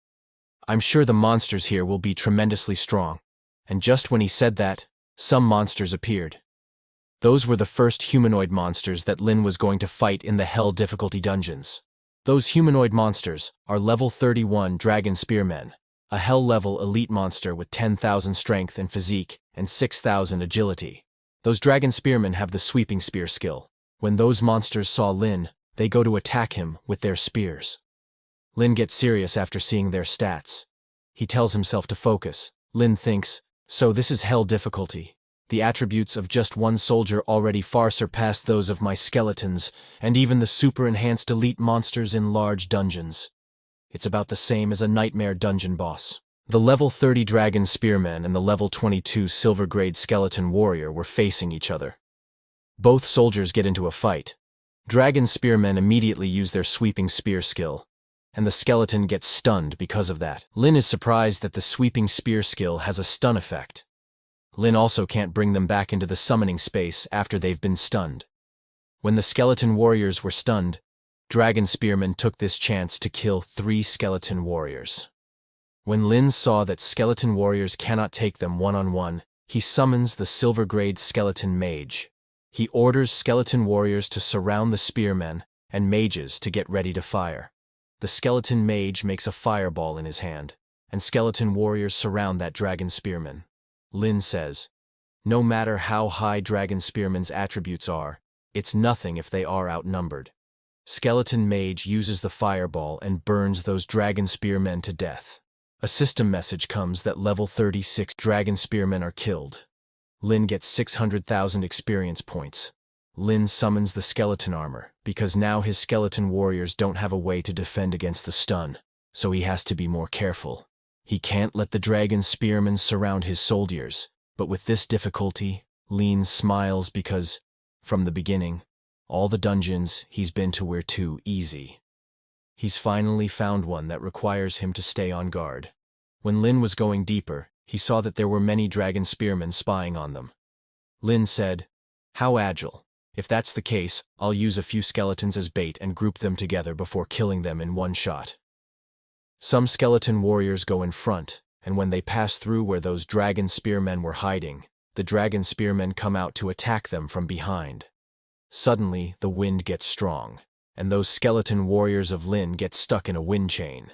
I'm sure the monsters here will be tremendously strong. And just when he said that, some monsters appeared. Those were the first humanoid monsters that Lin was going to fight in the hell difficulty dungeons. Those humanoid monsters are level 31 Dragon Spearmen, a hell-level elite monster with 10,000 strength and physique and 6,000 agility. Those Dragon Spearmen have the sweeping spear skill. When those monsters saw Lin, they go to attack him with their spears. Lin gets serious after seeing their stats. He tells himself to focus. Lin thinks, so this is hell difficulty. The attributes of just one soldier already far surpass those of my skeletons, and even the super-enhanced elite monsters in large dungeons. It's about the same as a nightmare dungeon boss. The level 30 Dragon Spearmen and the level 22 Silver-Grade Skeleton Warrior were facing each other. Both soldiers get into a fight. Dragon Spearmen immediately use their sweeping spear skill, and the skeleton gets stunned because of that. Lin is surprised that the sweeping spear skill has a stun effect. Lin also can't bring them back into the summoning space after they've been stunned. When the skeleton warriors were stunned, Dragon Spearmen took this chance to kill 3 skeleton warriors. When Lin saw that skeleton warriors cannot take them one-on-one, he summons the Silver-Grade Skeleton Mage. He orders skeleton warriors to surround the spearmen and mages to get ready to fire. The skeleton mage makes a fireball in his hand, and skeleton warriors surround that dragon spearman. Lin says, no matter how high dragon spearman's attributes are, it's nothing if they are outnumbered. Skeleton mage uses the fireball and burns those dragon spearmen to death. A system message comes that level 36 dragon spearmen are killed. Lin gets 600,000 experience points. Lin summons the skeleton armor, because now his skeleton warriors don't have a way to defend against the stun, so he has to be more careful. He can't let the dragon spearmen surround his soldiers, but with this difficulty, Lin smiles because, from the beginning, All the dungeons he's been to were too easy. He's finally found one that requires him to stay on guard. When Lin was going deeper, he saw that there were many dragon spearmen spying on them. Lin said, "How agile. If that's the case, I'll use a few skeletons as bait and group them together before killing them in one shot." Some skeleton warriors go in front, and when they pass through where those dragon spearmen were hiding, the dragon spearmen come out to attack them from behind. Suddenly, the wind gets strong, and those skeleton warriors of Lin get stuck in a wind chain.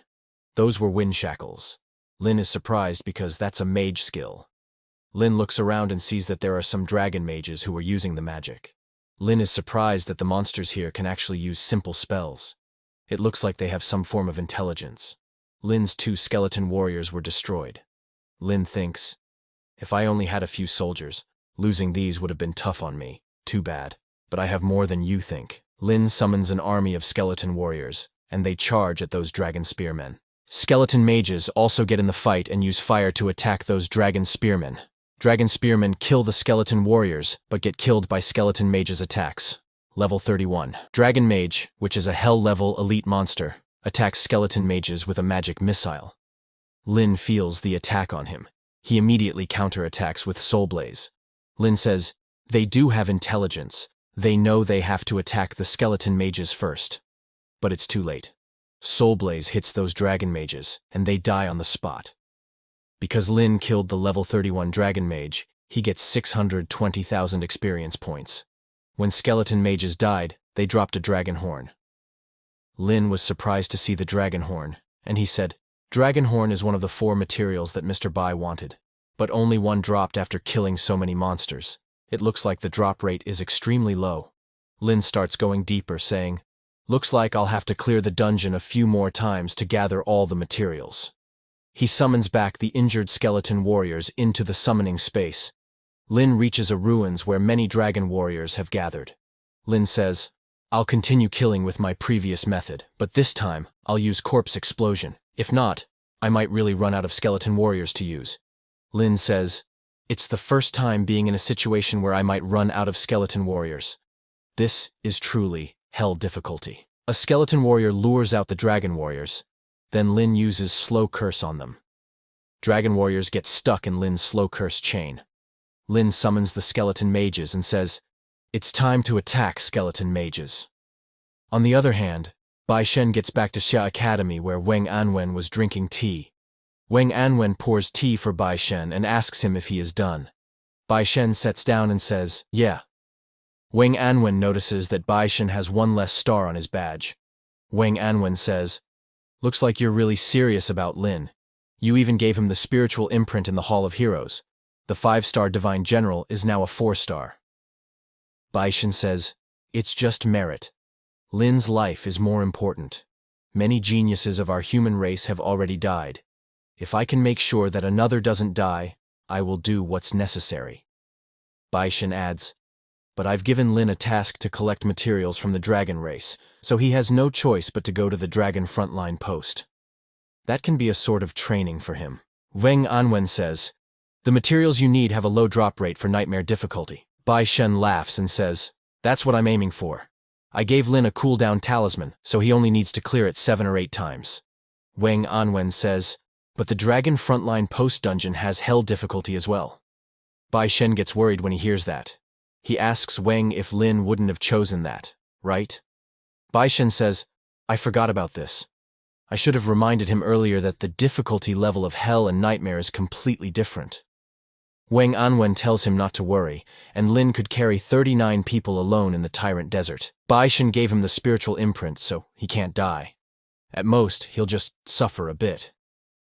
Those were wind shackles. Lin is surprised because that's a mage skill. Lin looks around and sees that there are some dragon mages who are using the magic. Lin is surprised that the monsters here can actually use simple spells. It looks like they have some form of intelligence. Lin's 2 skeleton warriors were destroyed. Lin thinks, "If I only had a few soldiers, losing these would have been tough on me. Too bad. But I have more than you think." Lin summons an army of skeleton warriors, and they charge at those dragon spearmen. Skeleton mages also get in the fight and use fire to attack those dragon spearmen. Dragon spearmen kill the skeleton warriors, but get killed by skeleton mages' attacks. Level 31. Dragon Mage, which is a hell-level elite monster, attacks skeleton mages with a magic missile. Lin feels the attack on him. He immediately counterattacks with Soul Blaze. Lin says, "They do have intelligence. They know they have to attack the skeleton mages first." But it's too late. Soul Blaze hits those dragon mages, and they die on the spot. Because Lin killed the level 31 dragon mage, he gets 620,000 experience points. When skeleton mages died, they dropped a dragon horn. Lin was surprised to see the dragon horn, and he said, "Dragon horn is one of the 4 materials that Mr. Bai wanted, but only one dropped after killing so many monsters. It looks like the drop rate is extremely low." Lin starts going deeper, saying, "Looks like I'll have to clear the dungeon a few more times to gather all the materials." He summons back the injured skeleton warriors into the summoning space. Lin reaches a ruins where many dragon warriors have gathered. Lin says, "I'll continue killing with my previous method, but this time I'll use corpse explosion. If not, I might really run out of skeleton warriors to use." Lin says, "It's the first time being in a situation where I might run out of skeleton warriors. This is truly hell difficulty." A skeleton warrior lures out the dragon warriors. Then Lin uses slow curse on them. Dragon warriors get stuck in Lin's slow curse chain. Lin summons the skeleton mages and says, "It's time to attack skeleton mages." On the other hand, Bai Shen gets back to Xia Academy where Wang Anwen was drinking tea. Wang Anwen pours tea for Bai Shen and asks him if he is done. Bai Shen sits down and says, "Yeah." Wang Anwen notices that Bai Shen has 1 less star on his badge. Wang Anwen says, "Looks like you're really serious about Lin. You even gave him the spiritual imprint in the Hall of Heroes. The 5-star Divine General is now a 4-star. Bai Shen says, "It's just merit. Lin's life is more important. Many geniuses of our human race have already died. If I can make sure that another doesn't die, I will do what's necessary." Bai Shen adds, "But I've given Lin a task to collect materials from the dragon race, so he has no choice but to go to the dragon frontline post. That can be a sort of training for him." Wang Anwen says, "The materials you need have a low drop rate for nightmare difficulty." Bai Shen laughs and says, "That's what I'm aiming for. I gave Lin a cooldown talisman, so he only needs to clear it 7 or 8 times. Wang Anwen says, "But the dragon frontline post dungeon has hell difficulty as well." Bai Shen gets worried when he hears that. He asks Wang if Lin wouldn't have chosen that, right? Bai Shen says, "I forgot about this. I should have reminded him earlier that the difficulty level of hell and nightmare is completely different." Wang Anwen tells him not to worry, and Lin could carry 39 people alone in the Tyrant Desert. Bai Shen gave him the spiritual imprint, so he can't die. At most, he'll just suffer a bit.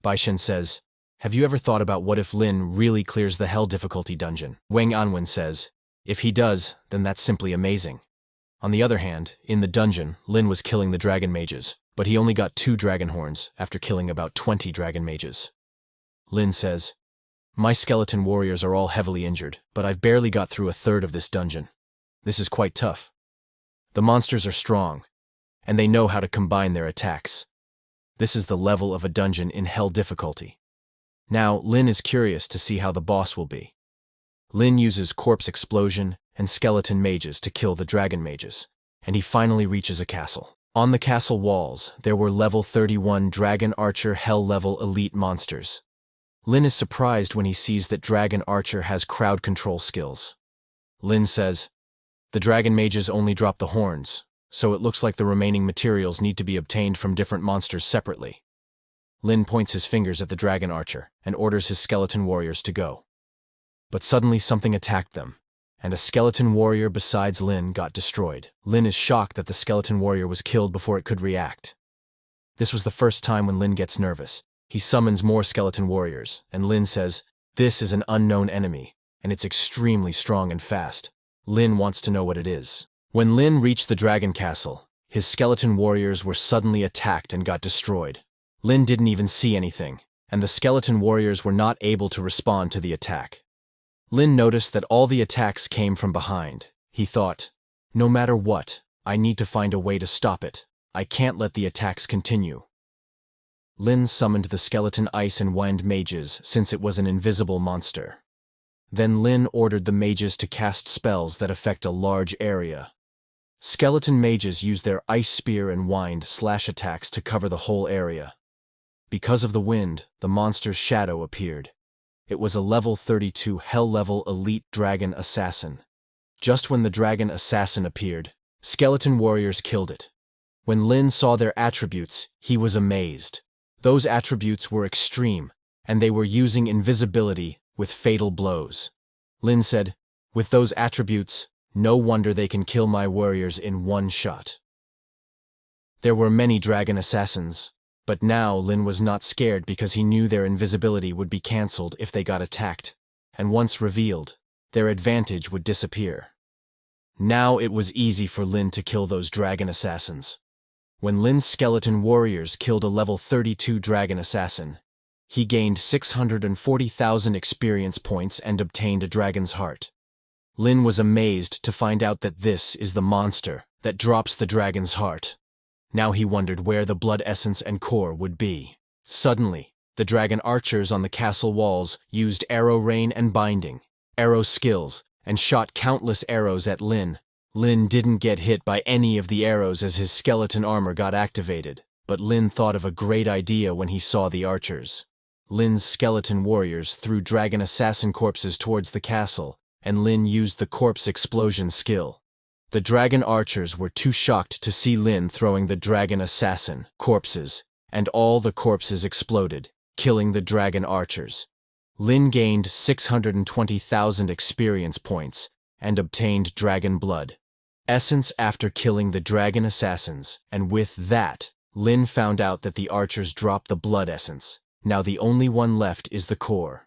Bai Shen says, "Have you ever thought about what if Lin really clears the hell difficulty dungeon?" Wang Anwen says, "If he does, then that's simply amazing." On the other hand, in the dungeon, Lin was killing the dragon mages, but he only got 2 dragon horns after killing about 20 dragon mages. Lin says, "My skeleton warriors are all heavily injured, but I've barely got through a third of this dungeon. This is quite tough. The monsters are strong, and they know how to combine their attacks. This is the level of a dungeon in hell difficulty." Now, Lin is curious to see how the boss will be. Lin uses corpse explosion and skeleton mages to kill the dragon mages. and he finally reaches a castle. On the castle walls, there were level 31 Dragon Archer Hell-level elite monsters. Lin is surprised when he sees that Dragon Archer has crowd control skills. Lin says, "The dragon mages only drop the horns, so it looks like the remaining materials need to be obtained from different monsters separately." Lin points his fingers at the Dragon Archer and orders his skeleton warriors to go. But suddenly something attacked them, and a skeleton warrior besides Lin got destroyed. Lin is shocked that the skeleton warrior was killed before it could react. This was the first time when Lin gets nervous. He summons more skeleton warriors, and Lin says, "This is an unknown enemy, and it's extremely strong and fast." Lin wants to know what it is. When Lin reached the dragon castle, his skeleton warriors were suddenly attacked and got destroyed. Lin didn't even see anything, and the skeleton warriors were not able to respond to the attack. Lin noticed that all the attacks came from behind. He thought, "No matter what, I need to find a way to stop it. I can't let the attacks continue." Lin summoned the skeleton ice and wind mages since it was an invisible monster. Then Lin ordered the mages to cast spells that affect a large area. Skeleton mages use their ice spear and wind slash attacks to cover the whole area. Because of the wind, the monster's shadow appeared. It was a level 32 Hell-level elite dragon assassin. Just when the dragon assassin appeared, skeleton warriors killed it. When Lin saw their attributes, he was amazed. Those attributes were extreme, and they were using invisibility with fatal blows. Lin said, "With those attributes, no wonder they can kill my warriors in one shot." There were many dragon assassins, but now Lin was not scared because he knew their invisibility would be cancelled if they got attacked, and once revealed, their advantage would disappear. Now it was easy for Lin to kill those dragon assassins. When Lin's skeleton warriors killed a level 32 dragon assassin, he gained 640,000 experience points and obtained a dragon's heart. Lin was amazed to find out that this is the monster that drops the dragon's heart. Now he wondered where the blood essence and core would be. Suddenly, the dragon archers on the castle walls used arrow rain and binding, arrow skills, and shot countless arrows at Lin. Lin didn't get hit by any of the arrows as his skeleton armor got activated, but Lin thought of a great idea when he saw the archers. Lin's skeleton warriors threw dragon assassin corpses towards the castle, and Lin used the corpse explosion skill. The dragon archers were too shocked to see Lin throwing the dragon assassin corpses, and all the corpses exploded, killing the dragon archers. Lin gained 620,000 experience points and obtained dragon blood essence after killing the dragon assassins, and with that, Lin found out that the archers dropped the blood essence. Now the only one left is the core.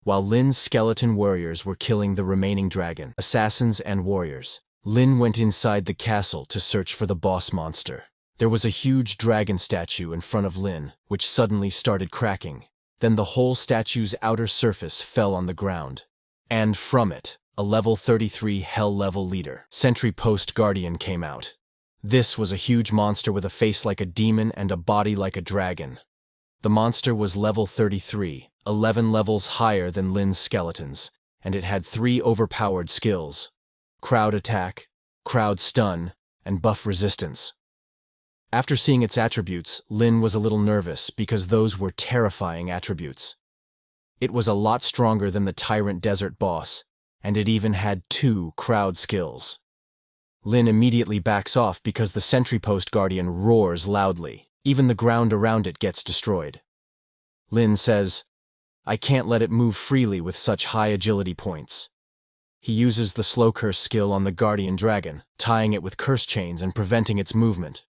While Lin's skeleton warriors were killing the remaining dragon assassins and warriors, Lin went inside the castle to search for the boss monster. There was a huge dragon statue in front of Lin, which suddenly started cracking. Then the whole statue's outer surface fell on the ground. And from it, a level 33 Hell-level leader, Sentry Post Guardian, came out. This was a huge monster with a face like a demon and a body like a dragon. The monster was level 33, 11 levels higher than Lin's skeletons, and it had 3 overpowered skills: crowd attack, crowd stun, and buff resistance. After seeing its attributes, Lin was a little nervous because those were terrifying attributes. It was a lot stronger than the Tyrant Desert boss, and it even had 2 crowd skills. Lin immediately backs off because the Sentry Post Guardian roars loudly. Even the ground around it gets destroyed. Lin says, "I can't let it move freely with such high agility points." He uses the slow curse skill on the guardian dragon, tying it with curse chains and preventing its movement.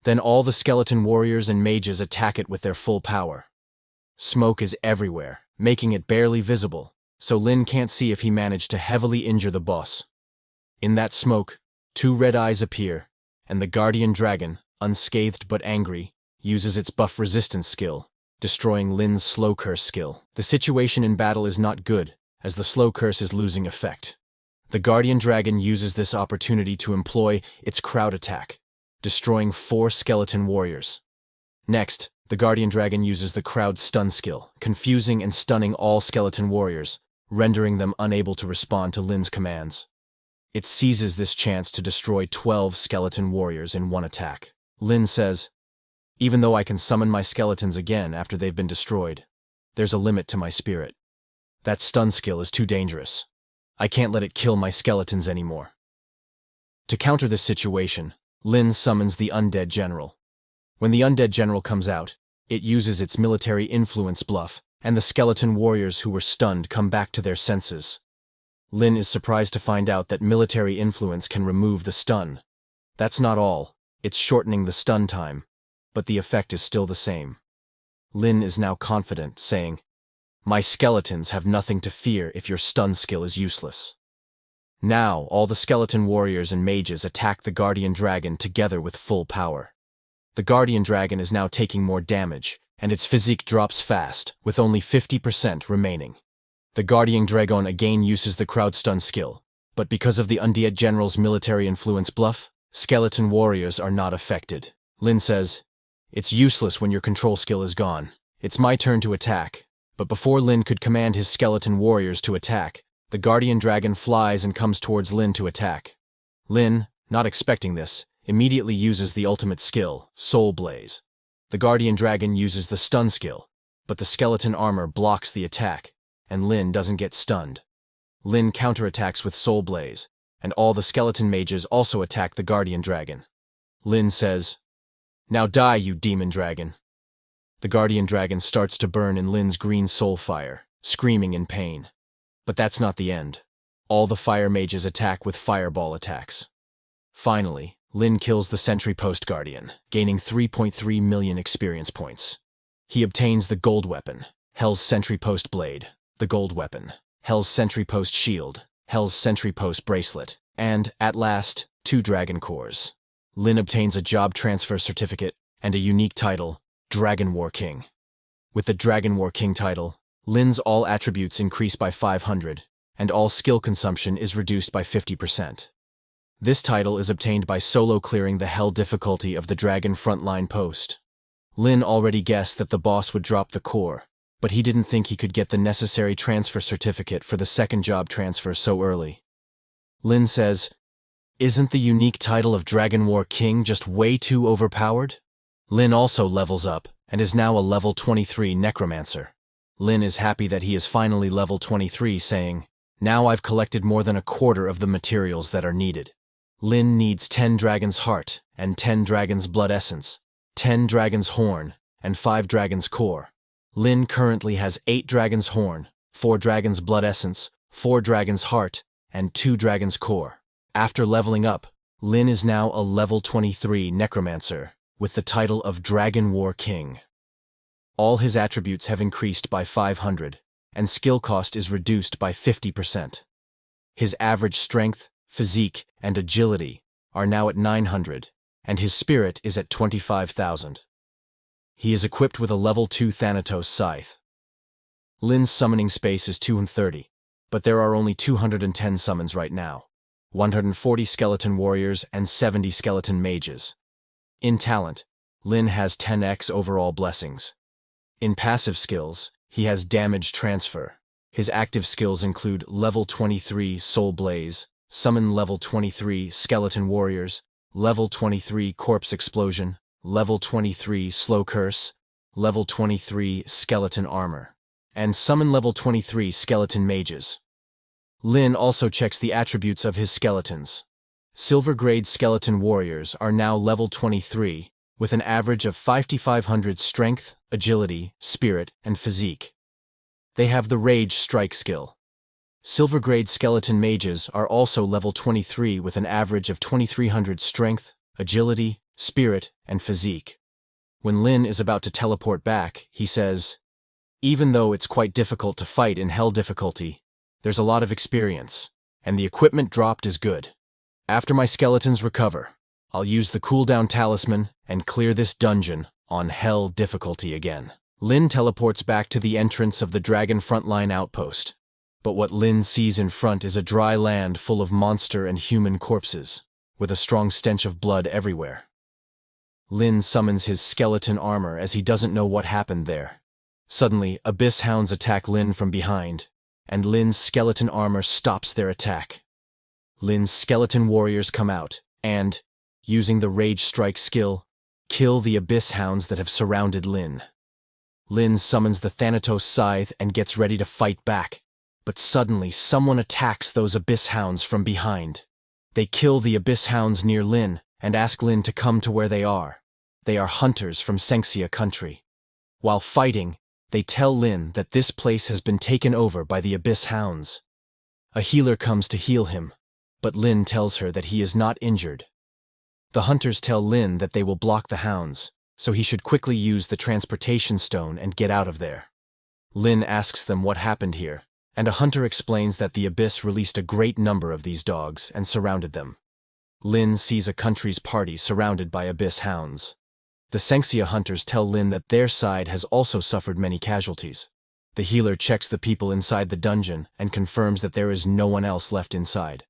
Then all the skeleton warriors and mages attack it with their full power. Smoke is everywhere, making it barely visible, so Lin can't see if he managed to heavily injure the boss. In that smoke, 2 red eyes appear, and the guardian dragon, unscathed but angry, uses its buff resistance skill, destroying Lin's slow curse skill. The situation in battle is not good, as the slow curse is losing effect. The guardian dragon uses this opportunity to employ its crowd attack, destroying 4 skeleton warriors. Next, the guardian dragon uses the crowd stun skill, confusing and stunning all skeleton warriors, rendering them unable to respond to Lin's commands. It seizes this chance to destroy 12 skeleton warriors in one attack. Lin says, "Even though I can summon my skeletons again after they've been destroyed, there's a limit to my spirit. That stun skill is too dangerous. I can't let it kill my skeletons anymore." To counter this situation, Lin summons the Undead General. When the Undead General comes out, it uses its military influence bluff, and the skeleton warriors who were stunned come back to their senses. Lin is surprised to find out that military influence can remove the stun. That's not all, it's shortening the stun time, but the effect is still the same. Lin is now confident, saying, "My skeletons have nothing to fear if your stun skill is useless." Now, all the skeleton warriors and mages attack the Guardian Dragon together with full power. The Guardian Dragon is now taking more damage, and its physique drops fast, with only 50% remaining. The Guardian Dragon again uses the crowd stun skill, but because of the Undead General's military influence bluff, skeleton warriors are not affected. Lin says, "It's useless when your control skill is gone. It's my turn to attack." But before Lin could command his skeleton warriors to attack, the Guardian Dragon flies and comes towards Lin to attack. Lin, not expecting this, immediately uses the ultimate skill, Soul Blaze. The Guardian Dragon uses the stun skill, but the skeleton armor blocks the attack, and Lin doesn't get stunned. Lin counterattacks with Soul Blaze, and all the skeleton mages also attack the Guardian Dragon. Lin says, "Now die, you demon dragon." The Guardian Dragon starts to burn in Lin's green soul fire, screaming in pain. But that's not the end. All the fire mages attack with fireball attacks. Finally, Lin kills the Sentry Post Guardian, gaining 3.3 million experience points. He obtains the gold weapon, Hell's Sentry Post Blade, the gold weapon, Hell's Sentry Post Shield, Hell's Sentry Post Bracelet, and, at last, 2 Dragon Cores. Lin obtains a job transfer certificate and a unique title, Dragon War King. With the Dragon War King title, Lin's all attributes increase by 500, and all skill consumption is reduced by 50%. This title is obtained by solo clearing the hell difficulty of the Dragon Frontline Post. Lin already guessed that the boss would drop the core, but he didn't think he could get the necessary transfer certificate for the second job transfer so early. Lin says, "Isn't the unique title of Dragon War King just way too overpowered?" Lin also levels up, and is now a level 23 Necromancer. Lin is happy that he is finally level 23, saying, "Now I've collected more than a quarter of the materials that are needed." Lin needs 10 Dragon's Heart, and 10 Dragon's Blood Essence, 10 Dragon's Horn, and 5 Dragon's Core. Lin currently has 8 Dragon's Horn, 4 Dragon's Blood Essence, 4 Dragon's Heart, and 2 Dragon's Core. After leveling up, Lin is now a level 23 Necromancer, with the title of Dragon War King. All his attributes have increased by 500, and skill cost is reduced by 50%. His average strength, physique, and agility are now at 900, and his spirit is at 25,000. He is equipped with a level 2 Thanatos Scythe. Lin's summoning space is 230, but there are only 210 summons right now, 140 skeleton warriors and 70 skeleton mages. In talent, Lin has 10x overall blessings. In passive skills, he has damage transfer. His active skills include level 23 Soul Blaze, summon level 23 Skeleton Warriors, level 23 Corpse Explosion, level 23 Slow Curse, level 23 Skeleton Armor, and summon level 23 Skeleton Mages. Lin also checks the attributes of his skeletons. Silver Grade Skeleton Warriors are now level 23, with an average of 5,500 strength, agility, spirit, and physique. They have the Rage Strike skill. Silver Grade Skeleton Mages are also level 23 with an average of 2,300 strength, agility, spirit, and physique. When Lin is about to teleport back, he says, "Even though it's quite difficult to fight in Hell difficulty, there's a lot of experience, and the equipment dropped is good. After my skeletons recover, I'll use the cooldown talisman and clear this dungeon on Hell difficulty again." Lin teleports back to the entrance of the Dragon Frontline outpost, but what Lin sees in front is a dry land full of monster and human corpses, with a strong stench of blood everywhere. Lin summons his skeleton armor as he doesn't know what happened there. Suddenly, Abyss Hounds attack Lin from behind, and Lin's skeleton armor stops their attack. Lin's skeleton warriors come out and, using the Rage Strike skill, kill the Abyss Hounds that have surrounded Lin. Lin summons the Thanatos Scythe and gets ready to fight back, but suddenly someone attacks those Abyss Hounds from behind. They kill the Abyss Hounds near Lin and ask Lin to come to where they are. They are hunters from Sengxia country. While fighting, they tell Lin that this place has been taken over by the Abyss Hounds. A healer comes to heal him, but Lin tells her that he is not injured. The hunters tell Lin that they will block the hounds, so he should quickly use the transportation stone and get out of there. Lin asks them what happened here, and a hunter explains that the Abyss released a great number of these dogs and surrounded them. Lin sees a country's party surrounded by Abyss Hounds. The Sengxia hunters tell Lin that their side has also suffered many casualties. The healer checks the people inside the dungeon and confirms that there is no one else left inside.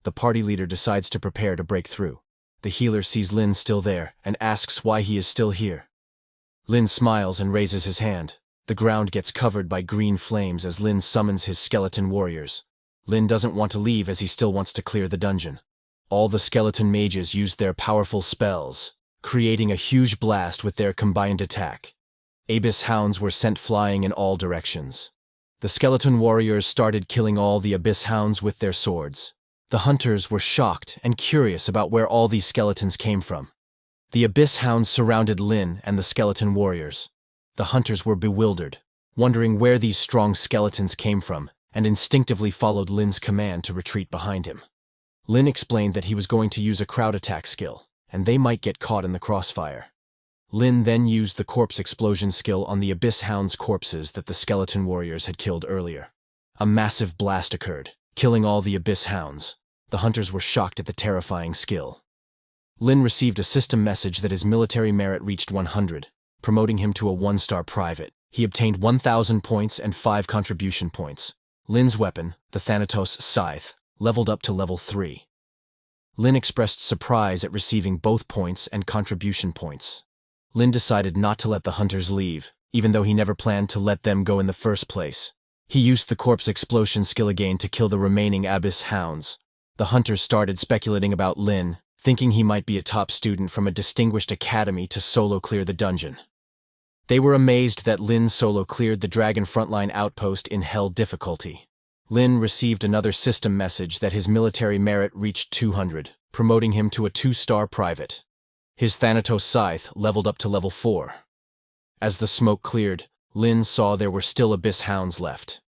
The party leader decides to prepare to break through. The healer sees Lin still there and asks why he is still here. Lin smiles and raises his hand. The ground gets covered by green flames as Lin summons his skeleton warriors. Lin doesn't want to leave as he still wants to clear the dungeon. All the skeleton mages use their powerful spells, creating a huge blast with their combined attack. Abyss Hounds were sent flying in all directions. The skeleton warriors started killing all the Abyss Hounds with their swords. The hunters were shocked and curious about where all these skeletons came from. The Abyss Hounds surrounded Lin and the skeleton warriors. The hunters were bewildered, wondering where these strong skeletons came from, and instinctively followed Lin's command to retreat behind him. Lin explained that he was going to use a crowd attack skill, and they might get caught in the crossfire. Lin then used the corpse explosion skill on the Abyss Hounds' corpses that the skeleton warriors had killed earlier. A massive blast occurred, killing all the Abyss Hounds. The hunters were shocked at the terrifying skill. Lin received a system message that his military merit reached 100, promoting him to a 1-star private. He obtained 1,000 points and 5 contribution points. Lin's weapon, the Thanatos Scythe, leveled up to level 3. Lin expressed surprise at receiving both points and contribution points. Lin decided not to let the hunters leave, even though he never planned to let them go in the first place. He used the corpse explosion skill again to kill the remaining Abyss Hounds. The hunters started speculating about Lin, thinking he might be a top student from a distinguished academy to solo clear the dungeon. They were amazed that Lin solo cleared the Dragon Frontline outpost in Hell difficulty. Lin received another system message that his military merit reached 200, promoting him to a 2-star private. His Thanatos Scythe leveled up to level 4. As the smoke cleared, Lin saw there were still Abyss Hounds left.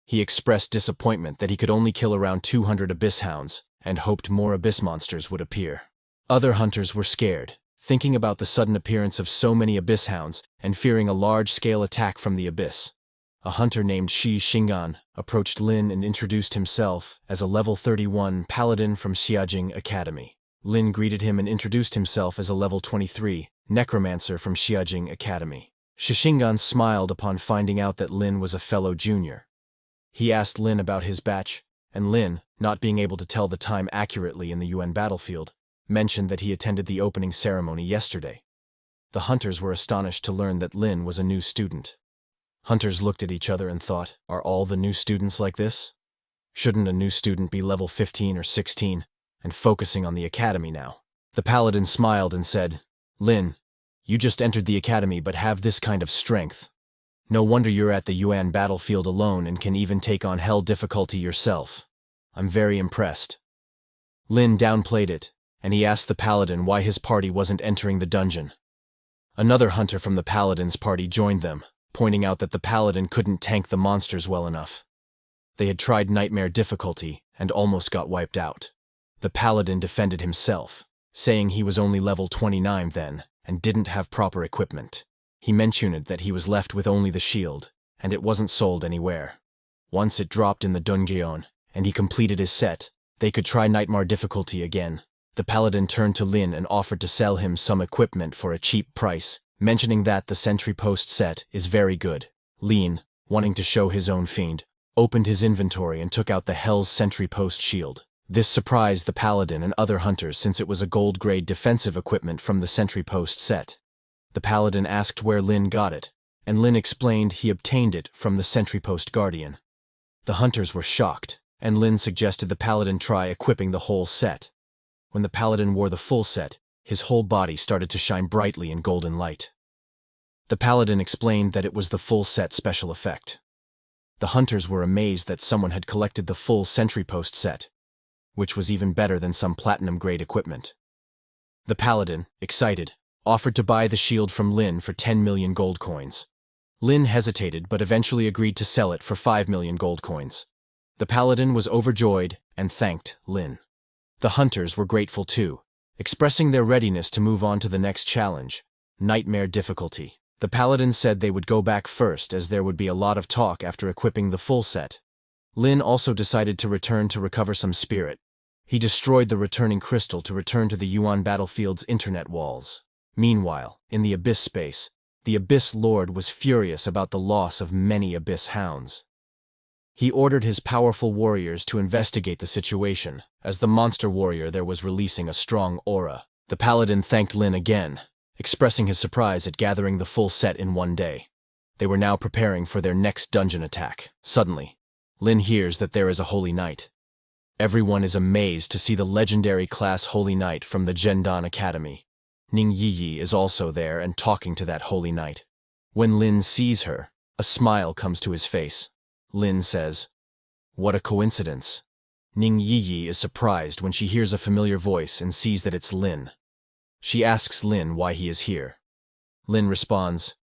He expressed disappointment that he could only kill around 200 Abyss Hounds, and hoped more Abyss monsters would appear. Other hunters were scared, thinking about the sudden appearance of so many Abyss Hounds and fearing a large-scale attack from the Abyss. A hunter named Shi Xing'an approached Lin and introduced himself as a level 31 paladin from Xiajing Academy. Lin greeted him and introduced himself as a level 23 Necromancer from Xiajing Academy. Shi Xing'an smiled upon finding out that Lin was a fellow junior. He asked Lin about his batch, and Lin, not being able to tell the time accurately in the UN battlefield, mentioned that he attended the opening ceremony yesterday. The hunters were astonished to learn that Lin was a new student. Hunters looked at each other and thought, are all the new students like this? Shouldn't a new student be level 15 or 16, and focusing on the academy now? The paladin smiled and said, Lin, you just entered the academy but have this kind of strength. No wonder you're at the UN battlefield alone and can even take on Hell difficulty yourself. I'm very impressed. Lin downplayed it, and he asked the paladin why his party wasn't entering the dungeon. Another hunter from the paladin's party joined them, pointing out that the paladin couldn't tank the monsters well enough. They had tried nightmare difficulty and almost got wiped out. The paladin defended himself, saying he was only level 29 then and didn't have proper equipment. He mentioned that he was left with only the shield, and it wasn't sold anywhere. Once it dropped in the dungeon, and he completed his set, they could try nightmare difficulty again. The paladin turned to Lin and offered to sell him some equipment for a cheap price, mentioning that the sentry post set is very good. Lin, wanting to show his own fiend, opened his inventory and took out the Hell's sentry post shield. This surprised the paladin and other hunters since it was a gold-grade defensive equipment from the sentry post set. The paladin asked where Lin got it, and Lin explained he obtained it from the sentry post guardian. The hunters were shocked, and Lin suggested the paladin try equipping the whole set. When the paladin wore the full set, his whole body started to shine brightly in golden light. The paladin explained that it was the full set special effect. The hunters were amazed that someone had collected the full sentry post set, which was even better than some platinum-grade equipment. The paladin, excited, offered to buy the shield from Lin for 10 million gold coins. Lin hesitated but eventually agreed to sell it for 5 million gold coins. The paladin was overjoyed and thanked Lin. The hunters were grateful too, expressing their readiness to move on to the next challenge, Nightmare difficulty. The paladin said they would go back first as there would be a lot of talk after equipping the full set. Lin also decided to return to recover some spirit. He destroyed the returning crystal to return to the Yuan battlefield's internet walls. Meanwhile, in the Abyss space, the Abyss Lord was furious about the loss of many Abyss hounds. He ordered his powerful warriors to investigate the situation, as the monster warrior there was releasing a strong aura. The paladin thanked Lin again, expressing his surprise at gathering the full set in one day. They were now preparing for their next dungeon attack. Suddenly, Lin hears that there is a Holy Knight. Everyone is amazed to see the legendary class Holy Knight from the Zhendan Academy. Ning Yiyi is also there and talking to that Holy Knight. When Lin sees her, a smile comes to his face. Lin says, "What a coincidence." Ning Yiyi is surprised when she hears a familiar voice and sees that it's Lin. She asks Lin why he is here. Lin responds,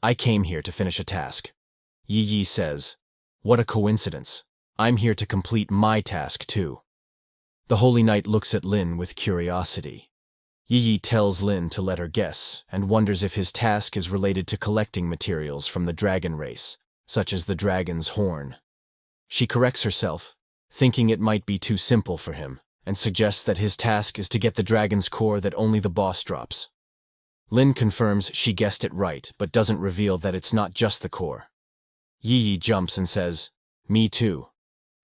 "I came here to finish a task." Yiyi says, "What a coincidence. I'm here to complete my task too." The Holy Knight looks at Lin with curiosity. Yiyi tells Lin to let her guess and wonders if his task is related to collecting materials from the dragon race, such as the dragon's horn. She corrects herself, thinking it might be too simple for him, and suggests that his task is to get the dragon's core that only the boss drops. Lin confirms she guessed it right, but doesn't reveal that it's not just the core. Yiyi jumps and says, "Me too.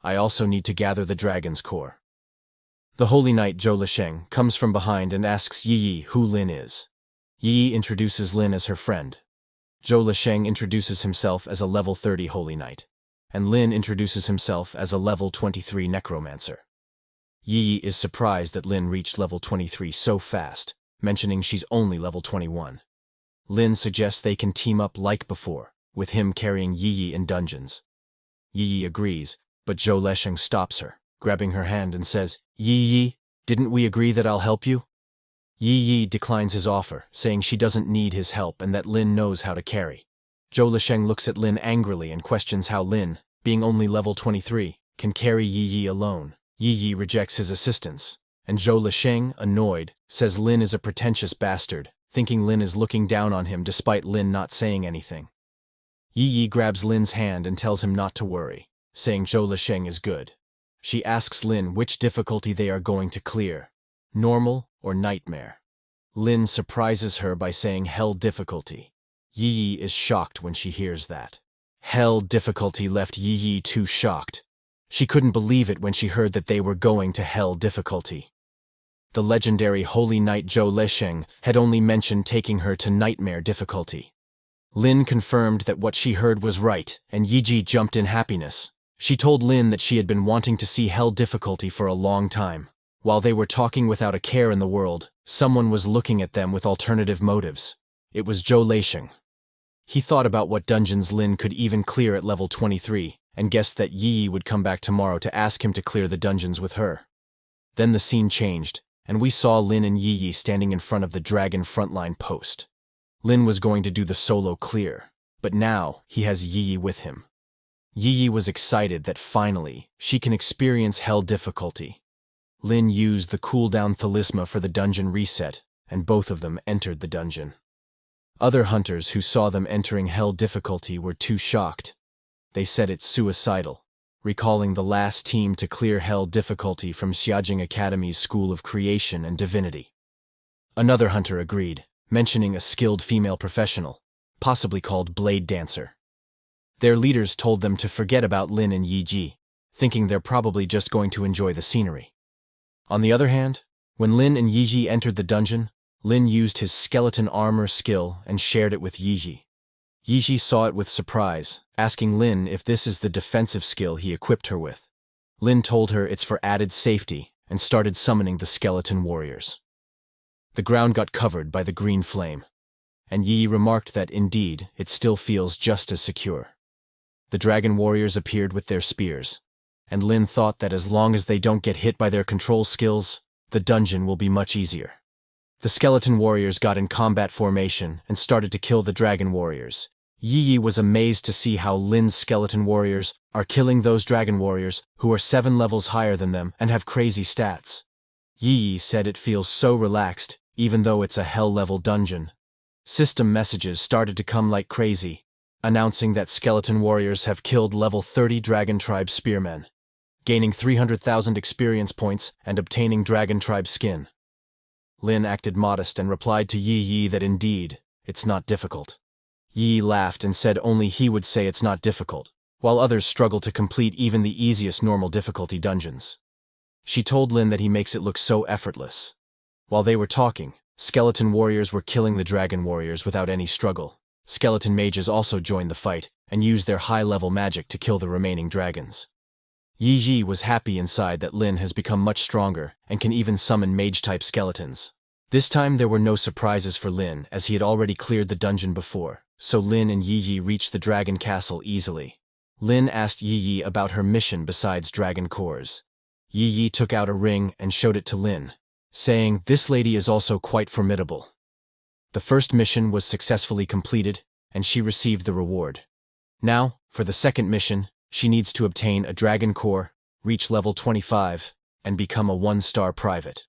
I also need to gather the dragon's core." The Holy Knight Zhou Lisheng comes from behind and asks Yiyi who Lin is. Yiyi introduces Lin as her friend. Zhou Lisheng introduces himself as a level 30 Holy Knight, and Lin introduces himself as a level 23 Necromancer. Yiyi is surprised that Lin reached level 23 so fast, mentioning she's only level 21. Lin suggests they can team up like before, with him carrying Yiyi in dungeons. Yiyi agrees, but Zhou Lisheng stops her, grabbing her hand and says, "Yiyi, didn't we agree that I'll help you?" Yiyi declines his offer, saying she doesn't need his help and that Lin knows how to carry. Zhou Lisheng looks at Lin angrily and questions how Lin, being only level 23, can carry Yiyi alone. Yiyi rejects his assistance, and Zhou Lisheng, annoyed, says Lin is a pretentious bastard, thinking Lin is looking down on him despite Lin not saying anything. Yiyi grabs Lin's hand and tells him not to worry, saying Zhou Lisheng is good. She asks Lin which difficulty they are going to clear, normal or nightmare. Lin surprises her by saying hell difficulty. Yiyi is shocked when she hears that. Hell difficulty left Yiyi too shocked. She couldn't believe it when she heard that they were going to hell difficulty. The legendary Holy Knight Zhou Lisheng had only mentioned taking her to nightmare difficulty. Lin confirmed that what she heard was right, and Yiyi jumped in happiness. She told Lin that she had been wanting to see hell difficulty for a long time. While they were talking without a care in the world, someone was looking at them with alternative motives. It was Zhou Lisheng. He thought about what dungeons Lin could even clear at level 23, and guessed that Yiyi would come back tomorrow to ask him to clear the dungeons with her. Then the scene changed, and we saw Lin and Yiyi standing in front of the dragon frontline post. Lin was going to do the solo clear, but now he has Yiyi with him. Yiyi was excited that finally she can experience hell difficulty. Lin used the cooldown talisma for the dungeon reset, and both of them entered the dungeon. Other hunters who saw them entering hell difficulty were too shocked. They said it's suicidal, recalling the last team to clear hell difficulty from Xiajing Academy's School of Creation and Divinity. Another hunter agreed, mentioning a skilled female professional, possibly called Blade Dancer. Their leaders told them to forget about Lin and Yiyi, thinking they're probably just going to enjoy the scenery. On the other hand, when Lin and Yiyi entered the dungeon, Lin used his skeleton armor skill and shared it with Yiyi. Yiyi saw it with surprise, asking Lin if this is the defensive skill he equipped her with. Lin told her it's for added safety and started summoning the skeleton warriors. The ground got covered by the green flame, and Yi remarked that indeed it still feels just as secure. The dragon warriors appeared with their spears, and Lin thought that as long as they don't get hit by their control skills, the dungeon will be much easier. The skeleton warriors got in combat formation and started to kill the dragon warriors. Yi was amazed to see how Lin's skeleton warriors are killing those dragon warriors who are 7 levels higher than them and have crazy stats. Yi said it feels so relaxed, even though it's a hell-level dungeon. System messages started to come like crazy, announcing that skeleton warriors have killed level 30 Dragon Tribe spearmen, gaining 300,000 experience points and obtaining Dragon Tribe skin. Lin acted modest and replied to Yi that indeed, it's not difficult. Yi laughed and said only he would say it's not difficult, while others struggle to complete even the easiest normal difficulty dungeons. She told Lin that he makes it look so effortless. While they were talking, skeleton warriors were killing the dragon warriors without any struggle. Skeleton mages also joined the fight and used their high-level magic to kill the remaining dragons. Yi was happy inside that Lin has become much stronger and can even summon mage-type skeletons. This time there were no surprises for Lin, as he had already cleared the dungeon before, so Lin and Yi reached the dragon castle easily. Lin asked Yi about her mission besides dragon cores. Yi took out a ring and showed it to Lin, saying, "This lady is also quite formidable." The first mission was successfully completed, and she received the reward. Now, for the second mission, she needs to obtain a dragon core, reach level 25, and become a 1-star private.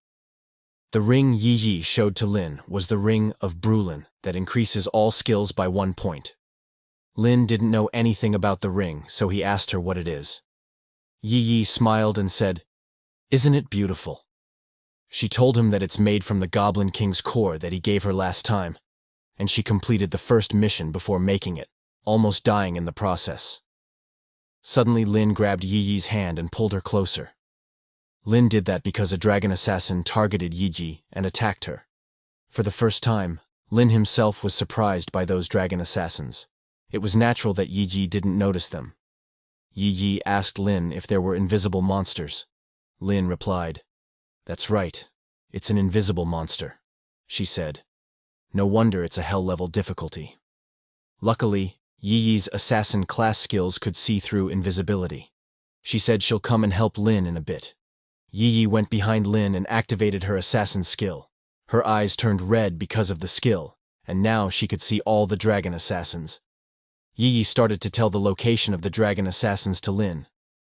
The ring Yi showed to Lin was the Ring of Brulin that increases all skills by 1 point. Lin didn't know anything about the ring, so he asked her what it is. Yi smiled and said, "Isn't it beautiful?" She told him that it's made from the Goblin King's core that he gave her last time, and she completed the first mission before making it, almost dying in the process. Suddenly Lin grabbed Yi's hand and pulled her closer. Lin did that because a dragon assassin targeted Yi and attacked her. For the first time, Lin himself was surprised by those dragon assassins. It was natural that Yi didn't notice them. Yi asked Lin if there were invisible monsters. Lin replied, "That's right, it's an invisible monster," she said. "No wonder it's a hell-level difficulty." Luckily, Yi's assassin class skills could see through invisibility. She said she'll come and help Lin in a bit. Yi went behind Lin and activated her assassin skill. Her eyes turned red because of the skill, and now she could see all the dragon assassins. Yi started to tell the location of the dragon assassins to Lin.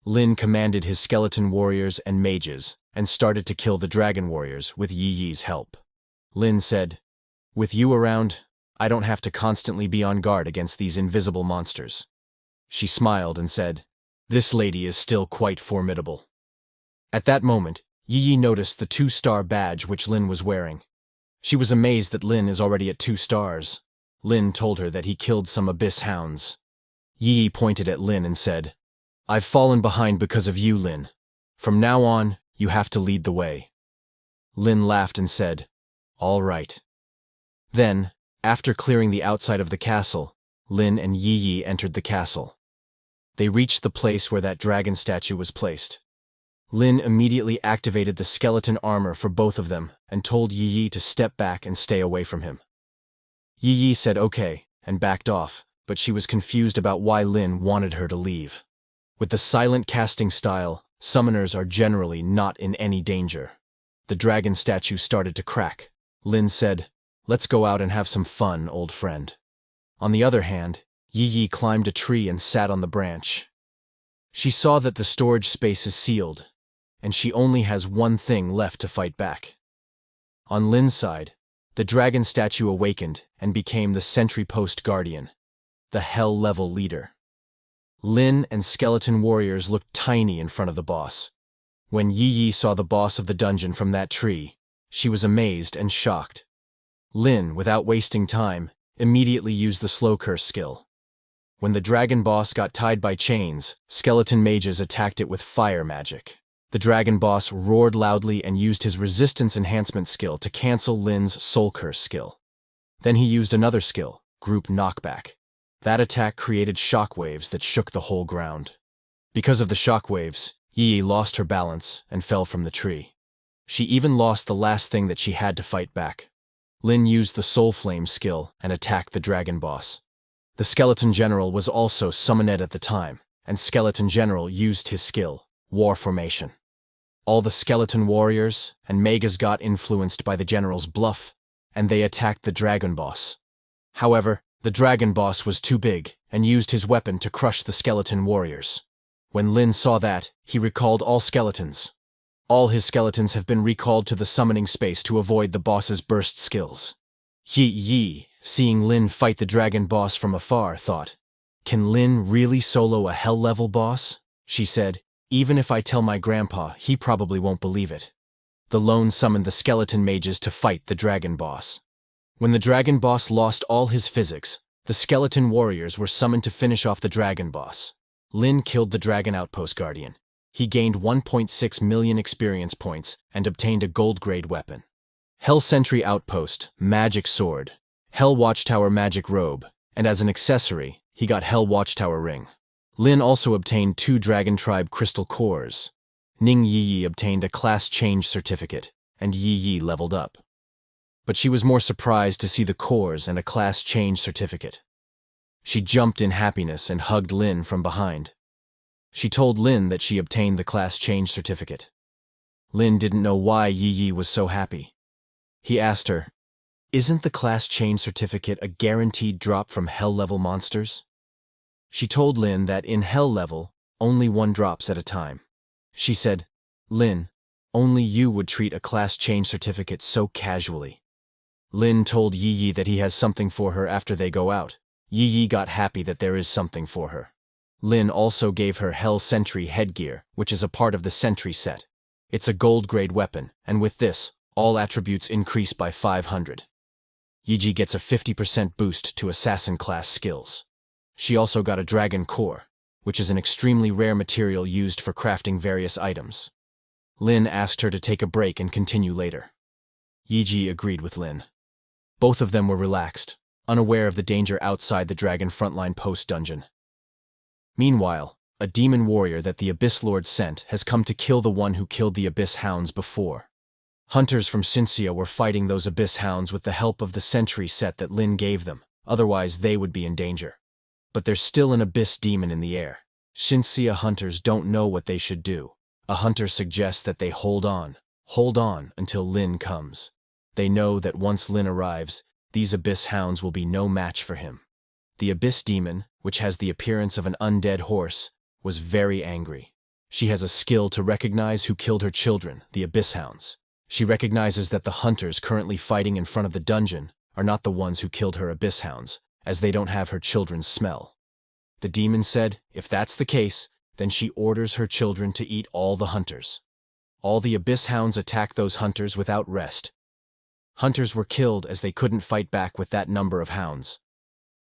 Lin commanded his skeleton warriors and mages, and started to kill the dragon warriors with Yi's help. Lin said, "With you around, I don't have to constantly be on guard against these invisible monsters." She smiled and said, "This lady is still quite formidable." At that moment, Yi noticed the 2-star badge which Lin was wearing. She was amazed that Lin is already at 2 stars. Lin told her that he killed some abyss hounds. Yi pointed at Lin and said, "I've fallen behind because of you, Lin. From now on, you have to lead the way." Lin laughed and said, "All right." Then, after clearing the outside of the castle, Lin and Yi entered the castle. They reached the place where that dragon statue was placed. Lin immediately activated the skeleton armor for both of them and told Yi to step back and stay away from him. Yi said okay and backed off, but she was confused about why Lin wanted her to leave. With the silent casting style, summoners are generally not in any danger. The dragon statue started to crack. Lin said, "Let's go out and have some fun, old friend." On the other hand, Yi climbed a tree and sat on the branch. She saw that the storage space is sealed, and she only has one thing left to fight back. On Lin's side, the dragon statue awakened and became the sentry post guardian, the hell-level leader. Lin and skeleton warriors looked tiny in front of the boss. When Yi saw the boss of the dungeon from that tree, she was amazed and shocked. Lin, without wasting time, immediately used the slow curse skill. When the dragon boss got tied by chains, skeleton mages attacked it with fire magic. The dragon boss roared loudly and used his resistance enhancement skill to cancel Lin's soul curse skill. Then he used another skill, group knockback. That attack created shockwaves that shook the whole ground. Because of the shockwaves, Yi lost her balance and fell from the tree. She even lost the last thing that she had to fight back. Lin used the Soul Flame skill and attacked the dragon boss. The Skeleton General was also summoned at the time, and Skeleton General used his skill, War Formation. All the skeleton warriors and magas got influenced by the general's bluff, and they attacked the dragon boss. However, the dragon boss was too big and used his weapon to crush the skeleton warriors. When Lin saw that, he recalled all skeletons. All his skeletons have been recalled to the summoning space to avoid the boss's burst skills. Yi, seeing Lin fight the dragon boss from afar, thought, "Can Lin really solo a hell-level boss?" She said, "Even if I tell my grandpa, he probably won't believe it." The lone summoned the skeleton mages to fight the dragon boss. When the dragon boss lost all his physics, the skeleton warriors were summoned to finish off the dragon boss. Lin killed the dragon outpost guardian. He gained 1.6 million experience points and obtained a gold-grade weapon. Hell Sentry Outpost, Magic Sword, Hell Watchtower Magic Robe, and as an accessory, he got Hell Watchtower Ring. Lin also obtained 2 Dragon Tribe Crystal Cores. Ning Yi obtained a class change certificate, and Yi leveled up. But she was more surprised to see the cores and a class change certificate. She jumped in happiness and hugged Lin from behind. She told Lin that she obtained the class change certificate. Lin didn't know why Yi was so happy. He asked her, "Isn't the class change certificate a guaranteed drop from hell-level monsters?" She told Lin that in hell level, only 1 drops at a time. She said, "Lin, only you would treat a class change certificate so casually." Lin told Yi that he has something for her after they go out. Yi got happy that there is something for her. Lin also gave her Hell Sentry headgear, which is a part of the Sentry set. It's a gold-grade weapon, and with this, all attributes increase by 500. Yi gets a 50% boost to assassin class skills. She also got a dragon core, which is an extremely rare material used for crafting various items. Lin asked her to take a break and continue later. Yi agreed with Lin. Both of them were relaxed, unaware of the danger outside the dragon frontline post dungeon. Meanwhile, a demon warrior that the Abyss Lord sent has come to kill the one who killed the Abyss Hounds before. Hunters from Shinsia were fighting those Abyss Hounds with the help of the Sentry set that Lin gave them, otherwise they would be in danger. But there's still an Abyss demon in the air. Shinsia hunters don't know what they should do. A hunter suggests that they hold on until Lin comes. They know that once Lin arrives, these Abyss Hounds will be no match for him. The Abyss demon, which has the appearance of an undead horse, was very angry. She has a skill to recognize who killed her children, the Abyss Hounds. She recognizes that the hunters currently fighting in front of the dungeon are not the ones who killed her Abyss Hounds, as they don't have her children's smell. The demon said, if that's the case, then she orders her children to eat all the hunters. All the Abyss Hounds attack those hunters without rest. Hunters were killed as they couldn't fight back with that number of hounds.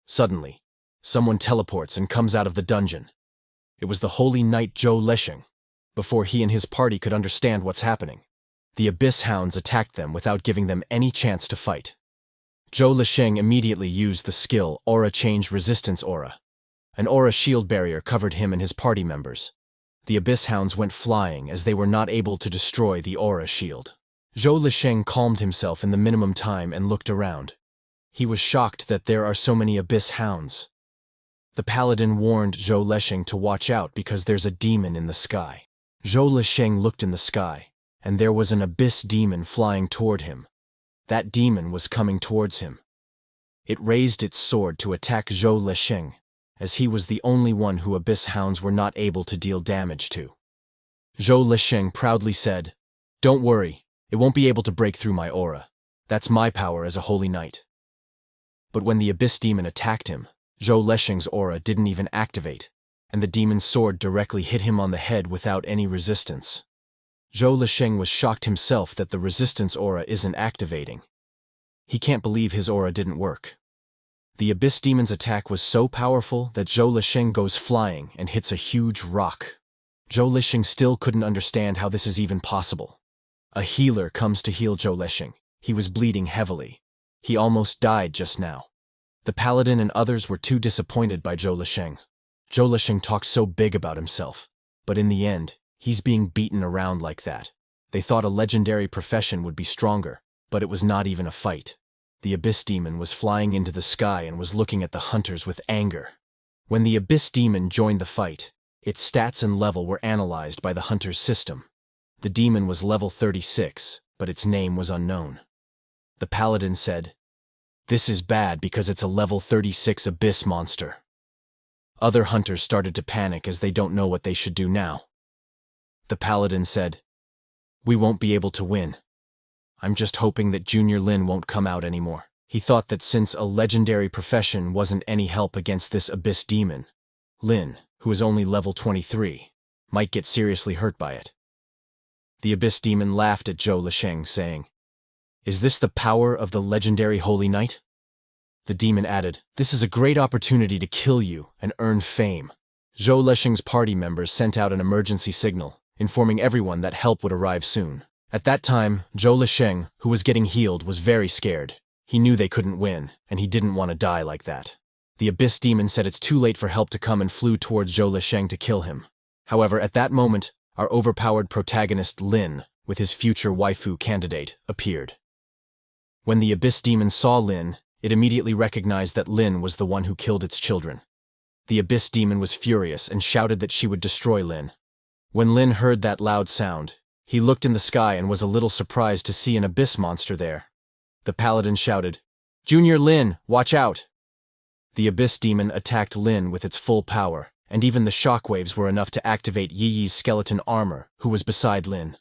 Suddenly, someone teleports and comes out of the dungeon. It was the holy knight Zhou Lesheng. Before he and his party could understand what's happening, the Abyss Hounds attacked them without giving them any chance to fight. Zhou Lesheng immediately used the skill Aura Change Resistance Aura. An aura shield barrier covered him and his party members. The Abyss Hounds went flying as they were not able to destroy the aura shield. Zhou Lesheng calmed himself in the minimum time and looked around. He was shocked that there are so many Abyss Hounds. The paladin warned Zhou Lesheng to watch out because there's a demon in the sky. Zhou Lesheng looked in the sky, and there was an Abyss demon flying toward him. That demon was coming towards him. It raised its sword to attack Zhou Lesheng, as he was the only one who Abyss Hounds were not able to deal damage to. Zhou Lesheng proudly said, "Don't worry, it won't be able to break through my aura. That's my power as a holy knight." But when the Abyss demon attacked him, Zhou Lesheng's aura didn't even activate, and the demon's sword directly hit him on the head without any resistance. Zhou Lesheng was shocked himself that the resistance aura isn't activating. He can't believe his aura didn't work. The Abyss demon's attack was so powerful that Zhou Lesheng goes flying and hits a huge rock. Zhou Lesheng still couldn't understand how this is even possible. A healer comes to heal Zhou Lesheng. He was bleeding heavily. He almost died just now. The paladin and others were too disappointed by Zhou Lesheng. Zhou Lesheng talked so big about himself, but in the end, He's being beaten around like that. They thought a legendary profession would be stronger, but it was not even a fight. The Abyss Demon was flying into the sky and was looking at the hunters with anger. When the Abyss Demon joined the fight, its stats and level were analyzed by the hunter's system. The demon was level 36, but its name was unknown. The paladin said, "This is bad because it's a level 36 abyss monster." Other hunters started to panic as they don't know what they should do now. The paladin said, "We won't be able to win. I'm just hoping that Junior Lin won't come out anymore." He thought that since a legendary profession wasn't any help against this abyss demon, Lin, who is only level 23, might get seriously hurt by it. The Abyss Demon laughed at Zhou Lisheng, saying, "Is this the power of the legendary Holy Knight?" The demon added, "This is a great opportunity to kill you and earn fame." Zhou Lisheng's party members sent out an emergency signal, informing everyone that help would arrive soon. At that time, Zhou Lisheng, who was getting healed, was very scared. He knew they couldn't win, and he didn't want to die like that. The Abyss Demon said it's too late for help to come and flew towards Zhou Lisheng to kill him. However, at that moment, our overpowered protagonist Lin, with his future waifu candidate, appeared. When the Abyss Demon saw Lin, it immediately recognized that Lin was the one who killed its children. The Abyss Demon was furious and shouted that she would destroy Lin. When Lin heard that loud sound, he looked in the sky and was a little surprised to see an abyss monster there. The paladin shouted, "Junior Lin, watch out!" The Abyss Demon attacked Lin with its full power, and even the shockwaves were enough to activate Yi Yi's skeleton armor, who was beside Lin.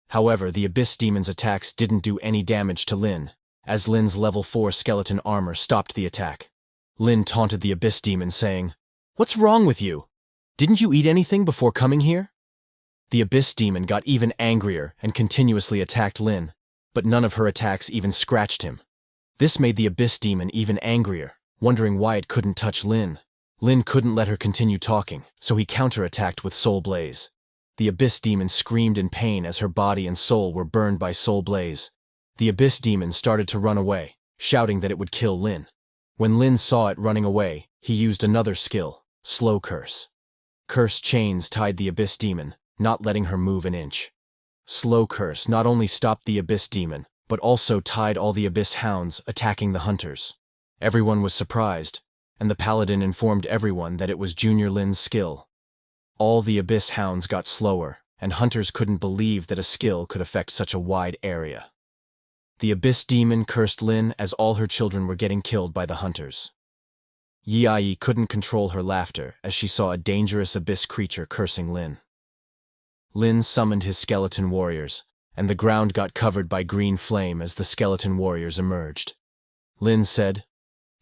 However, the Abyss Demon's attacks didn't do any damage to Lin, as Lin's level 4 skeleton armor stopped the attack. Lin taunted the Abyss Demon, saying, "What's wrong with you? Didn't you eat anything before coming here?" The Abyss Demon got even angrier and continuously attacked Lin, but none of her attacks even scratched him. This made the Abyss Demon even angrier, wondering why it couldn't touch Lin. Lin couldn't let her continue talking, so he counterattacked with Soul Blaze. The Abyss Demon screamed in pain as her body and soul were burned by Soul Blaze. The Abyss Demon started to run away, shouting that it would kill Lin. When Lin saw it running away, he used another skill, Slow Curse. Curse chains tied the Abyss Demon, not letting her move an inch. Slow Curse not only stopped the Abyss Demon, but also tied all the Abyss Hounds attacking the hunters. Everyone was surprised, and the paladin informed everyone that it was Junior Lin's skill. All the Abyss Hounds got slower, and hunters couldn't believe that a skill could affect such a wide area. The Abyss Demon cursed Lin as all her children were getting killed by the hunters. Yi couldn't control her laughter as she saw a dangerous abyss creature cursing Lin. Lin summoned his skeleton warriors, and the ground got covered by green flame as the skeleton warriors emerged. Lin said,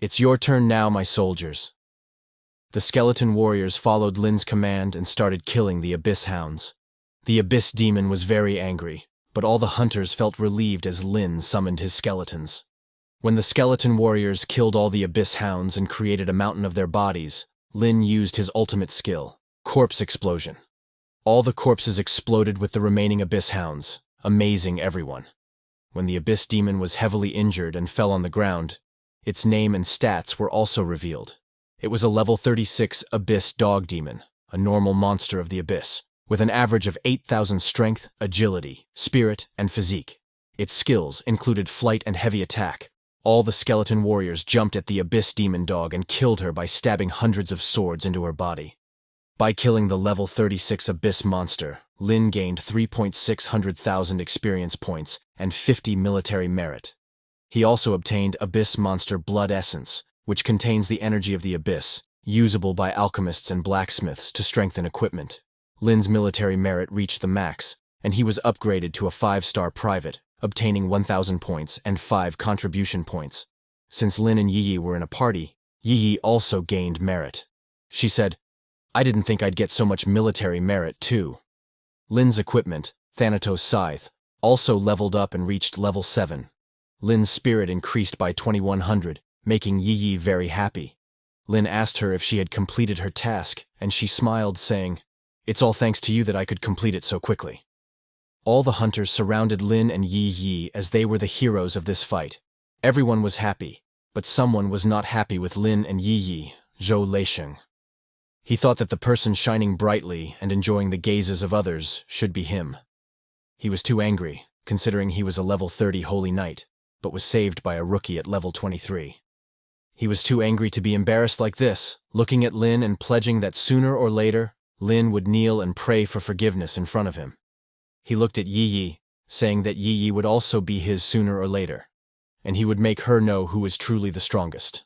"It's your turn now, my soldiers." The skeleton warriors followed Lin's command and started killing the Abyss Hounds. The Abyss Demon was very angry, but all the hunters felt relieved as Lin summoned his skeletons. When the skeleton warriors killed all the Abyss Hounds and created a mountain of their bodies, Lin used his ultimate skill, Corpse Explosion. All the corpses exploded with the remaining Abyss Hounds, amazing everyone. When the Abyss Demon was heavily injured and fell on the ground, its name and stats were also revealed. It was a level 36 Abyss Dog Demon, a normal monster of the Abyss, with an average of 8,000 strength, agility, spirit, and physique. Its skills included flight and heavy attack. All the skeleton warriors jumped at the Abyss Demon dog and killed her by stabbing hundreds of swords into her body. By killing the level 36 Abyss monster, Lin gained 3,600,000 experience points and 50 military merit. He also obtained Abyss Monster Blood Essence, which contains the energy of the Abyss, usable by alchemists and blacksmiths to strengthen equipment. Lin's military merit reached the max, and he was upgraded to a 5-star private, obtaining 1,000 points and 5 contribution points. Since Lin and Yi Yi were in a party, Yi Yi also gained merit. She said, "I didn't think I'd get so much military merit, too." Lin's equipment, Thanatos Scythe, also leveled up and reached level 7. Lin's spirit increased by 2,100, making Yi Yi very happy. Lin asked her if she had completed her task, and she smiled, saying, "It's all thanks to you that I could complete it so quickly." All the hunters surrounded Lin and Yi Yi as they were the heroes of this fight. Everyone was happy, but someone was not happy with Lin and Yi Yi, Zhou Lisheng. He thought that the person shining brightly and enjoying the gazes of others should be him. He was too angry, considering he was a level 30 holy knight, but was saved by a rookie at level 23. He was too angry to be embarrassed like this, looking at Lin and pledging that sooner or later, Lin would kneel and pray for forgiveness in front of him. He looked at Yi Yi, saying that Yi Yi would also be his sooner or later, and he would make her know who is truly the strongest.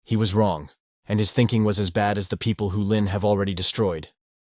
He was wrong, and his thinking was as bad as the people who Lin have already destroyed.